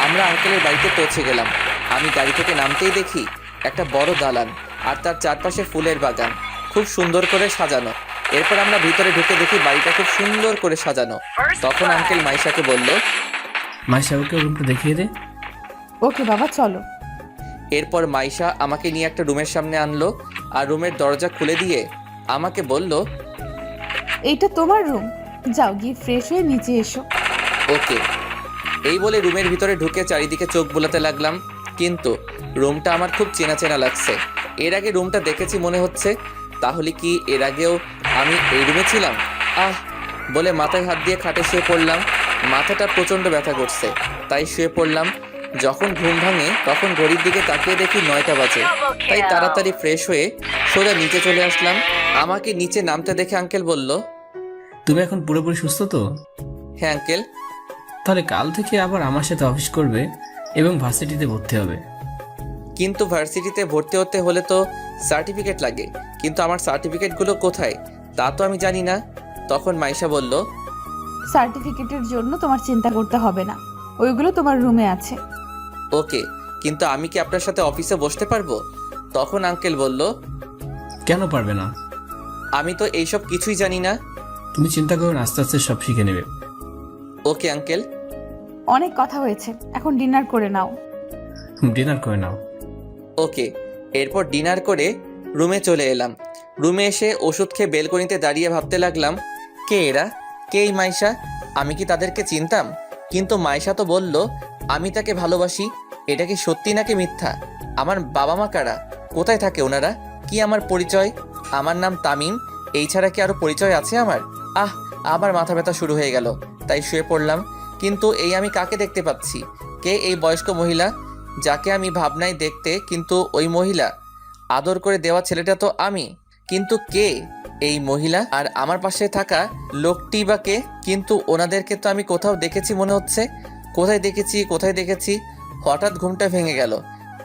Speaker 1: আমরা আঙ্কেলের বাড়িতে পৌঁছে গেলাম। আমি গাড়ি থেকে নামতেই দেখি একটা বড় দালান আর তার চারপাশে ফুলের বাগান, খুব সুন্দর করে সাজানো। এরপর আমরা ভিতরে ঢুকে দেখি বাড়িটা খুব সুন্দর করে সাজানো। তখন আঙ্কেল মাইশাকে বলল,
Speaker 11: মাইশা ওকে রুমটা দেখিয়ে দে।
Speaker 12: ওকে বাবা চলো।
Speaker 1: এরপর মাইশা আমাকে নিয়ে একটা রুমের সামনে আনলো আর রুমের দরজা খুলে দিয়ে আমাকে বলল,
Speaker 12: এইটা তোমার রুম, যাও গিয়ে ফ্রেশ হয়ে নিচে এসো।
Speaker 1: ওকে। এই বলে রুমের ভিতরে ঢুকে চারিদিকে চোখ বোলাতে লাগলাম, কিন্তু রুমটা আমার খুব চেনা চেনা লাগছে। এর আগে রুমটা দেখেছি মনে হচ্ছে, তাহলে কি এর আগেও আমি এই রুমে ছিলাম? বলে মাথায় হাত দিয়ে খাটে শুয়ে পড়লাম। মাথাটা প্রচণ্ড ব্যথা করছে, তাই শুয়ে পড়লাম। যখন ঘুম ভাঙে তখন ঘড়ির দিকে তাকিয়ে দেখি 9টা বাজে, তাই তাড়াতাড়ি ফ্রেশ হয়ে সোজা নিচে চলে আসলাম। আমাকে নিচে নামতে দেখে আঙ্কেল বলল,
Speaker 11: তুমি এখন পুরোপুরি সুস্থ তো?
Speaker 1: হ্যাঁ আঙ্কেল।
Speaker 11: তাহলে কাল থেকে আবার আমার সাথে অফিস করবে এবং ভার্সিটিতে ভর্তি হবে।
Speaker 1: কিন্তু ভার্সিটিতে ভর্তি হতে হলে তো সার্টিফিকেট লাগে, কিন্তু আমার সার্টিফিকেটগুলো কোথায় তা তো আমি জানি না। তখন মাইশা বলল,
Speaker 12: সার্টিফিকেটের জন্য তোমার চিন্তা করতে হবে না, ওইগুলো তোমার রুমে আছে।
Speaker 1: ওকে, কিন্তু আমি কি আপনার সাথে অফিসে বসতে পারবো? তখন আঙ্কেল বলল,
Speaker 11: কেন পারবে না?
Speaker 1: আমি তো এইসব কিছুই জানি না।
Speaker 11: তুমি চিন্তা করো না, আস্তে আস্তে সব শিখে নেবে।
Speaker 1: Okay uncle.
Speaker 12: অনেক কথা হয়েছে, এখন ডিনার করে নাও।
Speaker 11: ডিনার করে নাও।
Speaker 1: ওকে। এরপর ডিনার করে রুমে চলে এলাম। রুমে এসে ওষুধ খেয়ে বেলকনিতে দাঁড়িয়ে ভাবতে লাগলাম, কে এরা, কে এই মাইশা? আমি কি তাদেরকে চিনতাম? কিন্তু মাইশা তো বলল আমি তাকে ভালোবাসি। এটা কি সত্যি নাকি মিথ্যা? আমার বাবা মা কারা? কোথায় থাকে ওনারা? কি আমার পরিচয়? আমার নাম তামিম, এই ছাড়া কি আরও পরিচয় আছে আমার? আবার মাথা ব্যথা শুরু হয়ে গেল, তাই শুয়ে পড়লাম। কিন্তু এই আমি কাকে দেখতে পাচ্ছি? কে এই বয়স্ক মহিলা যাকে আমি ভাবনায় দেখতে, কিন্তু ওই মহিলা আদর করে দেওয়া ছেলেটা তো আমি, কিন্তু কে এই মহিলা? আর আমার পাশে থাকা লোকটি বা কে? কিন্তু ওনাদেরকে তো আমি কোথাও দেখেছি মনে হচ্ছে। কোথায় দেখেছি? হঠাৎ ঘুমটা ভেঙে গেল।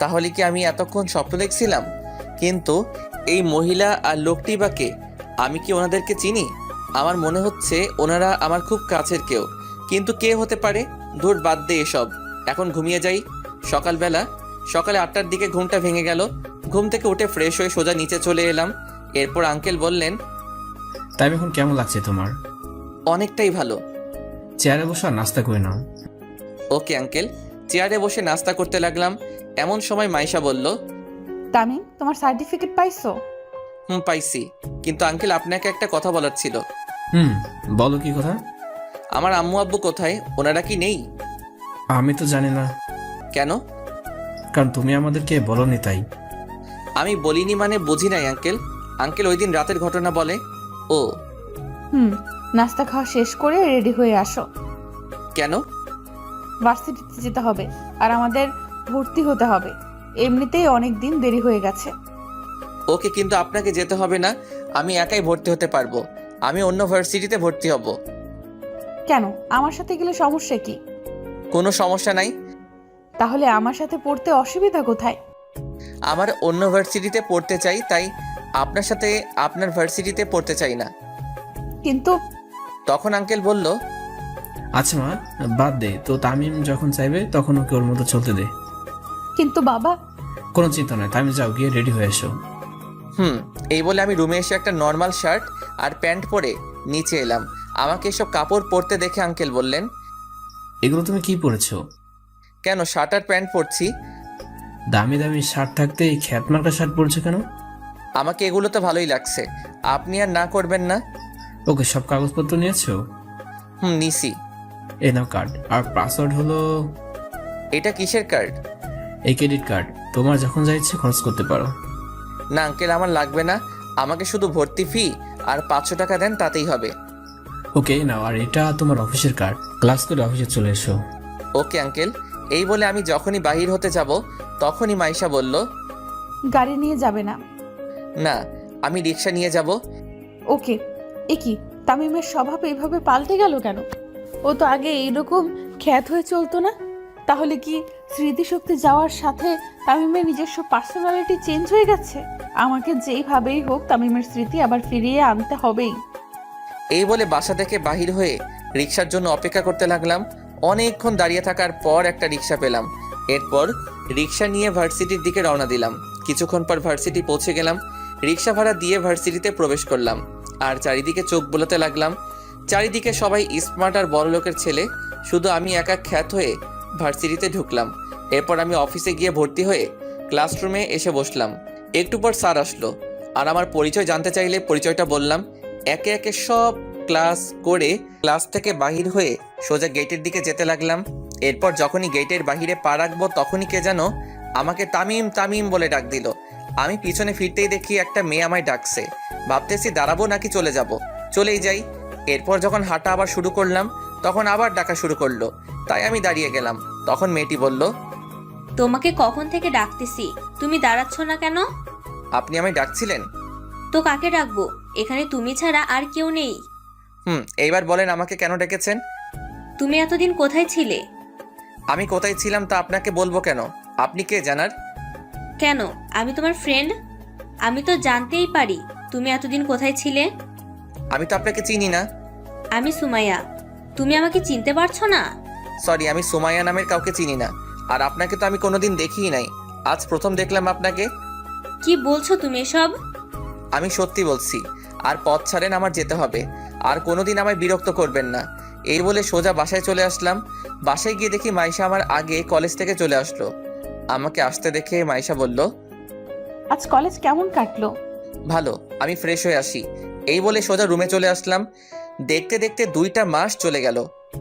Speaker 1: তাহলে কি আমি এতক্ষণ স্বপ্ন দেখছিলাম? কিন্তু এই মহিলা আর লোকটি বা কে? আমি কি ওনাদেরকে চিনি? আমার মনে হচ্ছে ওনারা আমার খুব কাছের কেউ, কিন্তু কে হতে পারে? ধুর, বাদ দে এসব, এখন ঘুমিয়ে যাই। সকালে 8টার দিকে ঘুমটা ভেঙে গেল। ঘুম থেকে উঠে ফ্রেশ হয়ে সোজা নিচে চলে এলাম। এরপর আঙ্কেল বললেন,
Speaker 11: তাই এখন কেমন লাগছে তোমার?
Speaker 1: অনেকটাই ভালো।
Speaker 11: চেয়ারে বসে নাস্তা করে নাও।
Speaker 1: Okay uncle. চেয়ারে বসে নাস্তা করতে লাগলাম। এমন সময় মাইশা বলল,
Speaker 12: তামিম, তোমার সার্টিফিকেট পাইছো?
Speaker 1: পাইছি, কিন্তু আঙ্কেল আপনাকে একটা কথা বলার ছিল।
Speaker 11: বলো কি কথা?
Speaker 1: আমার আম্মু আব্বু কোথায়? ওনারা কি নেই?
Speaker 11: আমি তো জানি না।
Speaker 1: কেন?
Speaker 11: কারণ তুমি আমাদেরকে বলোনি তাই।
Speaker 1: আমি বলিনি মানে বুঝি নাই আঙ্কেল। আঙ্কেল ওই দিন রাতের ঘটনা বলে। ও
Speaker 12: নাস্তা খাওয়া শেষ করে রেডি হয়ে আসো।
Speaker 1: কেন?
Speaker 12: ভার্সিটিতে যেতে হবে আর আমাদের ভর্তি হতে হবে। এমনিতেই অনেক দিন দেরি হয়ে গেছে।
Speaker 1: ওকে, কিন্তু আপনাকে যেতে হবে না, আমি একাই ভর্তি হতে পারবো। আমি অন্য ভার্সিটিতে ভর্তি হব।
Speaker 12: কেন? আমার সাথে গেলে সমস্যা কি?
Speaker 1: কোনো সমস্যা নাই।
Speaker 12: তাহলে আমার সাথে পড়তে অসুবিধা কোথায়?
Speaker 1: আমার অন্য ভার্সিটিতে পড়তে চাই, তাই আপনার সাথে আপনার ভার্সিটিতে পড়তে চাই না।
Speaker 12: কিন্তু
Speaker 1: তখন আঙ্কেল বলল,
Speaker 11: আচ্ছা মা, বাদ দে তো, তামিম যখন চাইবে তখন ওকে ওর মতো চলতে দে।
Speaker 12: কিন্তু বাবা।
Speaker 11: কোনো চিন্তা নয়, তামিম যাও গিয়ে রেডি হয়ে এসো।
Speaker 1: এই বলে আমি রুমে এসে একটা নর্মাল শার্ট আর প্যান্ট পরে নিচে এলাম। আমাকে এসব কাপড় পরতে দেখে আঙ্কেল বললেন,
Speaker 11: এগুলো তুমি কি পরেছো?
Speaker 1: কেন, শার্ট আর প্যান্ট পরছি।
Speaker 11: দামি দামি শার্ট থাকতে এই খ্যাতমার্কা শার্ট পরছো কেন?
Speaker 1: আমাকে এগুলো তো ভালোই লাগছে, আপনি আর না করবেন না।
Speaker 11: ওকে, সব কাগজপত্র নিয়েছো?
Speaker 1: নিছি।
Speaker 11: এই নাও কার্ড, আর পাসওয়ার্ড হলো।
Speaker 1: এটা কিসের কার্ড?
Speaker 11: এই ক্রেডিট কার্ড, তোমার যখন যা ইচ্ছে খরচ করতে পারো।
Speaker 1: না আঙ্কেল, আমার লাগবে না। আমাকে শুধু ভর্তি ফি আর 500 টাকা দেন, তাতেই হবে।
Speaker 11: ওকে নাও, আর এটা তোমার অফিসের কার্ড, ক্লাস করে অফিসে চলে এসো।
Speaker 1: Okay uncle. এই বলে আমি যখনই বাহির হতে যাব তখনই মাইশা বলল,
Speaker 12: গাড়ি নিয়ে যাবে না?
Speaker 1: না, আমি রিক্সা নিয়ে যাব।
Speaker 12: ওকে। এ কি, তামিমের স্বভাব এইভাবে পাল্টে গেল কেন? ও তো আগে এইরকম খ্যাত হয়ে চলতো না। তাহলে কি স্মৃতিশক্তি যাওয়ার সাথে তামিমের নিজস্ব পার্সোনালিটি চেঞ্জ হয়ে গেছে। আমাকে যেইভাবেই হোক তামিমের স্মৃতি আবার ফিরিয়ে আনতে হবেই।
Speaker 1: এই বলে বাসা থেকে বাহির হয়ে রিক্সার জন্য অপেক্ষা করতে লাগলাম। অনেকক্ষণ দাঁড়িয়ে থাকার পর একটা রিক্সা পেলাম। এরপর রিক্সা নিয়ে ভার্সিটির দিকে রওনা দিলাম। কিছুক্ষণ পর ভার্সিটি পৌঁছে গেলাম। রিক্সা ভাড়া দিয়ে ভার্সিটিতে প্রবেশ করলাম আর চারিদিকে চোখ বোলাতে লাগলাম। চারিদিকে সবাই স্মার্ট আর বড় লোকের ছেলে, শুধু আমি একা খ্যাত হয়ে ভার্সিটিতে ঢুকলাম। এরপর আমি অফিসে গিয়ে ভর্তি হয়ে ক্লাসরুমে এসে বসলাম। একটু পর স্যার আসলো আর আমার পরিচয় জানতে চাইলে পরিচয়টা বললাম। একে একে সব ক্লাস করে ক্লাস থেকে বাহির হয়ে সোজা গেটের দিকে যেতে লাগলাম। এরপর যখনই গেটের বাহিরে পা রাখবো তখনই কে যেন আমাকে তামিম তামিম বলে ডাক দিল। আমি পিছনে ফিরতেই দেখি একটা মেয়ে আমায় ডাকছে। ভাবতেছি দাঁড়াবো নাকি চলে যাব, চলেই যাই। এরপর যখন হাঁটা আবার শুরু করলাম তখন আবার ডাকা শুরু করলো, তাই আমি দাঁড়িয়ে গেলাম। তখন মেয়েটি বলল,
Speaker 5: তোমাকে কখন থেকে ডাকতেছি, তুমি দাঁড়াচ্ছ না কেন?
Speaker 1: আপনি আমায় ডাকছিলেন?
Speaker 5: তো কাকে ডাকবো, এখানে তুমি ছাড়া আর কেউ নেই।
Speaker 1: এইবার বলেন আমাকে কেন ডেকেছেন?
Speaker 5: তুমি এতদিন কোথায় ছিলে?
Speaker 1: আমি কোথায় ছিলাম তা আপনাকে বলবো কেন? আপনি কে জানার?
Speaker 5: কেন, আমি তোমার ফ্রেন্ড, আমি তো জানতেই পারি তুমি এতদিন কোথায় ছিলে।
Speaker 1: আমি তো আপনাকে চিনি না।
Speaker 5: আমি সুমাইয়া, তুমি আমাকে চিনতে পারছো না?
Speaker 1: সরি, আমি সুমাইয়া নামের কাউকে চিনি না। আর আপনাকে তো আমি কোনোদিন দেখিই নাই, আজ প্রথম দেখলাম আপনাকে।
Speaker 5: কি বলছো তুমি এসব?
Speaker 1: আমি সত্যি বলছি। আর পথ ছাড়েন, আমার যেতে হবে। আর কোনোদিন আমায় বিরক্ত করবেন না। এই বলে সোজা বাসায় চলে আসলাম। বাসায় গিয়ে দেখি মাইশা আমার আগে কলেজ থেকে চলে আসলো। আমাকে আসতে দেখে মাইশা বলল,
Speaker 12: আজ কলেজ কেমন কাটলো?
Speaker 1: ভালো, আমি ফ্রেশ হয়ে আসি। এই বলে সোজা রুমে চলে আসলাম। দেখতে দেখতে 2টা মাস চলে গেল।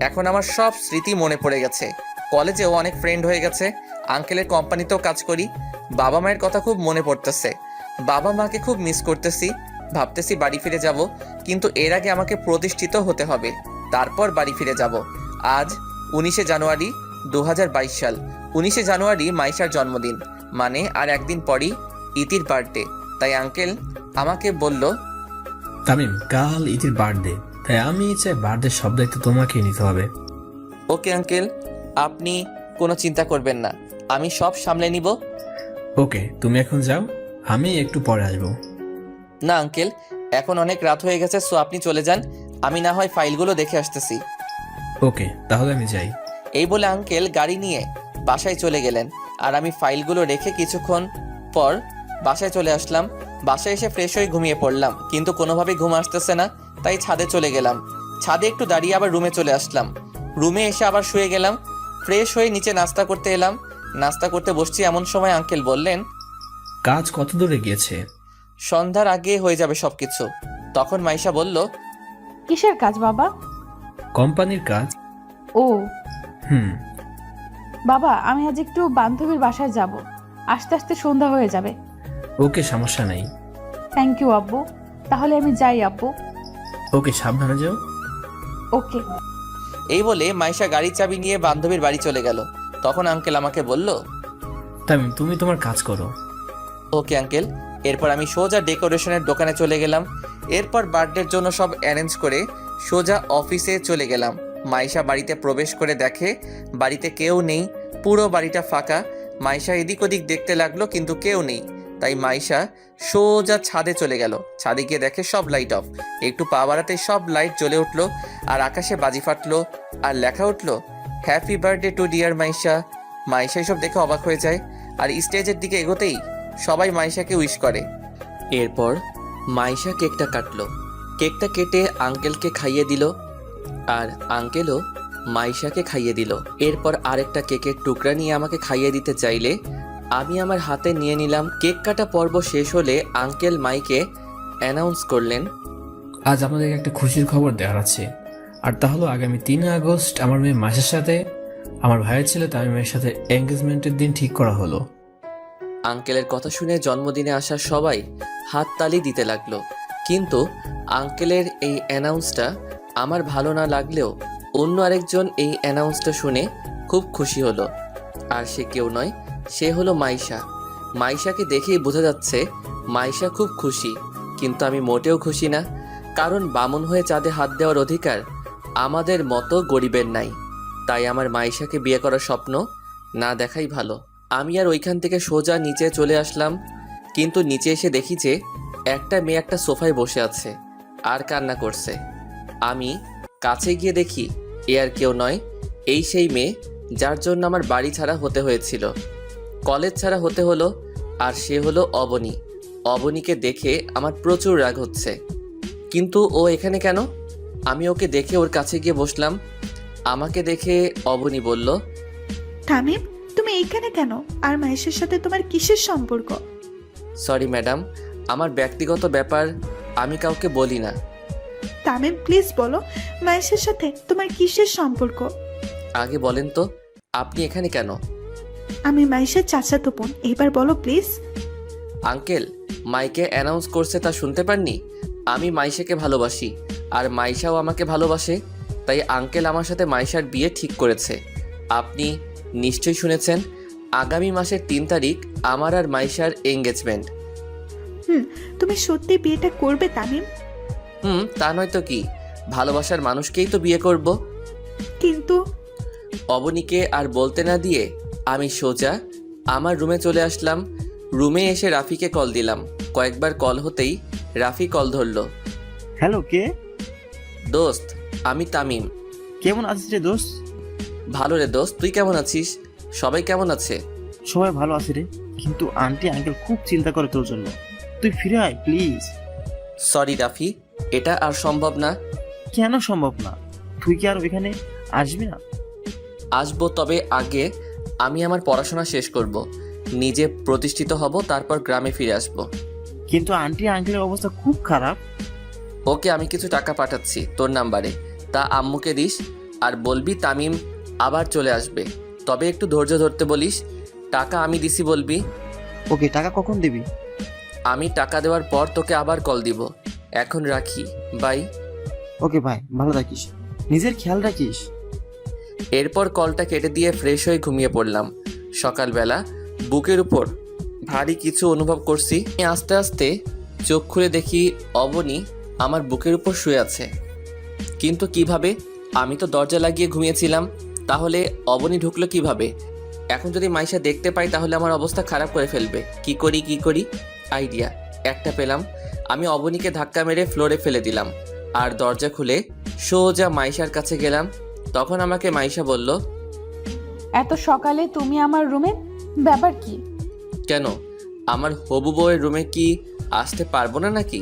Speaker 1: এখন আমার সব স্মৃতি মনে পড়ে গেছে। কলেজেও অনেক ফ্রেন্ড হয়ে গেছে। আঙ্কেলের কোম্পানিতেও কাজ করি। বাবা মায়ের কথা খুব মনে পড়তেছে। বাবা মাকে খুব মিস করতেছি। ভাবতেছি বাড়ি ফিরে যাব, কিন্তু এর আগে আমাকে প্রতিষ্ঠিত হতে হবে, তারপর বাড়ি ফিরে যাব। আজ 19শে জানুয়ারি 2022 সাল। 19শে জানুয়ারি মাইশার জন্মদিন, মানে আর একদিন পরই ইতির বার্থডে। তাই আঙ্কেল আমাকে বলল,
Speaker 11: তামিম, কাল ইতির বার্থডে, তাই আমি চাই বার্থডে সব দায়িত্ব তোমাকেই নিতে হবে।
Speaker 1: ওকে আঙ্কেল, আপনি কোনো চিন্তা করবেন না, আমি সব সামলে নিব।
Speaker 11: ওকে, তুমি এখন যাও, আমি একটু পরে আসবো।
Speaker 1: না আঙ্কেল, এখন অনেক রাত হয়ে গেছে, সো আপনি চলে যান, আমি না হয় ফাইলগুলো দেখে আসতেছি।
Speaker 11: ওকে, তাহলে আমি যাই।
Speaker 1: এই বলে আঙ্কেল গাড়ি নিয়ে বাসায় চলে গেলেন। আর আমি ফাইলগুলো রেখে কিছুক্ষণ পর বাসায় চলে আসলাম। বাসায় এসে ফ্রেশ হয়ে ঘুমিয়ে পড়লাম, কিন্তু কোনোভাবেই ঘুম আসতেছে না, তাই ছাদে চলে গেলাম। ছাদে একটু দাঁড়িয়ে আবার রুমে চলে আসলাম। রুমে এসে আবার শুয়ে গেলাম। ফ্রেশ হয়ে নিচে নাস্তা করতে এলাম। নাস্তা করতে বসছি, এমন সময় আঙ্কেল বললেন,
Speaker 11: কাজ কত দূরে গিয়েছে?
Speaker 1: সন্ধ্যার আগে হয়ে যাবে সবকিছু। তখন মাইশা বলল,
Speaker 12: কিসের কাজ বাবা?
Speaker 11: কোম্পানির কাজ।
Speaker 12: ও
Speaker 11: হুম।
Speaker 12: বাবা, আমি আজ একটু বান্ধবীর বাসায় যাব, আস্তে আস্তে সন্ধ্যা হয়ে যাবে।
Speaker 11: ওকে, সমস্যা নেই।
Speaker 12: থ্যাংক ইউ আব্বু, তাহলে আমি যাই আব্বু।
Speaker 11: ওকে, সাবধানে যাও।
Speaker 12: ওকে।
Speaker 1: এই বলে মাইশা গাড়ির চাবি নিয়ে বান্ধবীর বাড়ি চলে গেল। তখন আঙ্কেল আমাকে বলল,
Speaker 11: তামিম, তুমি তোমার কাজ করো।
Speaker 1: Okay uncle. এরপর আমি সোজা ডেকোরেশনের দোকানে চলে গেলাম। এরপর বার্থডের জন্য সব অ্যারেঞ্জ করে সোজা অফিসে চলে গেলাম। মাইশা বাড়িতে প্রবেশ করে দেখে বাড়িতে কেউ নেই, পুরো বাড়িটা ফাঁকা। মাইশা এদিক ওদিক দেখতে লাগলো, কিন্তু কেউ নেই। তাই মাইশা সোজা ছাদে চলে গেল। ছাদে গিয়ে দেখে সব লাইট অফ। একটু পা বাড়াতে সব লাইট জ্বলে উঠলো আর আকাশে বাজি ফাটলো আর লেখা উঠলো, happy birthday to dear Maisha. Maisha এসব দেখে অবাক হয়ে যায় আর স্টেজের দিকে এগোতেই সবাই মাইশাকে উইশ করে। এরপর মাইশা কেকটা কাটলো। কেকটা কেটে আঙ্কেলকে খাইয়ে দিল আর আঙ্কেলও মাইশাকে খাইয়ে দিল। এরপর আরেকটা কেকের টুকরা নিয়ে আমাকে খাইয়ে দিতে চাইলে আমি আমার হাতে নিয়ে নিলাম। কেক কাটা পর্ব শেষ হলে আঙ্কেল মাইকে অ্যানাউন্স করলেন,
Speaker 11: আজ আপনাদের একটা খুশির খবর দেওয়ার আছে, আর তা হলো আগামী 3 আগস্ট আমার মেয়ে মাসের সাথে আমার ভাইয়ের ছেলে তামিমের সাথে এঙ্গেজমেন্টের দিন ঠিক করা হলো।
Speaker 1: আঙ্কেলের কথা শুনে জন্মদিনে আসা সবাই হাততালি দিতে লাগলো। কিন্তু আঙ্কেলের এই অ্যানাউন্সটা আমার ভালো না লাগলেও অন্য আরেকজন এই অ্যানাউন্সটা শুনে খুব খুশি হলো। আর সে কেউ নয়, সে হলো মাইশা। মাইশাকে দেখেই বোঝা যাচ্ছে মাইশা খুব খুশি, কিন্তু আমি মোটেও খুশি না। কারণ বামুন হয়ে চাঁদে হাত দেওয়ার অধিকার আমাদের মতো গরিবের নাই। তাই আমার মাইশাকে বিয়ে করার স্বপ্ন না দেখাই ভালো। আমি আর ওইখান থেকে সোজা নিচে চলে আসলাম, কিন্তু নিচে এসে দেখি যে একটা মেয়ে একটা সোফায় বসে আছে আর কান্না করছে। আমি কাছে গিয়ে দেখি এ আর কেউ নয়, এই সেই মেয়ে যার জন্য আমার বাড়ি ছাড়া হতে হয়েছিল, কলেজ ছাড়া হতে হলো। আর সে হলো অবনী। অবনীকে দেখে আমার প্রচুর রাগ হচ্ছে, কিন্তু ও এখানে কেন? আমি ওকে দেখে ওর কাছে গিয়ে বসলাম। আমাকে দেখে অবনী বলল,
Speaker 6: তামিম, তুমি এইখানে কেন? আর মাহেশের সাথে তোমার কিসের সম্পর্ক?
Speaker 1: সরি ম্যাডাম, আমার ব্যক্তিগত ব্যাপার আমি কাউকে বলি না।
Speaker 6: তামিম, প্লিজ বলো, মাহেশের সাথে তোমার কিসের সম্পর্ক?
Speaker 1: আগে বলেন তো আপনি এখানে কেন?
Speaker 6: আমি মাহেশের চাচাতো বোন, এবার বলো প্লিজ।
Speaker 1: আঙ্কেল মাইকে অ্যানাউন্স করছে তা শুনতে পাননি? আমি মাইশাকে ভালোবাসি আর মাইশাও আমাকে ভালোবাসে, তাই আঙ্কেল আমার সাথে মাইশার বিয়ে ঠিক করেছে। আপনি নিশ্চয়ই শুনেছেন আগামী মাসের 3 তারিখ আমার আর মাইশার এঙ্গেজমেন্ট।
Speaker 6: তুমি সত্যি বিয়েটা করবে তামিম?
Speaker 1: তা নয় তো কি, ভালোবাসার মানুষকেই তো বিয়ে করব।
Speaker 6: কিন্তু
Speaker 1: অবনীকে আর বলতে না দিয়ে আমি সোজা আমার রুমে চলে আসলাম। রুমে এসে রাফিকে কল দিলাম। কয়েকবার কল হতেই রাফি কল ধরলো।
Speaker 7: হ্যালো, কে?
Speaker 1: দোস্ত, আমি তামিম।
Speaker 7: কেমন আছিস রে দোস্ত?
Speaker 1: ভালো রে দোস্ত, তুই কেমন আছিস? সবাই কেমন আছে?
Speaker 7: সবাই ভালো আছে রে, কিন্তু আন্টি আঙ্কেল খুব চিন্তা করে তোর জন্য। তুই ফিরে আয় প্লিজ।
Speaker 1: সরি রাফি, এটা আর সম্ভব না।
Speaker 7: কেন সম্ভব না? তুই কি আর ওইখানে আসবি না?
Speaker 1: আসবো, তবে আগে আমি আমার পড়াশোনা শেষ করব, নিজে প্রতিষ্ঠিত হব, তারপর গ্রামে ফিরে আসব।
Speaker 7: কিন্তু আন্টি আঙ্কেলের অবস্থা খুব খারাপ।
Speaker 1: ওকে, আমি কিছু টাকা পাঠাচ্ছি তোর নাম্বারে, তা আম্মুকে দিস আর বলবি তামিম আবার চলে আসবে, তবে একটু ধৈর্য ধরতে বলিস। টাকা আমি দিছি বলবি।
Speaker 7: ওকে, টাকা কখন দিবি?
Speaker 1: আমি টাকা দেওয়ার পর তোকে আবার কল দিব। এখন রাখি, বাই।
Speaker 7: ওকে ভাই, ভালো থাকিস, নিজের খেয়াল রাখিস।
Speaker 1: এরপর কলটা কেটে দিয়ে ফ্রেশ হয়ে ঘুমিয়ে পড়লাম। সকালবেলা বুকের উপর ভারী কিছু অনুভব করছি। আস্তে আস্তে চোখ খুলে দেখি অবনী আমার বুকের উপর শুয়ে আছে। কিন্তু কিভাবে? আমি তো দরজা লাগিয়ে ঘুমিয়েছিলাম, তাহলে অবনী ঢুকলো কিভাবে? এখন যদি মাইশা দেখতে পাই তাহলে আমার অবস্থা খারাপ করে ফেলবে। কি করি? আইডিয়া একটা পেলাম। আমি অবনীকে ধাক্কা মেরে ফ্লোরে ফেলে দিলাম আর দরজা খুলে সোজা মাইশার কাছে গেলাম। তখন আমাকে মাইশা বলল,
Speaker 12: এত সকালে তুমি আমার রুমে, ব্যাপার কি?
Speaker 1: কেন, আমার হবু বউয়ের রুমে কি আসতে পারবো না নাকি?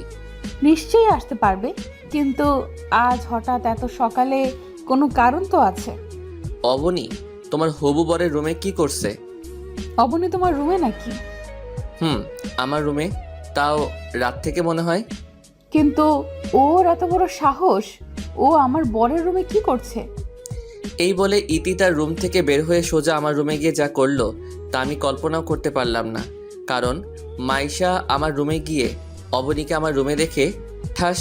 Speaker 12: নিশ্চয়ই আসতে পারবে, কিন্তু আজ হঠাৎ এত সকালে কোনো কারণ তো আছে।
Speaker 1: অবনী তোমার হবু বরের রুমে কি করছে?
Speaker 12: অবনী তোমার রুমে নাকি?
Speaker 1: আমার রুমে, তাও রাত থেকে মনে হয়।
Speaker 12: কিন্তু ওর এত বড় সাহস, ও আমার বরের রুমে কি করছে?
Speaker 1: এই বলে ইতি তার রুম থেকে বের হয়ে সোজা আমার রুমে গিয়ে যা করলো তা আমি কল্পনাও করতে পারলাম না। কারণ মাইশা আমার রুমে গিয়ে অবনীকে আমার রুমে দেখে ঠাস।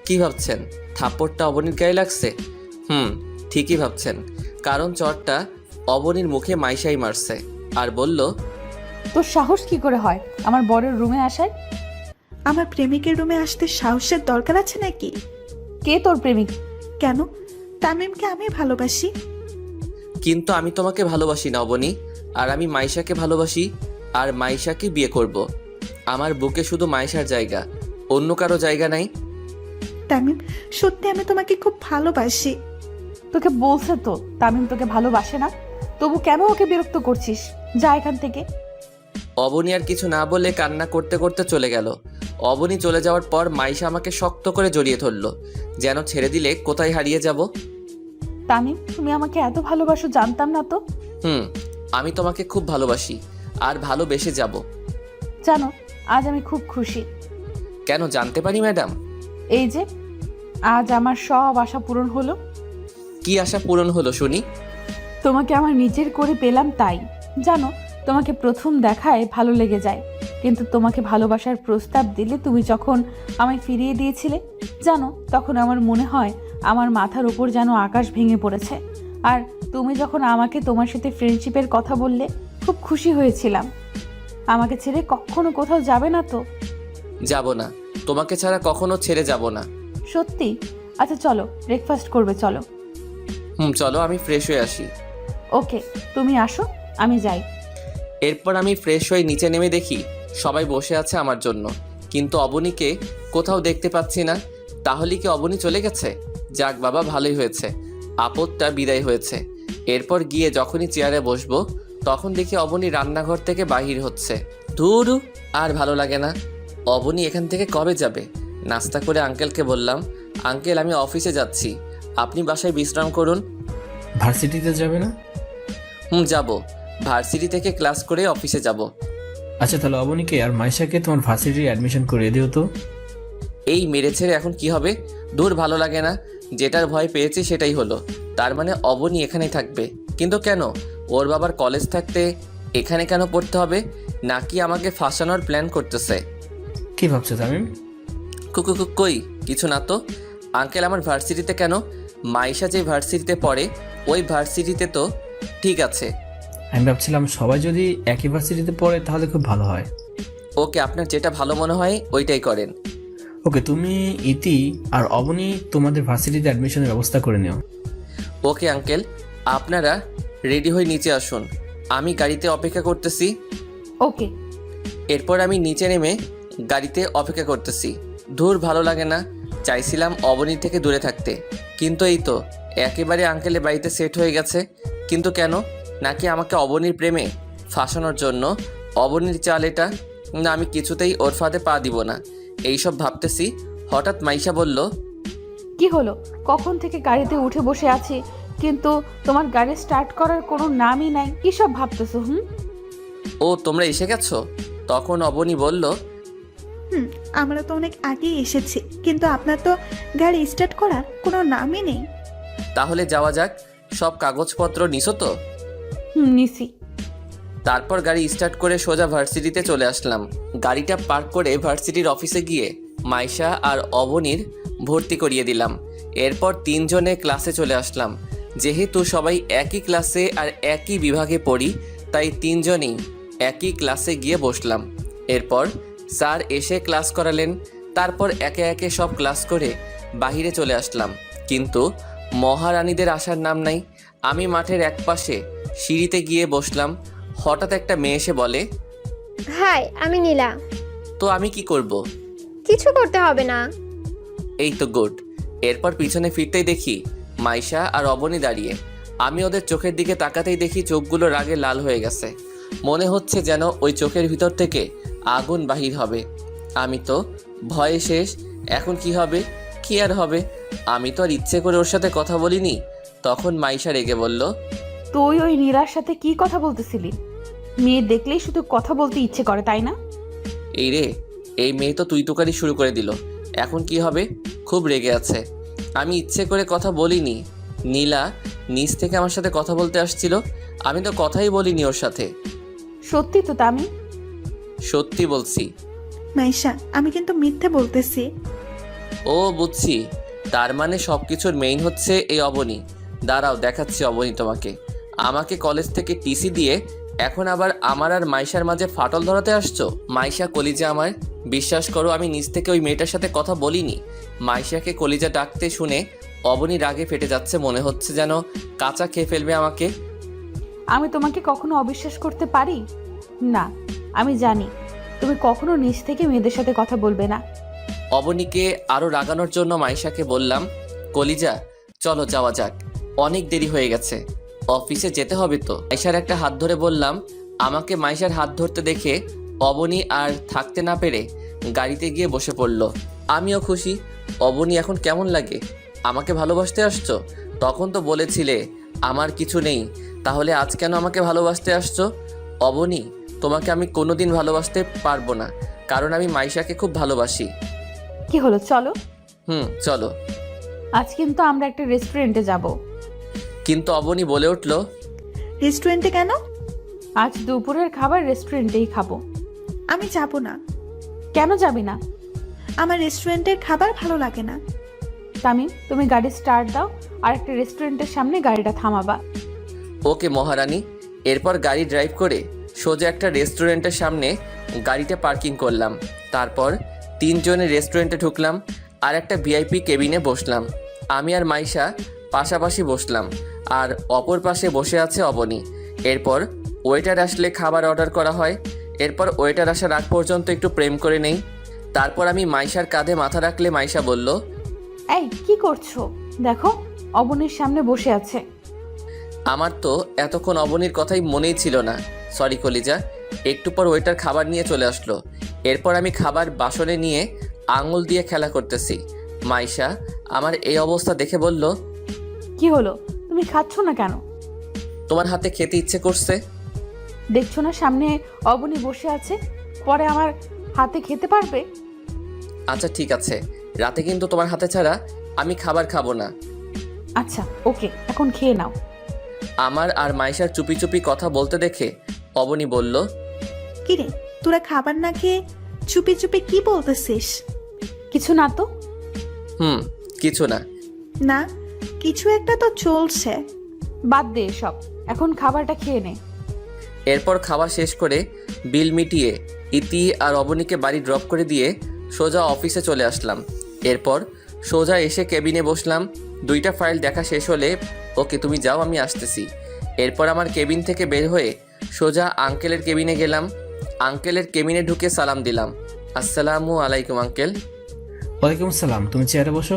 Speaker 1: কি ভাবছেন থাপ্পড়টা অবনীর গায়ে লাগছে? ঠিকই ভাবছেন, কারণ চটটা অবনীর মুখে মাইশাই মারছে আর বলল,
Speaker 12: তোর সাহস কি করে হয় আমার বরের রুমে আসার?
Speaker 6: আমার প্রেমিকের রুমে আসতে সাহসের দরকার আছে নাকি?
Speaker 12: কে তোর প্রেমিক?
Speaker 6: কেন? তামিমকে আমি ভালোবাসি।
Speaker 1: কিন্তু আমি তোমাকে ভালোবাসি না অবনী, আর আমি মাইশাকে ভালোবাসি আর মাইশাকে বিয়ে করব। আমার বুকে শুধু মাইশার জায়গা, অন্য কারো জায়গা নাই।
Speaker 6: তামিম, সত্যি আমি তোমাকে খুব ভালোবাসি।
Speaker 12: তোকে বলছে তো তামিম তোকে ভালোবাসে না, তবু কেন ওকে বিরক্ত করছিস? যা এখান থেকে।
Speaker 1: অবনী আর কিছু না বলে কান্না করতে করতে চলে গেল। অবনী চলে যাওয়ার পর মাইশা আমাকে শক্ত করে জড়িয়ে ধরলো, যেন ছেড়ে দিলে কোথায় হারিয়ে যাব।
Speaker 12: তামিম, তুমি আমাকে এত ভালোবাসো জানতাম না তো।
Speaker 1: আমি তোমাকে খুব ভালোবাসি আর ভালোবেসে যাব।
Speaker 12: জানো, আজ আমি খুব খুশি।
Speaker 1: কেন জানতে পারি ম্যাডাম?
Speaker 12: এই যে আজ আমার সব আশা পূরণ হলো।
Speaker 1: কি আশা পূরণ হলো শুনি?
Speaker 12: তোমাকে আমার নিজের করে পেলাম, তাই। জানো, তোমাকে প্রথম দেখায় ভালো লেগে যায়, কিন্তু তোমাকে ভালোবাসার প্রস্তাব দিলে তুমি যখন আমায় ফিরিয়ে দিয়েছিলে, জানো, তখন আমার মনে হয় আমার মাথার উপর যেন আকাশ ভেঙে পড়েছে। আর তুমি যখন আমাকে তোমার সাথে ফ্রেন্ডশিপের কথা বললে, খুব খুশি হয়েছিলাম। আমাকে ছেড়ে কখনো কোথাও যাবে না তো?
Speaker 1: যাব না, তোমাকে ছাড়া কখনো ছেড়ে যাব না।
Speaker 12: সত্যি? আচ্ছা চলো, ব্রেকফাস্ট করবে, চলো।
Speaker 1: চলো, আমি ফ্রেশ হয়ে আসি।
Speaker 12: ওকে, তুমি আসো, আমি যাই।
Speaker 1: এরপর আমি ফ্রেশ হয়ে নিচে নেমে দেখি সবাই বসে আছে আমার জন্য, কিন্তু অবনীকে কোথাও দেখতে পাচ্ছি না। তাহলে কি অবনী চলে গেছে? যাক বাবা, ভালোই হয়েছে, আপদটা বিদায় হয়েছে। এরপর গিয়ে যখনই চেয়ারে বসবো তখন দেখি অবনী রান্নাঘর থেকে বাহির হচ্ছে। ধুর, আর ভালো লাগে না। অবনী এখান থেকে কবে যাবে? নাস্তা করে আঙ্কেলকে বললাম, আঙ্কেল আমি অফিসে যাচ্ছি, আপনি বাসায় বিশ্রাম করুন।
Speaker 11: ভার্সিটিতে যাবে না?
Speaker 1: যাব, ভার্সিটি থেকে ক্লাস করে অফিসে যাব।
Speaker 11: আচ্ছা, তাহলে অবনীকে আর মাইশাকে তোমার ভার্সিটির অ্যাডমিশন করিয়ে দিও তো।
Speaker 1: এই মেরে ছেড়ে এখন কি হবে? দূর, ভালো লাগে না। যেটার ভয় পেয়েছি সেটাই হলো। তার মানে অবনী এখানেই থাকবে, কিন্তু কেন? ওর বাবার কলেজ থাকতে এখানে কেন পড়তে হবে? নাকি আমাকে ফাঁসানোর প্ল্যান করতেছে?
Speaker 11: কি ভাবছো তামিম?
Speaker 1: কই কিছু না তো। আঙ্কেল আমার ভার্সিটিতে কেন? মাইশা যে ভার্সিটিতে পড়ে ওই ভার্সিটিতে তো। ঠিক আছে,
Speaker 11: আমি ভাবছিলাম সবাই যদি একই ভার্সিটিতে পড়ে তাহলে খুব ভালো হয়।
Speaker 1: ওকে, আপনার যেটা ভালো মনে হয় ওইটাই করেন।
Speaker 11: ওকে, তুমি ইতি আর অবনী তোমাদের ভার্সিটিতে অ্যাডমিশনের ব্যবস্থা করে নিও।
Speaker 1: ওকে আঙ্কেল, আপনারা রেডি হয়ে নিচে আসুন, আমি গাড়িতে অপেক্ষা করতেছি।
Speaker 12: ওকে।
Speaker 1: এরপর আমি নিচে নেমে গাড়িতে অপেক্ষা করতেছি। ধুর, ভালো লাগে না। চাইছিলাম অবনীর থেকে দূরে থাকতে, কিন্তু এই তো একেবারে আঙ্কেলের বাড়িতে সেট হয়ে গেছে। কিন্তু কেন? নাকি আমাকে অবনীর প্রেমে ফাঁসানোর জন্য? অবনীর চাল এটা না, আমি কিছুতেই ওর ফাঁদে পা দিব না। এইসব ভাবতেছি, হঠাৎ মাইশা বলল,
Speaker 12: কি হলো? কখন থেকে গাড়িতে উঠে বসে আছি, কিন্তু তোমার গাড়ি স্টার্ট করার কোনো নামই নাই। কি সব ভাবতেছো?
Speaker 1: ও তোমরা এসে গেছো? তখন অবনী বলল,
Speaker 6: আমরা তো অনেক আগেই এসেছি, কিন্তু আপনার তো গাড়ি স্টার্ট করার কোনো নামই নেই।
Speaker 1: তাহলে যাওয়া যাক। সব কাগজপত্র নিছো তো?
Speaker 12: নিছি।
Speaker 1: তারপর গাড়ি স্টার্ট করে সোজা ভার্সিটিতে চলে আসলাম। গাড়িটা পার্ক করে ভার্সিটির অফিসে গিয়ে মাইশা আর অবনীর ভর্তি করিয়ে দিলাম। এরপর তিনজনে ক্লাসে চলে আসলাম। যেহেতু সবাই একই ক্লাসে আর একই বিভাগে পড়ি, তাই তিনজনেই একই ক্লাসে গিয়ে বসলাম। এরপর স্যার এসে ক্লাস করালেন। তারপর একে একে সব ক্লাস করে বাহিরে চলে আসলাম, কিন্তু মহারানীদের আসার নাম নাই। আমি মাঠের একপাশে সিঁড়িতে গিয়ে বসলাম। হঠাৎ একটা মেয়ে এসে বলে,
Speaker 4: হাই, আমি নীলা।
Speaker 1: তো আমি কি করব?
Speaker 4: কিছু করতে হবে না।
Speaker 1: এই তো গুড। এরপর পিছনে ফিরতেই দেখি মাইশা আর অবনী দাঁড়িয়ে। আমি ওদের চোখের দিকে তাকাতেই দেখি চোখগুলো রাগে লাল হয়ে গেছে। মনে হচ্ছে যেন ওই চোখের ভিতর থেকে আগুন বাহির হবে। আমি তো ভয়ে শেষ। এখন কি হবে? কি আর হবে? আমি তো আর ইচ্ছে করে ওর সাথে কথা বলিনি। তখন মাইশা রেগে বলল,
Speaker 12: তুই ওই নীরার সাথে কি কথা বলতেছিলি? মেয়ে দেখলেই শুধু কথা বলতে ইচ্ছে করে, তাই না?
Speaker 1: এই রে, এই মেয়ে তো তুই তুকারি শুরু করে দিল। এখন কি হবে? খুব রেগে আছে। আমি ইচ্ছে করে কথা বলিনি। নীলা নিচ থেকে আমার সাথে কথা বলতে আসছিল, আমি তো কথাই বলিনি ওর সাথে।
Speaker 12: সত্যি তো তামিম?
Speaker 1: সত্যি বলছি।
Speaker 6: মাইশা, আমি কিন্তু মিথ্যে বলতেছি।
Speaker 1: ও বুঝছি, তার মানে সব কিছুর মেইন হচ্ছে এই অবনী। দাঁড়াও দেখাচ্ছি অবনী তোমাকে। আমাকে কলেজ থেকে টিসি দিয়ে এখন আবার আমার আর মাইশার মাঝে ফাটল ধরাতে আসছো? মাইশা কলিজা আমার, বিশ্বাস করো আমি নিজ থেকে ওই মেয়েটার সাথে কথা বলিনি। মাইশাকে কলিজা ডাকতে শুনে অবনী রাগে ফেটে যাচ্ছে, মনে হচ্ছে যেন কাঁচা খেয়ে ফেলবে আমাকে।
Speaker 12: আমি তোমাকে কখনো অবিশ্বাস করতে পারি না। আমি জানি তুমি কখনো নিজ থেকে মেয়েদের সাথে কথা বলবে না।
Speaker 1: অবনীকে আরও রাগানোর জন্য মাইশাকে বললাম, কলিজা চলো যাওয়া যাক, অনেক দেরি হয়ে গেছে, অফিসে যেতে হবে তো। মাইশার একটা হাত ধরে বললাম। আমাকে মাইশার হাত ধরতে দেখে অবনী আর থাকতে না পেরে গাড়িতে গিয়ে বসে পড়ল। আমিও খুশি। অবনী এখন কেমন লাগে? আমাকে ভালোবাসতে আসছো? তখন তো বলেছিলে আমার কিছু নেই, তাহলে আজ কেন আমাকে ভালোবাসতে আসছো? অবনী, তোমাকে আমি কোনোদিন ভালোবাসতে পারবো না, কারণ আমি মাইশাকে খুব ভালোবাসি।
Speaker 12: কি হলো, চলো।
Speaker 1: চলো।
Speaker 12: আজ কিন্তু আমরা একটা রেস্টুরেন্টে যাব।
Speaker 1: কিন্তু অবনী বলে উঠল,
Speaker 6: রেস্টুরেন্টে কেন?
Speaker 12: আজ দুপুরের খাবার রেস্টুরেন্টেই খাবো।
Speaker 6: আমি যাব না।
Speaker 12: কেন যাবি না?
Speaker 6: আমার রেস্টুরেন্টের খাবার ভালো লাগে না।
Speaker 12: তামিম, তুমি গাড়ি স্টার্ট দাও আর একটা রেস্টুরেন্টের সামনে গাড়িটা থামাবা।
Speaker 1: ওকে মহারানী। এরপর গাড়ি ড্রাইভ করে সোজা একটা রেস্টুরেন্টের সামনে গাড়িটা পার্কিং করলাম। তারপর তিনজনে রেস্টুরেন্টে ঢুকলাম আর একটা ভিআইপি কেবিনে বসলাম। আমি আর মাইশা পাশাপাশি বসলাম আর অপর পাশে বসে আছে অবনী। এরপর ওয়েটার আসলে খাবার অর্ডার করা হয়। এরপর ওয়েটার আসার আগ পর্যন্ত একটু প্রেম করে নেই। তারপর আমি মাইশার কাঁধে মাথা রাখলে মাইশা বলল,
Speaker 12: এই কি করছো? দেখো অবনীর সামনে বসে আছে।
Speaker 1: আমার তো এতক্ষণ অবনীর কথাই মনেই ছিল না। সরি কলিজা। একটু পর ওয়েটার খাবার নিয়ে চলে আসলো। এরপর আমি খাবার বাসনে নিয়ে আঙুল দিয়ে খেলা করতেছি। মাইশা আমার এই অবস্থা দেখে বলল,
Speaker 12: কি হলো, তুমি খাচ্ছ না কেন?
Speaker 1: তোমার হাতে খেতে ইচ্ছে করছে।
Speaker 12: দেখছো না সামনে অবনী বসে আছে, পরে আমার হাতে খেতে পারবে?
Speaker 1: আচ্ছা ঠিক আছে, রাতে কিন্তু তোমার হাতে ছাড়া আমি খাবার খাবো না।
Speaker 12: আচ্ছা ওকে, এখন খেয়ে নাও।
Speaker 1: আমার আর মাইশার চুপি চুপি কথা বলতে দেখে অবনী বলল,
Speaker 6: কিরে, তোরা খাবার না খেয়ে চুপি চুপি কি বলতেছিস?
Speaker 12: কিছু না তো।
Speaker 1: কিছু না।
Speaker 6: না, কিছু একটা তো চলছে।
Speaker 12: বাদ দে এসব, এখন খাবারটা খেয়ে নে।
Speaker 1: এরপর খাওয়া শেষ করে বিল মিটিয়ে ইতি আর অবনীকে বাড়ি ড্রপ করে দিয়ে সোজা অফিসে চলে আসলাম। এরপর সোজা এসে কেবিনে বসলাম। 2টা ফাইল দেখা শেষ হলে, ওকে তুমি যাও আমি আসতেছি। এরপর আমার কেবিন থেকে বের হয়ে সোজা আঙ্কেলের কেবিনে গেলাম। আঙ্কেলের কেবিনে ঢুকে সালাম দিলাম, আসসালামু আলাইকুম আঙ্কেল।
Speaker 11: ওয়ালাইকুম আসসালাম, তুমি চেয়ারে বসো।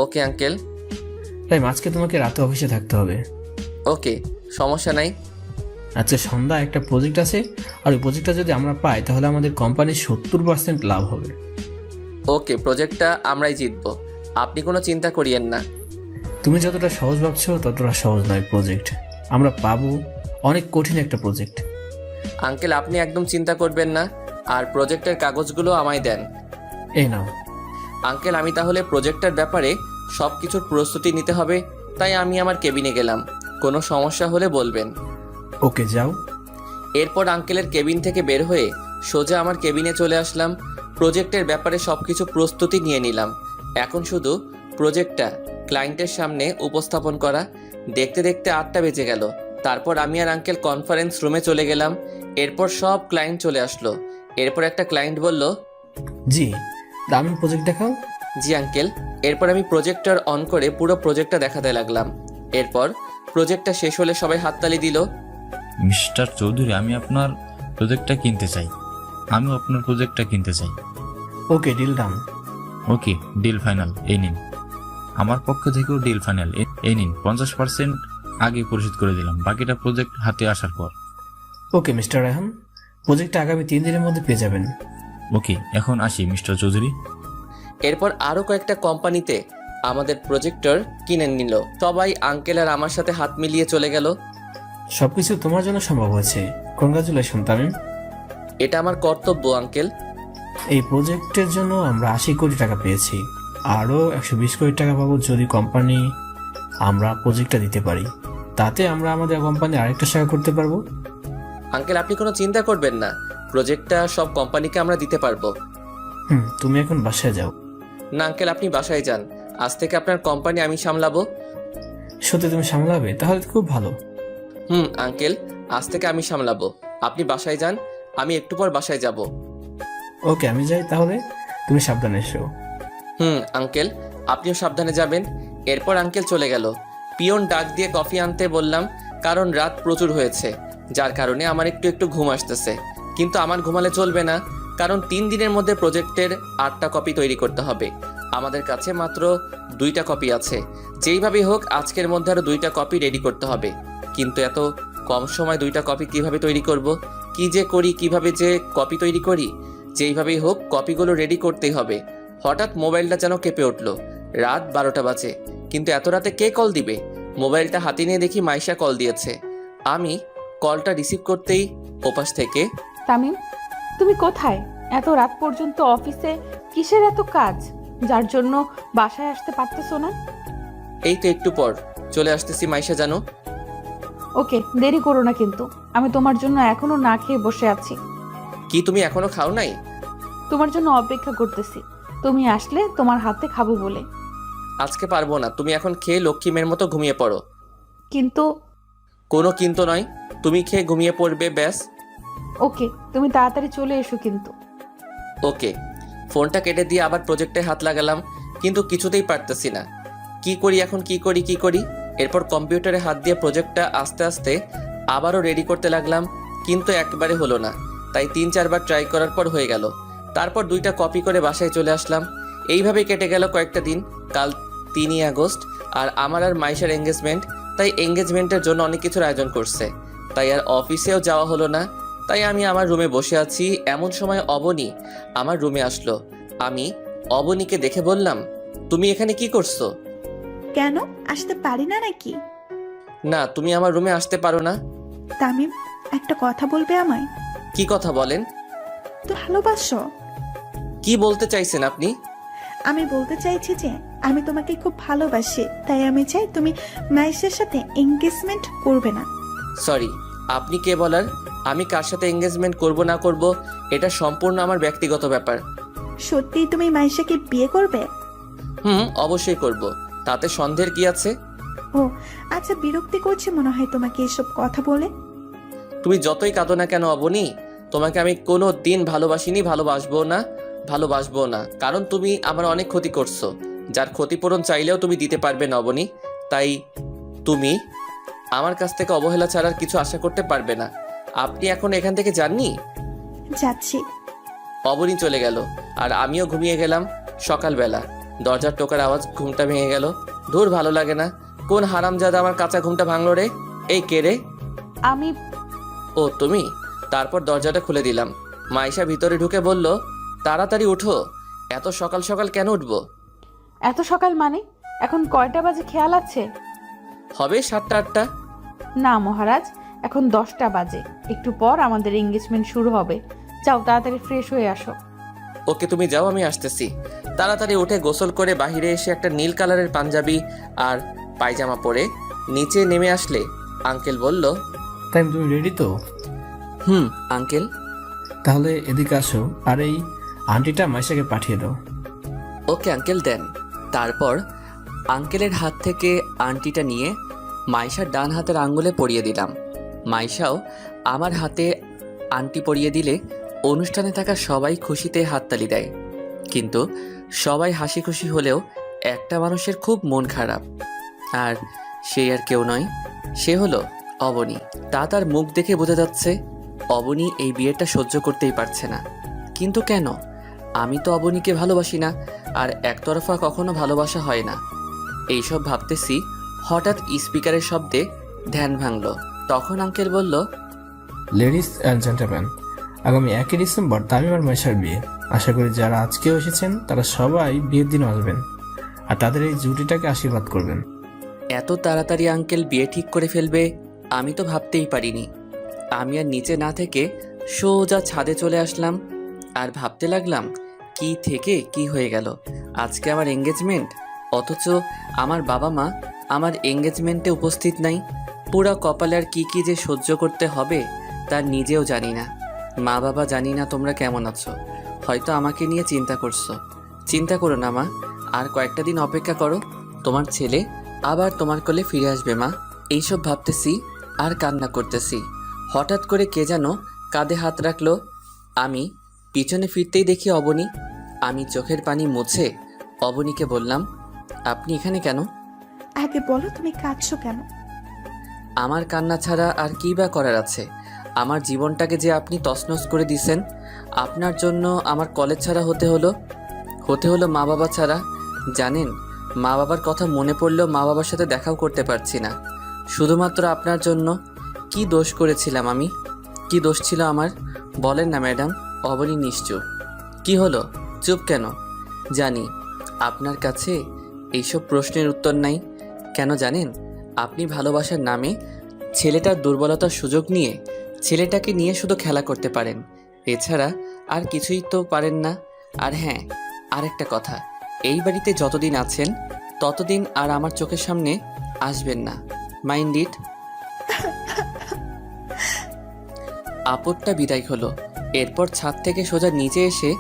Speaker 1: Okay uncle.
Speaker 11: তাই আজকে তোমাকে রাতে অফিসে থাকতে হবে।
Speaker 1: ওকে, সমস্যা নাই।
Speaker 11: আচ্ছা, সন্ধ্যা একটা প্রজেক্ট আছে, আর ওই প্রজেক্টটা যদি আমরা পাই তাহলে আমাদের কোম্পানির 70% লাভ হবে।
Speaker 1: ওকে, প্রজেক্টটা আমরাই জিতবো, আপনি কোনো চিন্তা করিয়েন না।
Speaker 11: তুমি যতটা সহজ ভাবছো ততটা সহজ নয় প্রজেক্ট, আমরা পাবো। অনেক কঠিন একটা প্রজেক্ট।
Speaker 1: আঙ্কেল আপনি একদম চিন্তা করবেন না, আর প্রজেক্টের কাগজগুলো আমায় দেন।
Speaker 11: এই নাও।
Speaker 1: আঙ্কেল আমি তাহলে প্রজেক্টের ব্যাপারে সব কিছুর প্রস্তুতি নিতে হবে, তাই আমি আমার কেবিনে গেলাম। কোনো সমস্যা হলে বলবেন।
Speaker 11: ওকে যাও।
Speaker 1: এরপর আঙ্কেলের কেবিন থেকে বের হয়ে সোজা আমার কেবিনে চলে আসলাম। প্রজেক্টের ব্যাপারে সব কিছু প্রস্তুতি নিয়ে নিলাম। এখন শুধু প্রজেক্টটা ক্লায়েন্টের সামনে উপস্থাপন করা। দেখতে দেখতে 8টা বেজে গেল। তারপর আমি আর আঙ্কেল কনফারেন্স রুমে চলে গেলাম। এরপর সব ক্লায়েন্ট চলে আসলো। এরপর একটা ক্লায়েন্ট বলল,
Speaker 11: জি দামি প্রজেক্ট দেখাও।
Speaker 1: জি আঙ্কেল। এরপর আমি প্রজেক্টর অন করে পুরো প্রজেক্টটা দেখাতে লাগলাম। এরপর প্রজেক্টটা শেষ হলে সবাই হাততালি দিল।
Speaker 9: মিস্টার চৌধুরী, আমি আপনার প্রজেক্টটা কিনতে চাই। আমিও আপনার প্রজেক্টটা কিনতে চাই।
Speaker 11: ওকে, ডিল ডান।
Speaker 9: ওকে, ডিল ফাইনাল। এই নিন, আমার পক্ষ থেকেও ডিল ফাইনাল। এই নিন 50% আগে পরিশোধ করে দিলাম, বাকিটা প্রজেক্ট হাতে আসার পর।
Speaker 11: ওকে মিস্টার রায়হান, প্রজেক্টটা আগামী 3 দিনের মধ্যে পেয়ে যাবেন।
Speaker 9: ওকে, এখন আসি মিস্টার চৌধুরী।
Speaker 1: এরপর আরও কয়েকটা কোম্পানিতে আমাদের প্রজেক্টর কিনে নিল। সবাই আঙ্কেল আর আমার সাথে হাত মিলিয়ে চলে গেল।
Speaker 11: সবকিছু তোমার জন্য সম্ভব হয়েছে, কনগ্রাচুলেশন তামিম।
Speaker 1: এটা আমার কর্তব্য আঙ্কেল।
Speaker 11: এই প্রজেক্টের জন্য আমরা 80 কোটি টাকা পেয়েছি, আরও 120 কোটি টাকা পাবো যদি কোম্পানি আমরা প্রজেক্টটা দিতে পারি। তাতে আমরা আমাদের কোম্পানি আরেকটা শাখা করতে পারবো।
Speaker 1: আঙ্কেল আপনি কোনো চিন্তা করবেন না, প্রজেক্টটা সব কোম্পানিকে আমরা দিতে পারবো।
Speaker 11: তুমি এখন বাসায় যাও।
Speaker 1: না আঙ্কেল আপনি বাসায় যান, আজ থেকে আপনার কোম্পানি আমি সামলাবো।
Speaker 11: সত্যি তুমি সামলাবে? তাহলে তো খুব ভালো।
Speaker 1: আঙ্কেল আজ থেকে আমি সামলাবো, আপনি বাসায় যান, আমি একটু পর বাসায় যাব।
Speaker 11: ওকে আমি যাই তাহলে, তুমি সাবধানে এসো।
Speaker 1: আঙ্কেল আপনিও সাবধানে যাবেন। এরপর আঙ্কেল চলে গেল। পিয়ন ডাক দিয়ে কফি আনতে বললাম, কারণ রাত প্রচুর হয়েছে, যার কারণে আমার একটু একটু ঘুম আসতেছে। কিন্তু আমার ঘুমালে চলবে না, কারণ 3 দিনের মধ্যে প্রজেক্টের 8টা কপি তৈরি করতে হবে। আমাদের কাছে মাত্র 2টা কপি আছে। যেইভাবেই হোক আজকের মধ্যে আরও 2টা কপি রেডি করতে হবে। কিন্তু এত কম সময় 2টা কপি কিভাবে তৈরি করব, কি যে করি, কিভাবে যে কপি তৈরি করি। যেইভাবেই হোক কপিগুলো রেডি করতেই হবে। হঠাৎ মোবাইলটা যেন কেঁপে উঠলো। রাত 12টা বাজে, কিন্তু এত রাতে কে কল দিবে? মোবাইলটা হাতে নিয়ে দেখি মাইশা কল দিয়েছে। আমি কলটা রিসিভ করতেই ওপাশ থেকে,
Speaker 12: তামিম তুমি কোথায়? এত রাত পর্যন্ত অফিসে কিসের এত কাজ, যার জন্য বাসায় আসতে পারতেছো না?
Speaker 1: এই তো একটু পর চলে আসতেছি মাইশা জানো।
Speaker 12: ওকে, দেরি করো না কিন্তু, আমি তোমার জন্য এখনো না খেয়ে বসে আছি।
Speaker 1: কি তুমি এখনো খাও নাই?
Speaker 12: তোমার জন্য অপেক্ষা করতেছি, তুমি আসলে তোমার হাতে খাবো বলে।
Speaker 1: আজকে পারবো না, তুমি এখন খেয়ে লক্ষ্মী মেয়ের মতো ঘুমিয়ে পড়ো।
Speaker 12: কিন্তু
Speaker 1: কোনো কিন্তু নয়, তুমি খেয়ে ঘুমিয়ে পড়বে ব্যাস।
Speaker 12: ওকে, তুমি তাড়াতাড়ি চলে এসো কিন্তু।
Speaker 1: ওকে। ফোনটা কেটে দিয়ে আবার প্রজেক্টে হাত লাগালাম, কিন্তু কিছুতেই পারতেছি না। কি করি এখন, কি করি। এরপর কম্পিউটারে হাত দিয়ে প্রজেক্টটা আস্তে আস্তে আবারও রেডি করতে লাগলাম, কিন্তু একবারে হলো না। তাই 3-4 বার ট্রাই করার পর হয়ে গেল। তারপর 2টা কপি করে বাসায় চলে আসলাম। এইভাবেই কেটে গেল কয়েকটা দিন। কাল 3ই আগস্ট, আর আমার আর মাইশার এঙ্গেজমেন্ট। তাই এঙ্গেজমেন্টের জন্য অনেক কিছুর আয়োজন করছে, তাই আর অফিসেও যাওয়া হলো না। তাই আমি আমার রুমে বসে আছি। এমন সময় অবনী আমার রুমে আসলো। আমি অবনীকে দেখে বললাম, তুমি এখানে কি করছো?
Speaker 6: কেন আসতে পারি না নাকি?
Speaker 1: না, তুমি আমার রুমে আসতে পারো না।
Speaker 6: তামিম, একটা কথা বলবে আমায়?
Speaker 1: কি কথা বলেন?
Speaker 6: তো ভালোবাসো?
Speaker 1: কি বলতে চাইছেন আপনি?
Speaker 6: আমি বলতে চাইছি যে আমি তোমাকে খুব ভালোবাসি, তাই আমি চাই তুমি মাইশের সাথে এঙ্গেজমেন্ট করবে না।
Speaker 1: সরি, আপনি কে বলার? আমি কার সাথে এঙ্গেজমেন্ট করব না করব এটা সম্পূর্ণ আমার ব্যক্তিগত ব্যাপার।
Speaker 6: সত্যিই তুমি মাইশাকে বিয়ে করবে?
Speaker 1: অবশ্যই করব, তাতে সন্দেহের কি আছে?
Speaker 6: ও আচ্ছা, বিরক্তি করছে মনে হয় তোমাকে এসব কথা বলে।
Speaker 1: তুমি যতই কাঁদো না কেন অবনী, তোমাকে আমি কোনো দিন ভালোবাসিনি, ভালোবাসবো না, কারণ তুমি আমার অনেক ক্ষতি করছো, যার ক্ষতিপূরণ চাইলেও তুমি দিতে পারবে না অবনী। তাই তুমি আমার কাছ থেকে অবহেলা ছাড়ার কিছু আশা করতে পারবে না। আপনি এখন এখান থেকে যাননি?
Speaker 6: যাচ্ছি।
Speaker 1: অবনী চলে গেল, আর আমিও ঘুমিয়ে গেলাম। সকালবেলা দরজার টোকার আওয়াজ, ঘুমটা ভেঙে গেল। ধুর, ভালো লাগে না। কোন হারামজাদা আমার কাঁচা ঘুমটা ভাঙলো রে? এই কে রে?
Speaker 12: আমি।
Speaker 1: ও তুমি? তারপর দরজাটা খুলে দিলাম। মাইশা ভিতরে ঢুকে বলল, তাড়াতাড়ি উঠো। এত সকাল সকাল কেন উঠবো?
Speaker 12: এত সকাল মানে? এখন কয়টা বাজে খেয়াল আছে?
Speaker 1: হবে 7টা-8টা।
Speaker 12: না মহারাজ, এখন 10টা বাজে। একটু পর আমাদের এঙ্গেজমেন্ট শুরু হবে। যাও তাড়াতাড়ি ফ্রেশ হয়ে আসো।
Speaker 1: ওকে, তুমি যাও, আমি আসতেছি। তাড়াতাড়ি উঠে গোসল করে বাহিরে এসে একটা নীল কালারের পাঞ্জাবি আর পায়জামা পরে নিচে নেমে আসলে আঙ্কেল বলল,
Speaker 11: তাই তুমি রেডি তো?
Speaker 1: আঙ্কেল।
Speaker 11: তাহলে এদিকে আসো, আর এই আন্টিটা মাইশাকে পাঠিয়ে দাও।
Speaker 1: ওকে আঙ্কেল, দেন। তারপর আঙ্কেলের হাত থেকে আংটিটা নিয়ে মাইশার ডান হাতের আঙ্গুলে পরিয়ে দিলাম। মাইশাও আমার হাতে আংটি পরিয়ে দিলে অনুষ্ঠানে থাকা সবাই খুশিতে হাততালি দেয়। কিন্তু সবাই হাসি খুশি হলেও একটা মানুষের খুব মন খারাপ, আর সে আর কেউ নয়, সে হলো অবনী। তার মুখ দেখে বোঝা যাচ্ছে অবনী এই বিয়েটা সহ্য করতেই পারছে না। কিন্তু কেন? আমি তো অবনীকে ভালোবাসি না, আর একতরফা কখনো ভালোবাসা হয় না। এইসব ভাবতেছি, হঠাৎ স্পিকারের শব্দে ধ্যান ভাঙল। তখন আঙ্কেল বলল,
Speaker 11: লেডিস অ্যান্ড জেন্টলম্যান, আগামী 1 ডিসেম্বর তামিম আর মাইশার বিয়ে। আশা করি যারা আজকেও এসেছেন তারা সবাই বিয়ের দিন আসবেন আর তাদের এই জুটিটাকে আশীর্বাদ করবেন।
Speaker 1: এত তাড়াতাড়ি আঙ্কেল বিয়ে ঠিক করে ফেলবে আমি তো ভাবতেই পারিনি। আমি আর নিচে না থেকে সোজা ছাদে চলে আসলাম, আর ভাবতে লাগলাম কি থেকে কি হয়ে গেল। আজকে আমার এঙ্গেজমেন্ট, অথচ আমার বাবা মা আমার এঙ্গেজমেন্টে উপস্থিত নাই। পুরা কপালে আর কি যে সহ্য করতে হবে তার নিজেও জানি না। মা বাবা, জানি না তোমরা কেমন আছো, হয়তো আমাকে নিয়ে চিন্তা করছো। চিন্তা করো না মা, আর কয়েকটা দিন অপেক্ষা করো, তোমার ছেলে আবার তোমার কোলে ফিরে আসবে মা। এইসব ভাবতেছি আর কান্না করতেছি। হঠাৎ করে কে যেন কাঁধে হাত রাখলো। আমি পিছনে ফিরতেই দেখি অবনী। আমি চোখের পানি মুছে অবনীকে বললাম, আপনি এখানে কেন?
Speaker 6: আগে বলো তুমি কাঁদছো কেন?
Speaker 1: আমার কান্না ছাড়া আর কী বা করার আছে? আমার জীবনটাকে যে আপনি তছনছ করে দিছেন। আপনার জন্য আমার কলেজ ছাড়া হতে হলো মা বাবা ছাড়া। জানেন, মা বাবার কথা মনে পড়লেও মা বাবার সাথে দেখাও করতে পারছি না, শুধুমাত্র আপনার জন্য। কি দোষ করেছিলাম আমি? কি দোষ ছিল আমার? বলেন না ম্যাডাম। অবনী নিশ্চুপ। কি হলো, চুপ কেন? জানি আপনার কাছে এইসব প্রশ্নের উত্তর নাই। কেন জানেন? আপনি ভালোবাসার নামে ছেলেটার দুর্বলতার সুযোগ নিয়ে ছেলেটাকে নিয়ে শুধু খেলা করতে পারেন, এছাড়া আর কিছুই তো পারেন না। আর হ্যাঁ, আরেকটা কথা, এই বাড়িতে যতদিন আছেন ততদিন আর আমার চোখের সামনে আসবেন না। Mind it. আপদটা বিদায় হলো। এরপর ছাদ থেকে সোজা নিচে এসে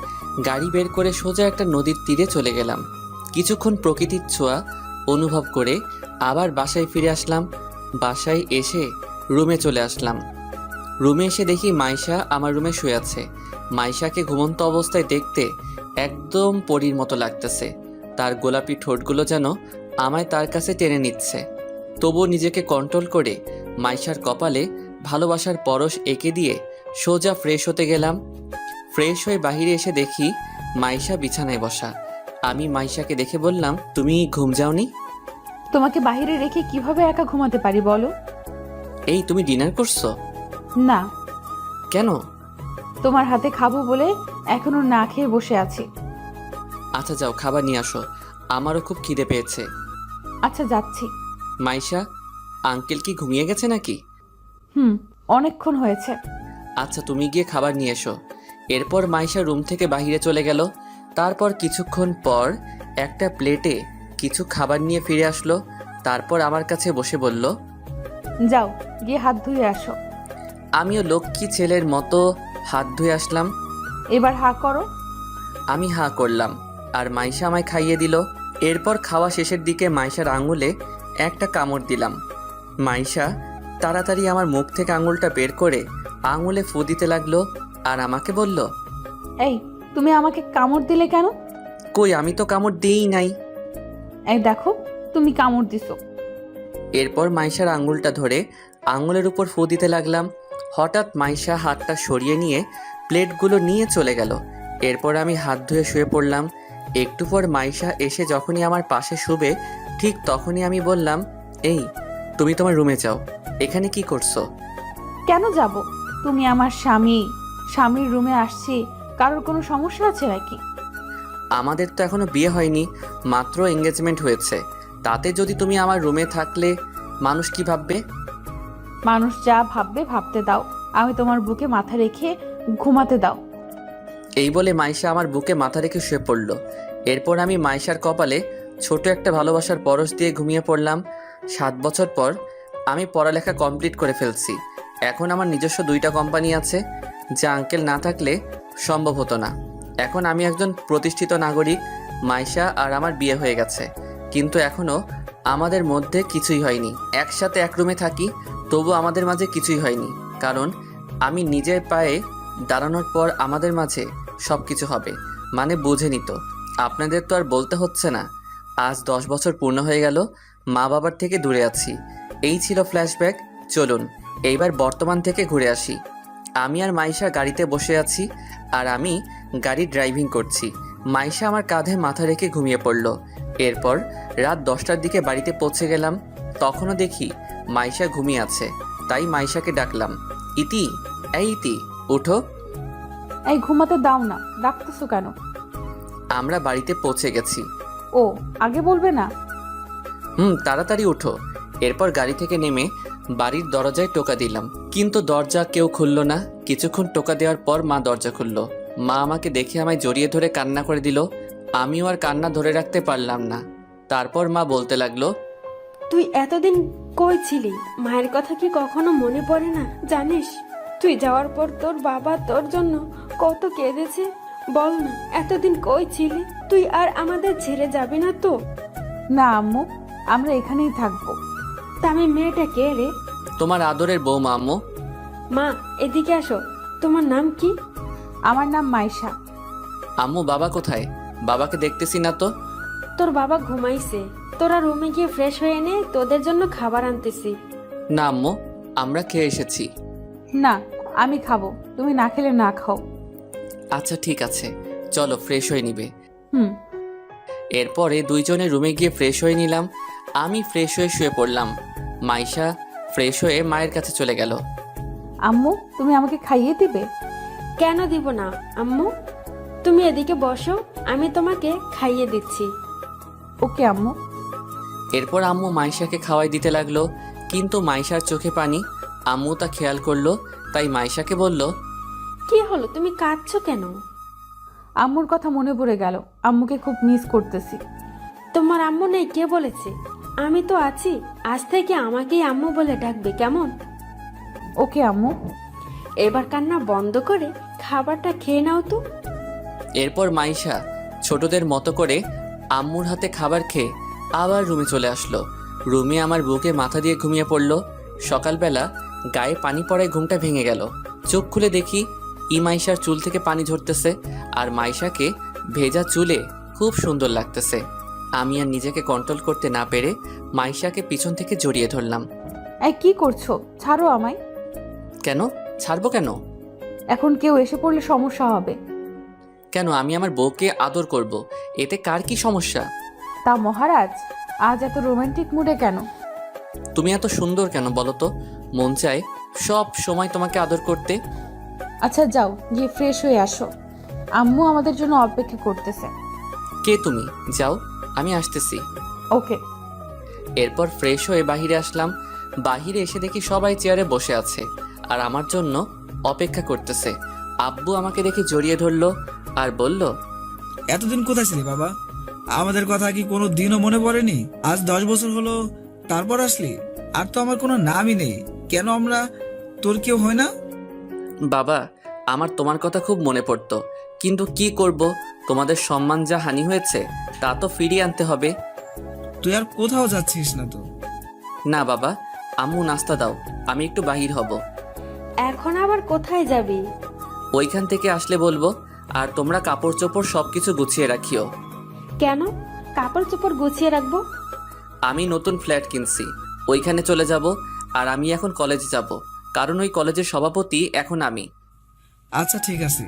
Speaker 1: গাড়ি বের করে সোজা একটা নদীর তীরে চলে গেলাম। কিছুক্ষণ প্রকৃতির ছোঁয়া অনুভব করে আবার বাসায় ফিরে আসলাম। বাসায় এসে রুমে চলে আসলাম। রুমে এসে দেখি মাইশা আমার রুমে শুয়ে আছে। মাইশাকে ঘুমন্ত অবস্থায় দেখতে একদম পরীর মতো লাগতেছে। তার গোলাপি ঠোঁটগুলো যেন আমায় তার কাছে টেনে নিচ্ছে। তবুও নিজেকে কন্ট্রোল করে মাইশার কপালে ভালোবাসার পরশ এঁকে দিয়ে সোজা ফ্রেশ হতে গেলাম। ফ্রেশ হয়ে বাহিরে এসে দেখি মাইশা বিছানায় বসা। আমি মাইশাকে দেখে বললাম, তুমি ঘুম যাওনি?
Speaker 12: তোমাকে বাইরে রেখে কিভাবে একা ঘুমাতে পারি বলো?
Speaker 1: এই তুমি ডিনার করছো?
Speaker 12: না,
Speaker 1: কেন?
Speaker 12: তোমার হাতে খাবো বলে এখনো না খেয়ে বসে আছি।
Speaker 1: আচ্ছা যাও, খাবার নিয়ে আসো, আমারও খুব খিদে পেয়েছে।
Speaker 12: আচ্ছা যাচ্ছি।
Speaker 1: মাইশা, আঙ্কেল কি ঘুমিয়ে গেছে নাকি?
Speaker 12: অনেকক্ষণ হয়েছে।
Speaker 1: আচ্ছা তুমি গিয়ে খাবার নিয়ে এসো। এরপর মাইশা রুম থেকে বাইরে চলে গেল। তারপর কিছুক্ষণ পর একটা প্লেটে কিছু খাবার নিয়ে ফিরে আসলো। তারপর আমার কাছে বসে বলল,
Speaker 12: যাও গিয়ে হাত ধুয়ে আসো।
Speaker 1: আমিও লক্ষ্মী ছেলের মতো হাত ধুয়ে আসলাম।
Speaker 12: এবার হা করো।
Speaker 1: আমি হা করলাম আর মাইশা আমায় খাইয়ে দিল। এরপর খাওয়া শেষের দিকে মাইশার আঙুলে একটা কামড় দিলাম। মাইশা তাড়াতাড়ি আমার মুখ থেকে আঙুলটা বের করে আঙুলে ফু দিতে লাগলো আর আমাকে বলল,
Speaker 12: এই তুমি আমাকে কামড় দিলে কেন?
Speaker 1: কই, আমি তো কামড় দিই নাই।
Speaker 12: এই দেখো তুমি কামড় দিছো।
Speaker 1: এরপর মাইশার আঙুলটা ধরে আঙুলের উপর ফু দিতে লাগলাম। হঠাৎ মাইশা হাতটা সরিয়ে নিয়ে প্লেটগুলো নিয়ে চলে গেল। এরপর আমি হাত ধুয়ে শুয়ে পড়লাম। একটু পর মাইশা এসে যখনই আমার পাশে শুবে ঠিক তখনই আমি বললাম, এই তুমি তোমার রুমে যাও, এখানে কি করছো?
Speaker 12: কেন যাব? তুমি আমার স্বামী, স্বামীর রুমে আসছি, কারোর কোনো সমস্যা আছে নাকি?
Speaker 1: আমাদের তো এখনো বিয়ে হয়নি, মাত্র এঙ্গেজমেন্ট হয়েছে। তাতে যদি তুমি আমার রুমে থাকলে মানুষ কি ভাববে?
Speaker 12: মানুষ যা ভাববে ভাবতে দাও, আমি তোমার বুকে মাথা রেখে ঘুমাতে দাও।
Speaker 1: এই বলে মাইশা আমার বুকে মাথা রেখে শুয়ে পড়ল। এরপর আমি মাইশার কপালে ছোট একটা ভালোবাসার পরশ দিয়ে ঘুমিয়ে পড়লাম। 7 বছর পর আমি পড়ালেখা কমপ্লিট করে ফেলছি। এখন আমার নিজস্ব 2টা কোম্পানি আছে, যা আঙ্কেল না থাকলে সম্ভব হতো না। এখন আমি একজন প্রতিষ্ঠিত নাগরিক। মাইশা আর আমার বিয়ে হয়ে গেছে, কিন্তু এখনও আমাদের মধ্যে কিছুই হয়নি। একসাথে এক রুমে থাকি, তবু আমাদের মাঝে কিছুই হয়নি, কারণ আমি নিজের পায়ে দাঁড়ানোর পর আমাদের মাঝে সব কিছু হবে। মানে বুঝে নিত। আপনাদের তো আর বলতে হচ্ছে না। আজ 10 বছর পূর্ণ হয়ে গেল, মা বাবার থেকে দূরে আছি। এই ছিল ফ্ল্যাশব্যাক। চলুন এইবার বর্তমান থেকে ঘুরে আসি। আমি আর মাইশা গাড়িতে বসে আছি আর আমি গাড়ি ড্রাইভিং করছি। মাইশা আমার কাঁধে মাথা রেখে ঘুমিয়ে পড়ল। এরপর রাত 10টার দিকে বাড়িতে পৌঁছে গেলাম। তখনও দেখি মাইশা ঘুমিয়ে আছে, তাই মাইশাকে ডাকলাম, ইতি, এই ইতি, উঠো।
Speaker 12: এই ঘুমাতে দাও না, ডাকতেছো কেন?
Speaker 1: আমরা বাড়িতে পৌঁছে গেছি।
Speaker 12: ও, আগে বলবে না?
Speaker 1: তাড়াতাড়ি উঠো। এরপর গাড়ি থেকে নেমে বাড়ির দরজায় টোকা দিলাম, কিন্তু দরজা কেউ খুলল না। কিছুক্ষণ টোকা দেওয়ার পর মা দরজা খুলল। মা আমাকে দেখে আমায় জড়িয়ে ধরে কান্না করে দিল। আমিও আর কান্না ধরে রাখতে পারলাম না। তারপর মা বলতে লাগলো,
Speaker 3: তুই এতদিন কই ছিলি? মায়ের কথা কি কখনো মনে পড়ে না? জানিস তুই যাওয়ার পর তোর বাবা তোর জন্য কত কেঁদেছে? বল না, এতদিন কই ছিলি? তুই আর আমাদের ছেড়ে যাবি না তো?
Speaker 12: না আম্মু, আমরা এখানেই থাকবো।
Speaker 3: তামিম মেয়েটা কে রে?
Speaker 1: তোমার আদরের বৌমা আম্মু।
Speaker 3: মা এদিকে আসো, তোমার নাম কি?
Speaker 12: আমার নাম মাইশা।
Speaker 1: আম্মু, বাবা কোথায়? বাবাকে দেখতেছি না তো।
Speaker 3: তোর বাবা ঘুমাইছে, তোরা রুমে গিয়ে ফ্রেশ হয়ে নে, তোদের জন্য খাবার আনতেছি।
Speaker 1: না আম্মু, আমরা খেয়ে এসেছি।
Speaker 12: না, আমি খাবো, তুমি না খেলে না খাও।
Speaker 1: আচ্ছা ঠিক আছে, চলো ফ্রেশ হয়ে নিবে।
Speaker 12: হুম।
Speaker 1: এরপরে দুইজনে রুমে গিয়ে ফ্রেশ হয়ে নিলাম। আমি ফ্রেশ হয়ে শুয়ে পড়লাম। মাইশা ফ্রেশ হয়ে মায়ের কাছে চলে গেল।
Speaker 12: আম্মু, তুমি আমাকে খাইয়ে দিবে?
Speaker 3: কেন দিব না আম্মু, তুমি এদিকে বসো, আমি তোমাকে খাইয়ে দিচ্ছি।
Speaker 12: ওকে আম্মু।
Speaker 1: এরপর আম্মু মাইশাকে খাওয়াই দিতে লাগলো, কিন্তু মাইশার চোখে পানি। আম্মু তা খেয়াল করলো, তাই মাইশাকে বলল,
Speaker 3: কি হলো, তুমি কাঁদছো কেন?
Speaker 12: আম্মুর কথা মনে পড়ে গেল, আম্মুকে খুব মিস করতেছি।
Speaker 3: তোমার আম্মু নেই কে বলেছে? আমি তো আছি, আজ থেকে আমাকেই আম্মু বলে ডাকবে, কেমন?
Speaker 12: ওকে আম্মু।
Speaker 3: এবার কান্না বন্ধ করে খাবারটা খেয়ে নাও তো।
Speaker 1: এরপর মাইশা ছোটদের মতো করে আম্মুর হাতে খাবার খেয়ে আবার রুমে চলে আসলো। রুমে আমার বুকে মাথা দিয়ে ঘুমিয়ে পড়ল। সকালবেলা গায়ে পানি পড়ায় ঘুমটা ভেঙে গেল। চোখ খুলে দেখি মাইশার চুল থেকে পানি ঝরতেছে, আর মাইশাকে ভেজা চুলে খুব সুন্দর লাগতেছে। আমি আর নিজেকে কন্ট্রোল করতে না পেরে মাইশাকে পিছন থেকে জড়িয়ে ধরলাম।
Speaker 12: এই কি করছো? ছাড়ো আমায়।
Speaker 1: কেন? ছাড়বো কেন?
Speaker 12: এখন কেউ এসে পড়লে সমস্যা হবে।
Speaker 1: কেন? আমি আমার বউকে আদর করব, এতে কার কি সমস্যা?
Speaker 12: তা মহারাজ, আজ এত রোমান্টিক মুডে কেন?
Speaker 1: তুমি এত সুন্দর কেন বলো তো? মন চায় সব সময় তোমাকে আদর করতে।
Speaker 12: আচ্ছা যাও, গিয়ে ফ্রেশ হয়ে আসো, আম্মু আমাদের জন্য অপেক্ষা করতেছে।
Speaker 1: কে তুমি? যাও, আমি আসতেছি।
Speaker 12: ওকে।
Speaker 1: এরপর ফ্রেশ হয়ে বাহিরে আসলাম। বাহিরে এসে দেখি সবাই চেয়ারে বসে আছে আর আমার জন্য অপেক্ষা করতেছে। আব্বু আমাকে দেখে জড়িয়ে ধরলো আর বলল,
Speaker 2: এতদিন কোথায় ছিলি বাবা? আমাদের কথা কি কোনো দিনও মনে পড়েনি? আজ 10 বছর হলো, তারপর আসলি। আর তো আমার কোনো নামই নেই, কেন আমরা তোর কেউ হয় না?
Speaker 1: বাবা, আমার তোমার কথা খুব মনে পড়তো, কিন্তু কি করব, তোমাদের সম্মান যা হানি হয়েছে তা তো ফিরিয়ে আনতে হবে।
Speaker 2: তুই আর কোথাও যাচ্ছিস না তো?
Speaker 1: না বাবা, আম্মু নাস্তা দাও, আমি একটু বাহির হব।
Speaker 3: এখন আবার কোথায় যাবি?
Speaker 1: ওইখান থেকে আসলে বলবো। আর তোমরা কাপড় চোপড় সবকিছু গুছিয়ে রাখিও।
Speaker 3: কেন কাপড় চোপড় গুছিয়ে রাখবো?
Speaker 1: আমি নতুন ফ্ল্যাট কিনছি, ওইখানে চলে যাব। আর আমি এখন কলেজে যাব, কারণ ওই কলেজের সভাপতি এখন আমি।
Speaker 2: আচ্ছা ঠিক আছে।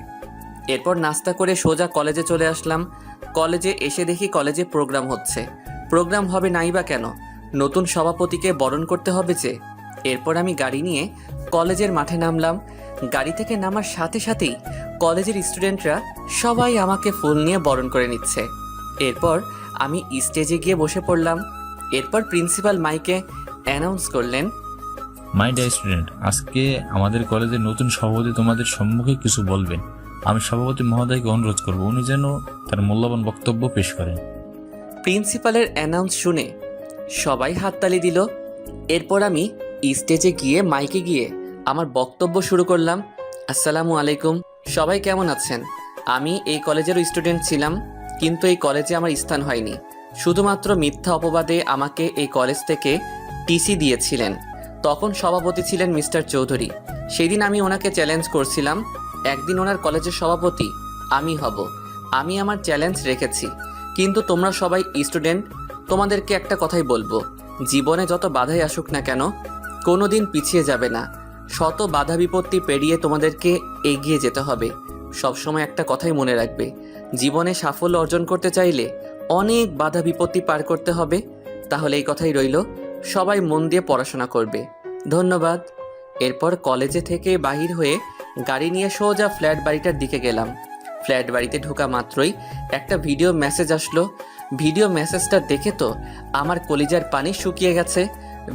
Speaker 1: এরপর নাস্তা করে সোজা কলেজে চলে আসলাম। কলেজে এসে দেখি কলেজে প্রোগ্রাম হচ্ছে। প্রোগ্রাম হবে নাই বা কেন, নতুন সভাপতিকে বরণ করতে হবে যে। এরপর আমি গাড়ি নিয়ে কলেজের মাঠে নামলাম। গাড়ি থেকে নামার সাথে সাথেই কলেজের স্টুডেন্টরা সবাই আমাকে ফুল নিয়ে বরণ করে নিচ্ছে। এরপর আমি স্টেজে গিয়ে বসে পড়লাম। এরপর প্রিন্সিপাল মাইকে অ্যানাউন্স করলেন,
Speaker 9: মাই ডিয়ার স্টুডেন্ট, আজকে আমাদের কলেজের নতুন সভাপতি তোমাদের সম্মুখে কিছু বলবেন। আমি সভাপতি মহোদয়কে অনুরোধ করব উনি যেন তার মূল্যবান বক্তব্য পেশ করেন।
Speaker 1: প্রিন্সিপালের অ্যানাউন্স শুনে সবাই হাততালি দিল। এরপর আমি স্টেজে গিয়ে মাইকে গিয়ে আমার বক্তব্য শুরু করলাম। আসসালামু আলাইকুম, সবাই কেমন আছেন? আমি এই কলেজেরও স্টুডেন্ট ছিলাম, কিন্তু এই কলেজে আমার স্থান হয়নি। শুধুমাত্র মিথ্যা অপবাদে আমাকে এই কলেজ থেকে টিসি দিয়েছিলেন। তখন সভাপতি ছিলেন মিস্টার চৌধুরী। সেদিন আমি ওনাকে চ্যালেঞ্জ করছিলাম, একদিন ওনার কলেজের সভাপতি আমি হব। আমি আমার চ্যালেঞ্জ রেখেছি। কিন্তু তোমরা সবাই স্টুডেন্ট, তোমাদেরকে একটা কথাই বলবো, জীবনে যত বাধাই আসুক না কেন, কোনো দিন পিছিয়ে যাবে না। শত বাধা বিপত্তি পেরিয়ে তোমাদেরকে এগিয়ে যেতে হবে। সবসময় একটা কথাই মনে রাখবে, জীবনে সাফল্য অর্জন করতে চাইলে অনেক বাধা বিপত্তি পার করতে হবে। তাহলে এই কথাই রইল, সবাই মন দিয়ে পড়াশোনা করবে। ধন্যবাদ। এরপর কলেজে থেকে বাহির হয়ে গাড়ি নিয়ে সোজা ফ্ল্যাট বাড়িটার দিকে গেলাম। ফ্ল্যাট বাড়িতে ঢোকা মাত্রই একটা ভিডিও মেসেজ আসলো। ভিডিও মেসেজটা দেখে তো আমার কলিজার পানি শুকিয়ে গেছে।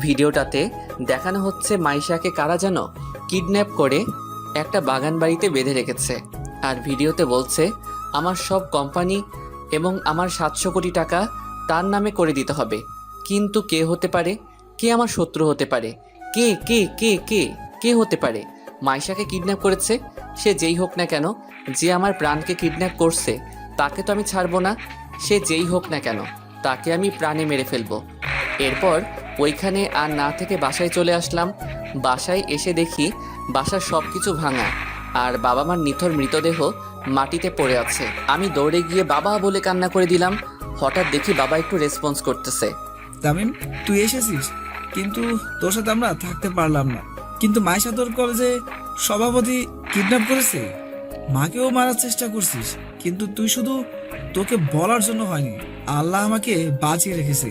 Speaker 1: ভিডিওটাতে দেখানো হচ্ছে মাইশাকে কারা যেন কিডন্যাপ করে একটা বাগান বাড়িতে বেঁধে রেখেছে। আর ভিডিওতে বলছে আমার সব কোম্পানি এবং আমার 700 কোটি টাকা তার নামে করে দিতে হবে। কিন্তু কে হতে পারে? কে আমার শত্রু হতে পারে? কে কে কে কে কে হতে পারে? মাইশাকে কিডন্যাপ করেছে, সে যেই হোক না কেন, যে আমার প্রাণকে কিডন্যাপ করছে তাকে তো আমি ছাড়বো না। সে যেই হোক না কেন, তাকে আমি প্রাণে মেরে ফেলবো। এরপর ওইখানে আর না থেকে বাসায় চলে আসলাম। বাসায় এসে দেখি বাসার সব কিছু ভাঙা আর বাবা মার নিথর মৃতদেহ মাটিতে পড়ে আছে। আমি দৌড়ে গিয়ে বাবা বলে কান্না করে দিলাম। হঠাৎ দেখি বাবা একটু রেসপন্স করতেছে।
Speaker 2: তামিম, তুই এসেছিস, কিন্তু তোর সাথে আমরা থাকতে পারলাম না। কিন্তু মাইশা তোর কলেজে সভাপতি কিডন্যাপ করেছে, মাকেও মারার চেষ্টা করছিস, কিন্তু তুই শুধু তোকে বলার জন্য হয়নি। আল্লাহ আমাকে বাঁচিয়ে রেখেছে।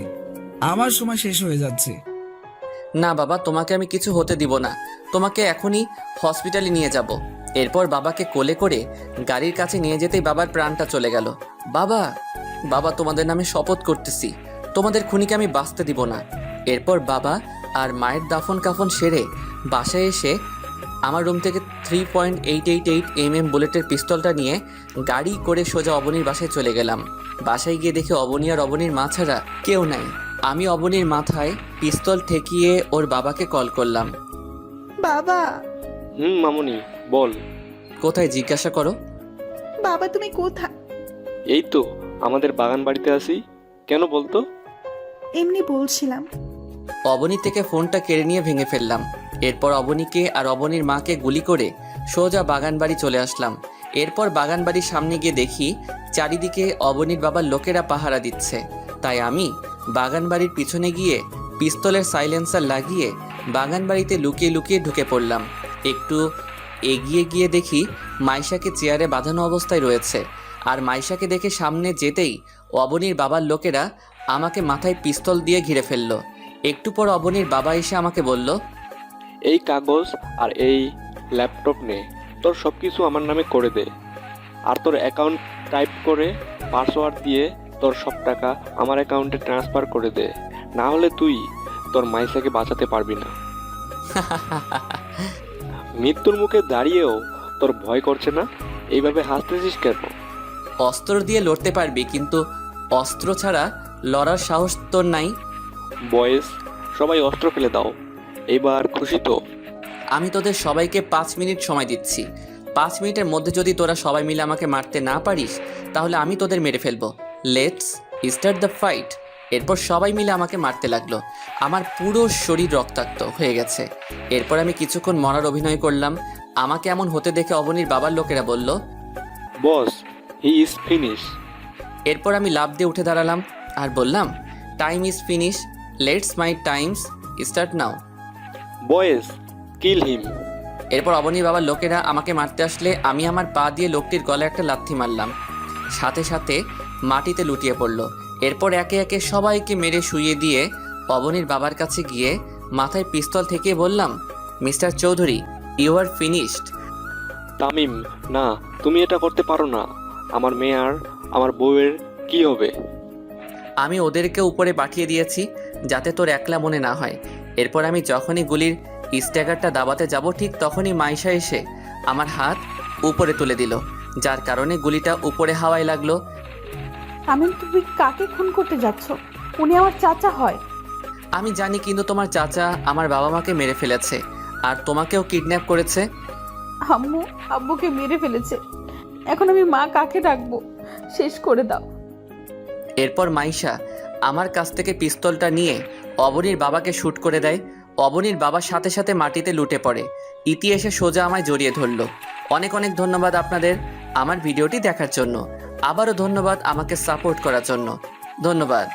Speaker 2: আমার সময় শেষ হয়ে যাচ্ছে।
Speaker 1: না বাবা, তোমাকে আমি কিছু হতে দিব না, তোমাকে এখনই হসপিটালে নিয়ে যাব। এরপর বাবাকে কোলে করে গাড়ির কাছে নিয়ে যেতেই বাবার প্রাণটা চলে গেল। বাবা, বাবা তোমাদের নামে শপথ করতেছি, তোমাদের খুনিকে আমি বাঁচতে দিব না। এরপর বাবা আর মায়ের দাফন কাফন সেরে বাসায় এসে আমার রুম থেকে 3.888 mm বুলেটের পিস্তলটা নিয়ে গাড়ি করে সোজা অবনীর বাসায় চলে গেলাম। বাসায় গিয়ে দেখে অবনী আর অবনীর মা ছাড়া কেউ নাই। আমি অবনীর মাথায় পিস্তল ঠেকিয়ে ওর বাবাকে কল করলাম।
Speaker 6: বাবা।
Speaker 13: মামুনি বল।
Speaker 1: কোথায় জিজ্ঞাসা করো।
Speaker 6: বাবা তুমি কোথায়?
Speaker 13: এই তো আমাদের বাগান বাড়িতে আছি। কেন বলতো?
Speaker 6: এমনি বলছিলাম।
Speaker 1: অবনী থেকে ফোনটা কেড়ে নিয়ে ভেঙে ফেললাম। এরপর অবনীকে আর অবনীর মাকে গুলি করে সোজা বাগান বাড়ি চলে আসলাম। এরপর বাগান বাড়ির সামনে গিয়ে দেখি চারিদিকে অবনীর বাবার লোকেরা পাহারা দিচ্ছে। তাই আমি বাগান বাড়ির পিছনে গিয়ে পিস্তলের সাইলেন্সার লাগিয়ে বাগান বাড়িতে লুকিয়ে লুকিয়ে ঢুকে পড়লাম। একটু এগিয়ে গিয়ে দেখি মাইশাকে চেয়ারে বাঁধানো অবস্থায় রয়েছে। আর মাইশাকে দেখে সামনে যেতেই অবনীর বাবার লোকেরা আমাকে মাথায় পিস্তল দিয়ে ঘিরে ফেলল। একটু পর অবনীর বাবা এসে আমাকে বলল,
Speaker 13: এই কাগজ আর এই ল্যাপটপ নে, তোর সব কিছু আমার নামে করে দে। আর তোর অ্যাকাউন্ট টাইপ করে পাসওয়ার্ড দিয়ে তোর সব টাকা আমার অ্যাকাউন্টে ট্রান্সফার করে দে, না হলে তুই তোর মাইশাকে বাঁচাতে পারবি না। মৃত্যুর মুখে দাঁড়িয়েও তোর ভয় করছে না? এইভাবে হাসতেছিস কেন?
Speaker 1: অস্ত্র দিয়ে লড়তে পারবি, কিন্তু অস্ত্র ছাড়া লড়ার সাহস তোর নাই।
Speaker 13: বয়েস, সবাই অস্ত্র ফেলে দাও। এবার খুশি তো?
Speaker 1: আমি তোদের সবাইকে 5 মিনিট সময় দিচ্ছি। 5 মিনিটের মধ্যে যদি তোরা সবাই মিলে আমাকে মারতে না পারিস তাহলে আমি তোদের মেরে ফেলবো। Let's start the fight. এরপর সবাই মিলে আমাকে মারতে লাগলো। আমার পুরো শরীর রক্তাক্ত হয়ে গেছে। এরপর আমি কিছুক্ষণ মরার অভিনয় করলাম। আমাকে এমন হতে দেখে অবনীর বাবার লোকেরা বলল,
Speaker 13: বস, হি ইজ ফিনিশ।
Speaker 1: এরপর আমি লাফ দিয়ে উঠে দাঁড়ালাম আর বললাম, time is finish, let's my times start now.
Speaker 13: বয়েস, কিল হিম।
Speaker 1: এরপর অবনীর বাবার লোকেরা আমাকে মারতে আসলে আমি আমার পা দিয়ে লোকটির গলায় একটা লাথি মারলাম। সাথে সাথে মাটিতে লুটিয়ে পড়ল। এরপর একে একে সবাইকে মেরে শুইয়ে দিয়ে অবনীর বাবার কাছে গিয়ে মাথায় পিস্তল থেকে বললাম, mister Chowdhury, you are finished.
Speaker 13: Tamim, না, তুমি এটা করতে পারো না। আমার মেয়ে আর আমার বউয়ের কি হবে?
Speaker 1: আমি ওদেরকে উপরে পাঠিয়ে দিয়েছি যাতে তোর একলা মনে না হয়। এরপর আমি যখনই গুলির স্ট্যাগারটা দাবাতে যাব ঠিক তখনই মাইশা এসে আমার হাত উপরে তুলে দিল, যার কারণে গুলিটা উপরে হাওয়ায় লাগলো।
Speaker 12: তামিম, তুমি কাকে খুন করতে যাচ্ছ? উনি আমার চাচা হয়।
Speaker 1: আমি জানি, কিন্তু তোমার চাচা আমার বাবা মাকে মেরে ফেলেছে আর তোমাকেও কিডন্যাপ করেছে।
Speaker 12: আব্বুকে মেরে ফেলেছে। এখন আমি মা কাকে ডাকবো? শেষ করে দাও।
Speaker 1: এরপর মাইশা আমার কাছ থেকে পিস্তলটা নিয়ে অবনীর বাবাকে শ্যুট করে দেয়। অবনীর বাবার সাথে সাথে মাটিতে লুটে পড়ে। ইতি এসে সোজা আমায় জড়িয়ে ধরল। অনেক অনেক ধন্যবাদ আপনাদের আমার ভিডিওটি দেখার জন্য। আবারও ধন্যবাদ আমাকে সাপোর্ট করার জন্য। ধন্যবাদ।